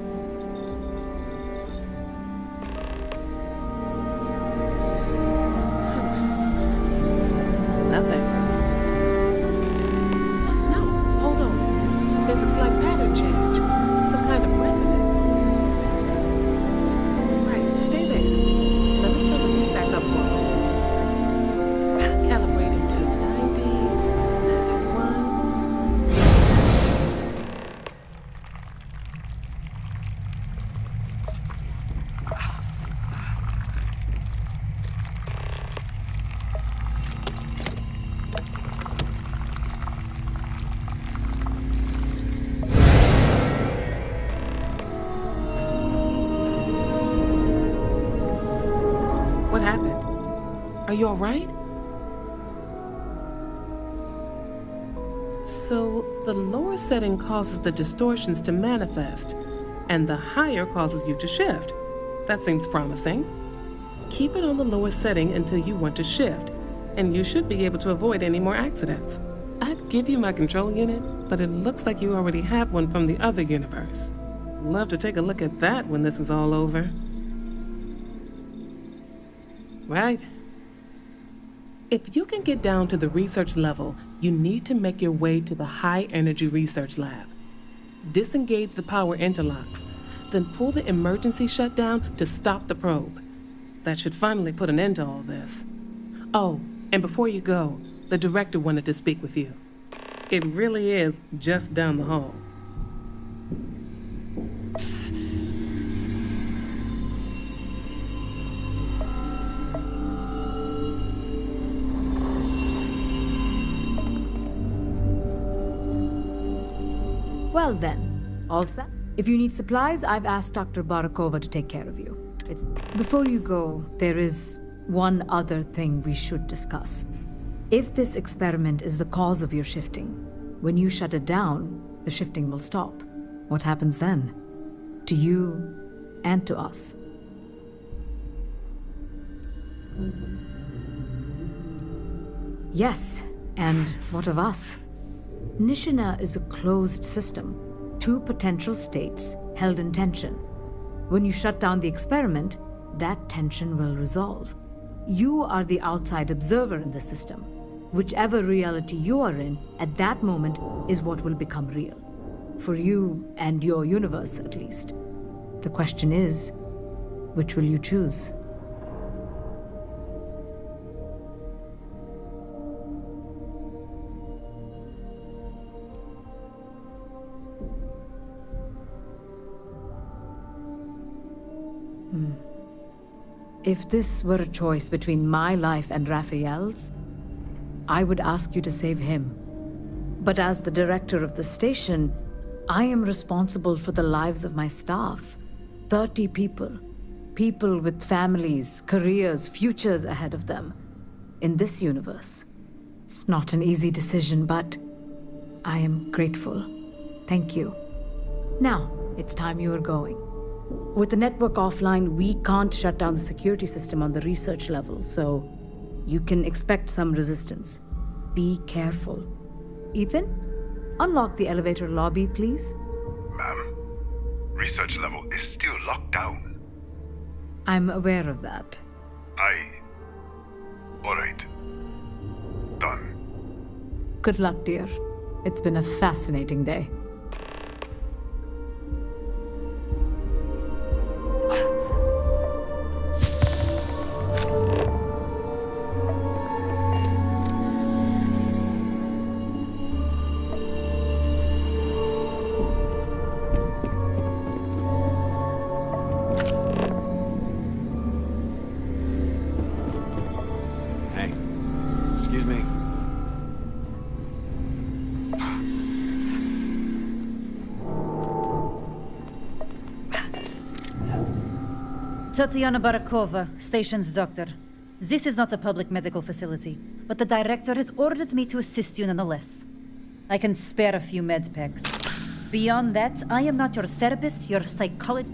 Nothing. No, hold on. There's a slight pattern change. Some kind of resonance. Right, stay there. Let me turn the beat back up for you. Calibrating to 90, 91. What happened? Are you all right? So, the lower setting causes the distortions to manifest, and the higher causes you to shift. That seems promising. Keep it on the lower setting until you want to shift, and you should be able to avoid any more accidents. I'd give you my control unit, but it looks like you already have one from the other universe. Love to take a look at that when this is all over. Right? If you can get down to the research level, you need to make your way to the high-energy research lab. Disengage the power interlocks, then pull the emergency shutdown to stop the probe. That should finally put an end to all this. Oh, and before you go, the director wanted to speak with you. It really is just down the hall. Well then, all set? If you need supplies, I've asked Dr. Barakova to take care of you. Before you go, there is one other thing we should discuss. If this experiment is the cause of your shifting, when you shut it down, the shifting will stop. What happens then? To you and to us. Yes, and what of us? Nishina is a closed system, 2 potential states held in tension. When you shut down the experiment, that tension will resolve. You are the outside observer in the system. Whichever reality you are in at that moment is what will become real. For you and your universe, at least. The question is, which will you choose? If this were a choice between my life and Raphael's, I would ask you to save him. But as the director of the station, I am responsible for the lives of my staff. 30 people. People with families, careers, futures ahead of them. In this universe. It's not an easy decision, but I am grateful. Thank you. Now, it's time you are going. With the network offline, we can't shut down the security system on the research level, so you can expect some resistance. Be careful. Ethan, unlock the elevator lobby, please. Ma'am, research level is still locked down. I'm aware of that. All right. Done. Good luck, dear. It's been a fascinating day. Excuse me. Tatiana Barakova, station's doctor. This is not a public medical facility, but the director has ordered me to assist you nonetheless. I can spare a few med packs. Beyond that, I am not your therapist, your psychologist.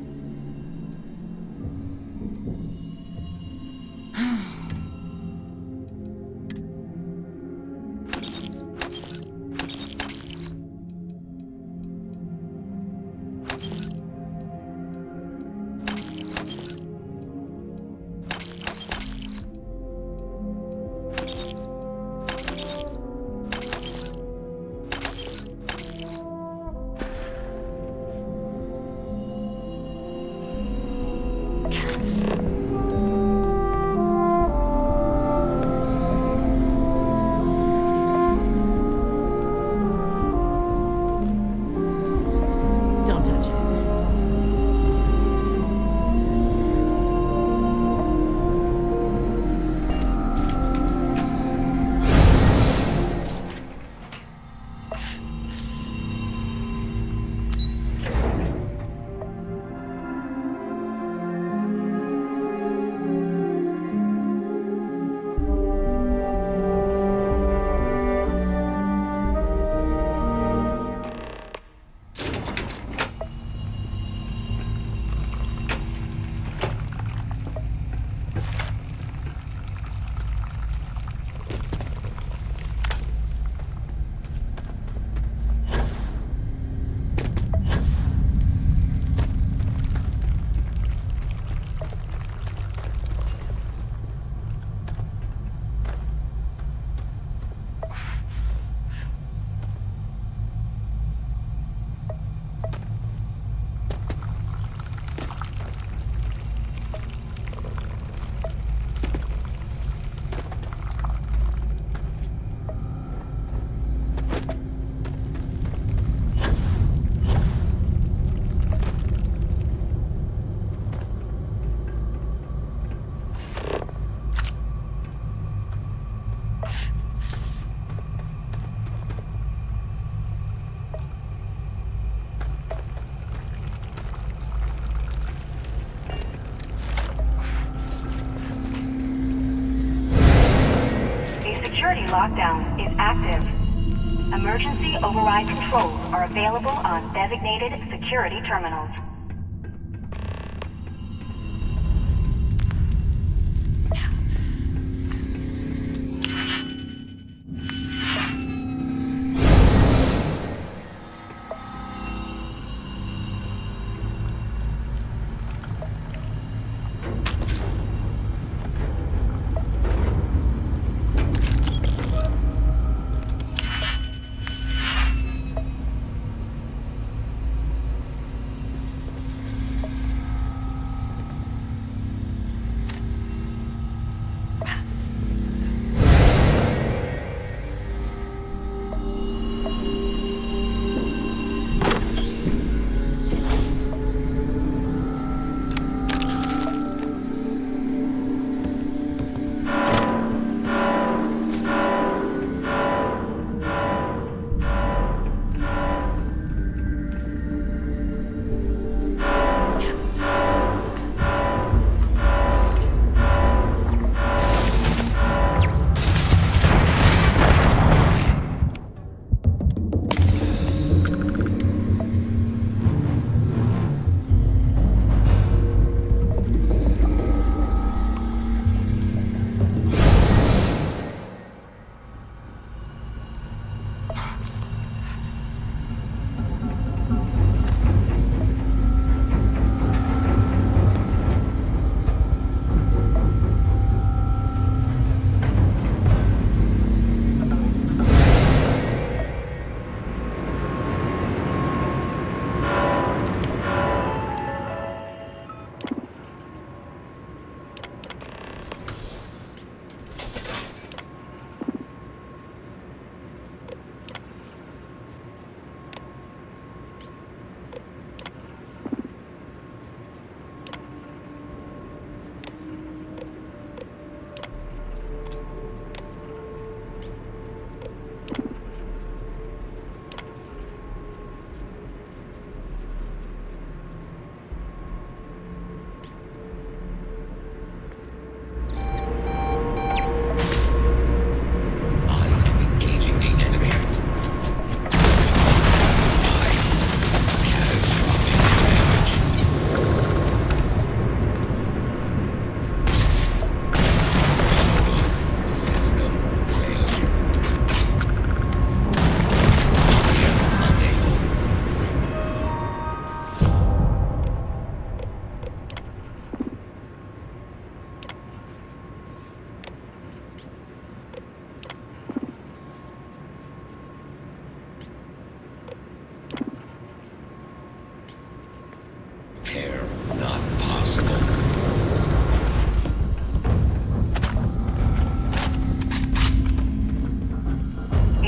lockdown is active. Emergency override controls are available on designated security terminals.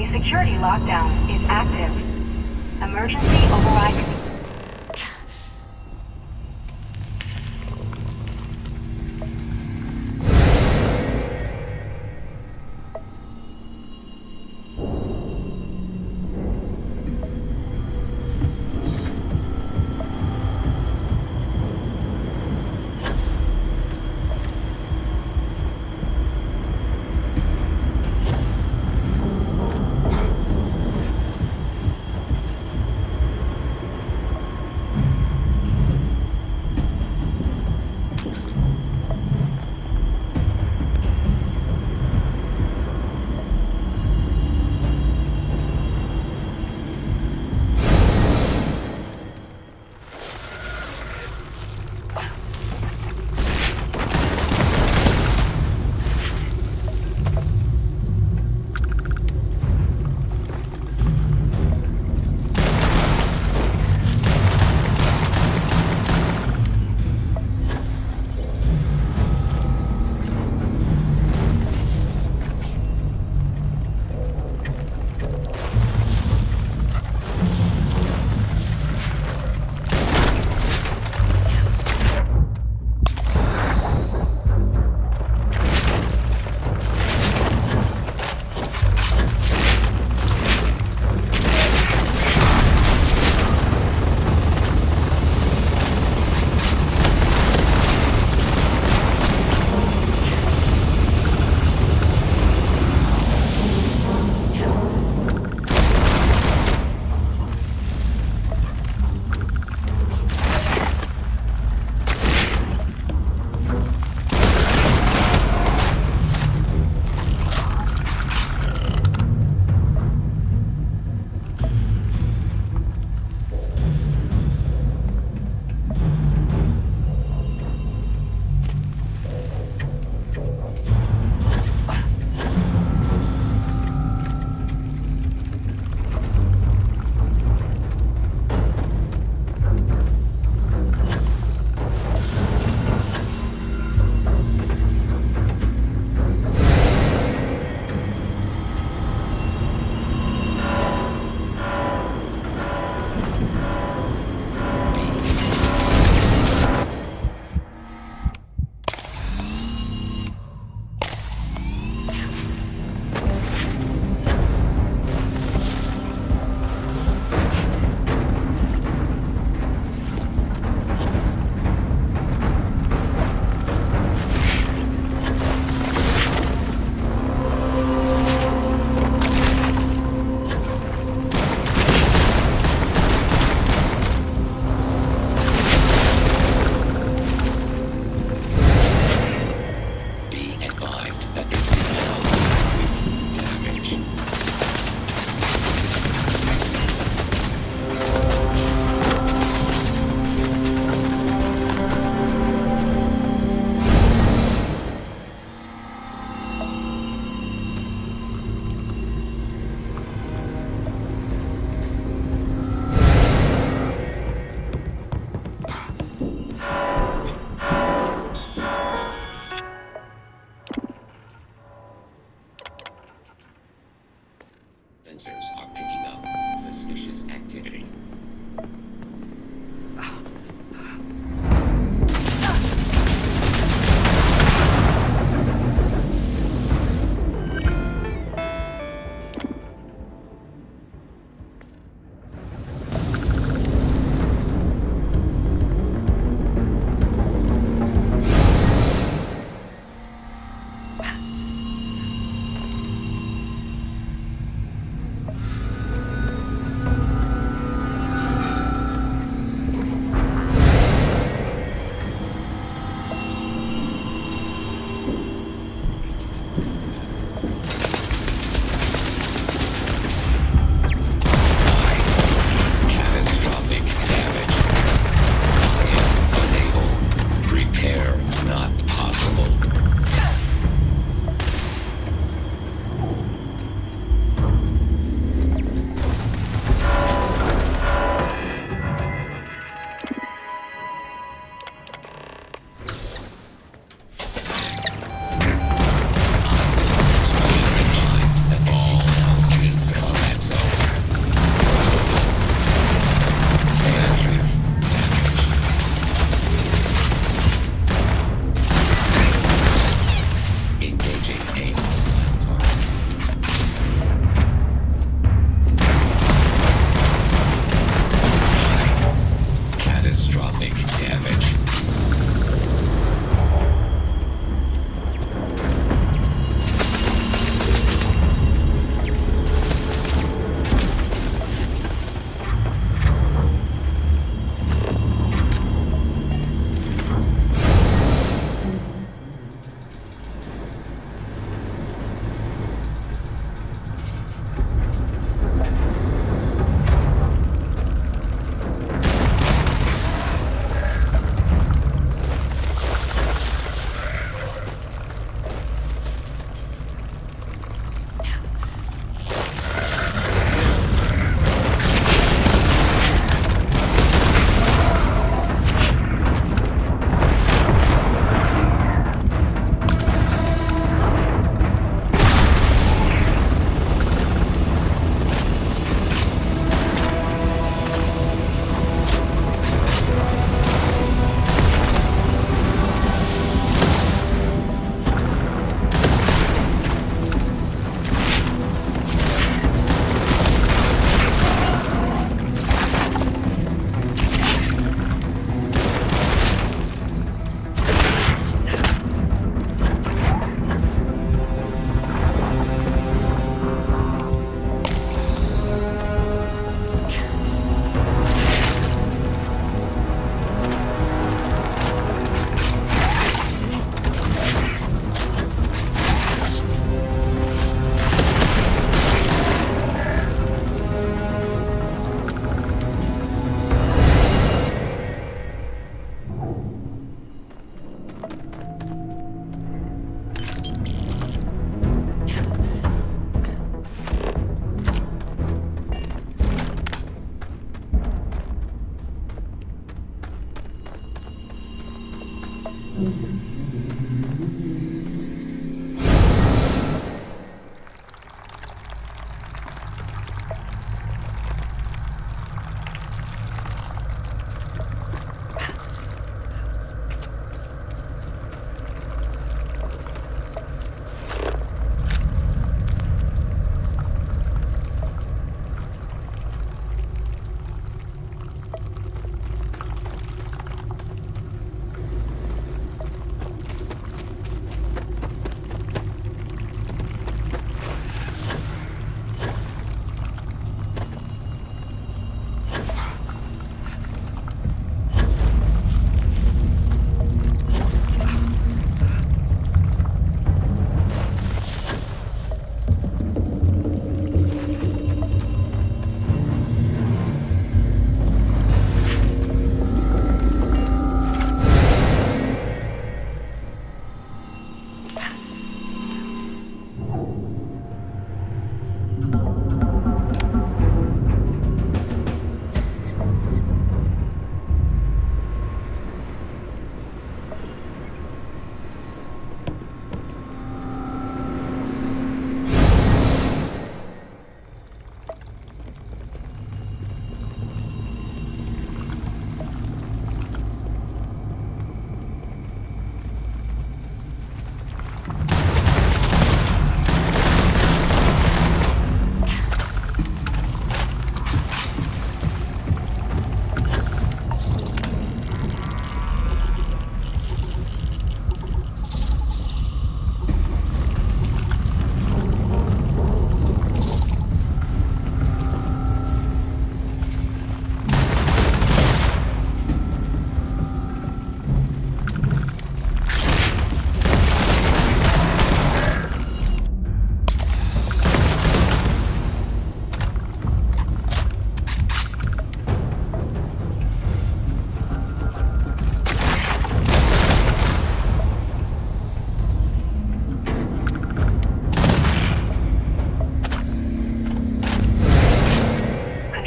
Security lockdown is active. Emergency override.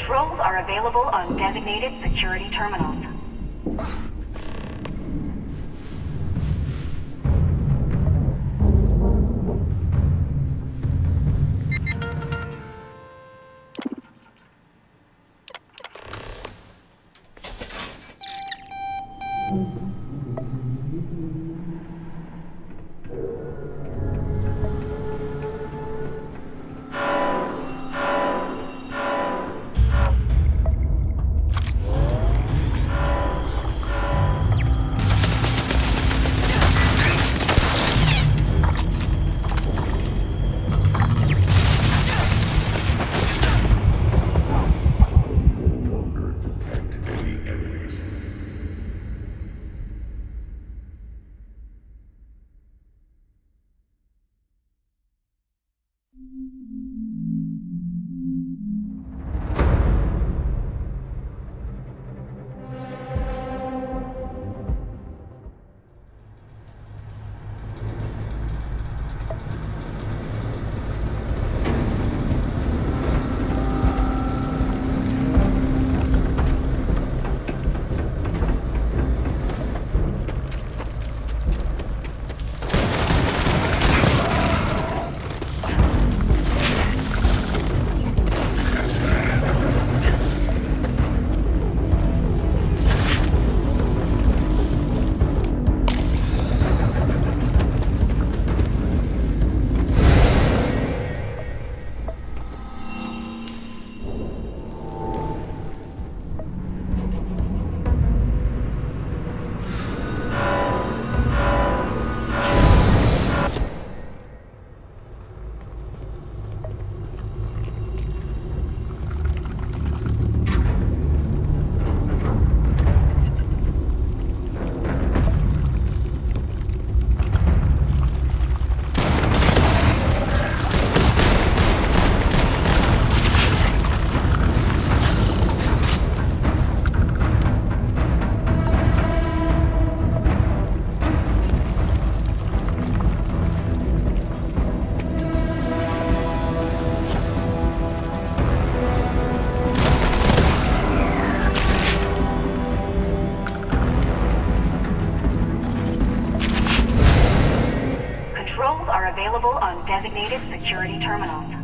Controls are available on designated security terminals. are available on designated security terminals.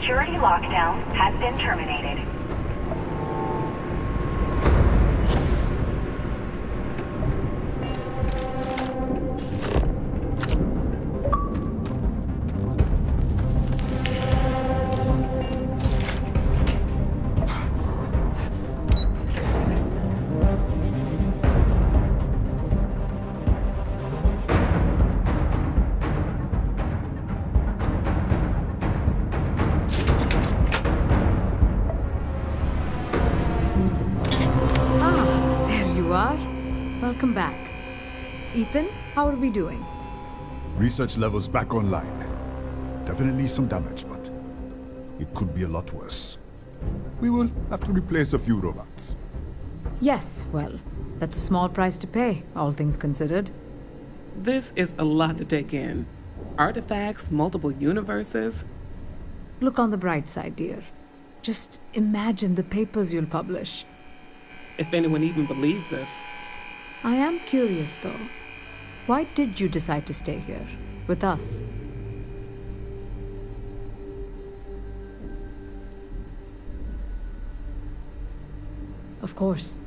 security lockdown has been terminated. Welcome back. Ethan, how are we doing? Research levels back online. Definitely some damage, but it could be a lot worse. We will have to replace a few robots. Yes, well, that's a small price to pay, all things considered. This is a lot to take in. Artifacts, multiple universes. Look on the bright side, dear. Just imagine the papers you'll publish. If anyone even believes this. I am curious, though. Why did you decide to stay here, with us? Of course.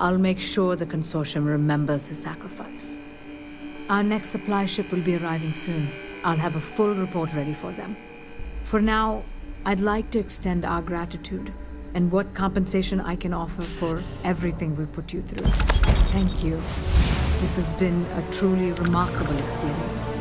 I'll make sure the consortium remembers his sacrifice. Our next supply ship will be arriving soon. I'll have a full report ready for them. For now, I'd like to extend our gratitude and what compensation I can offer for everything we put you through. Thank you. This has been a truly remarkable experience.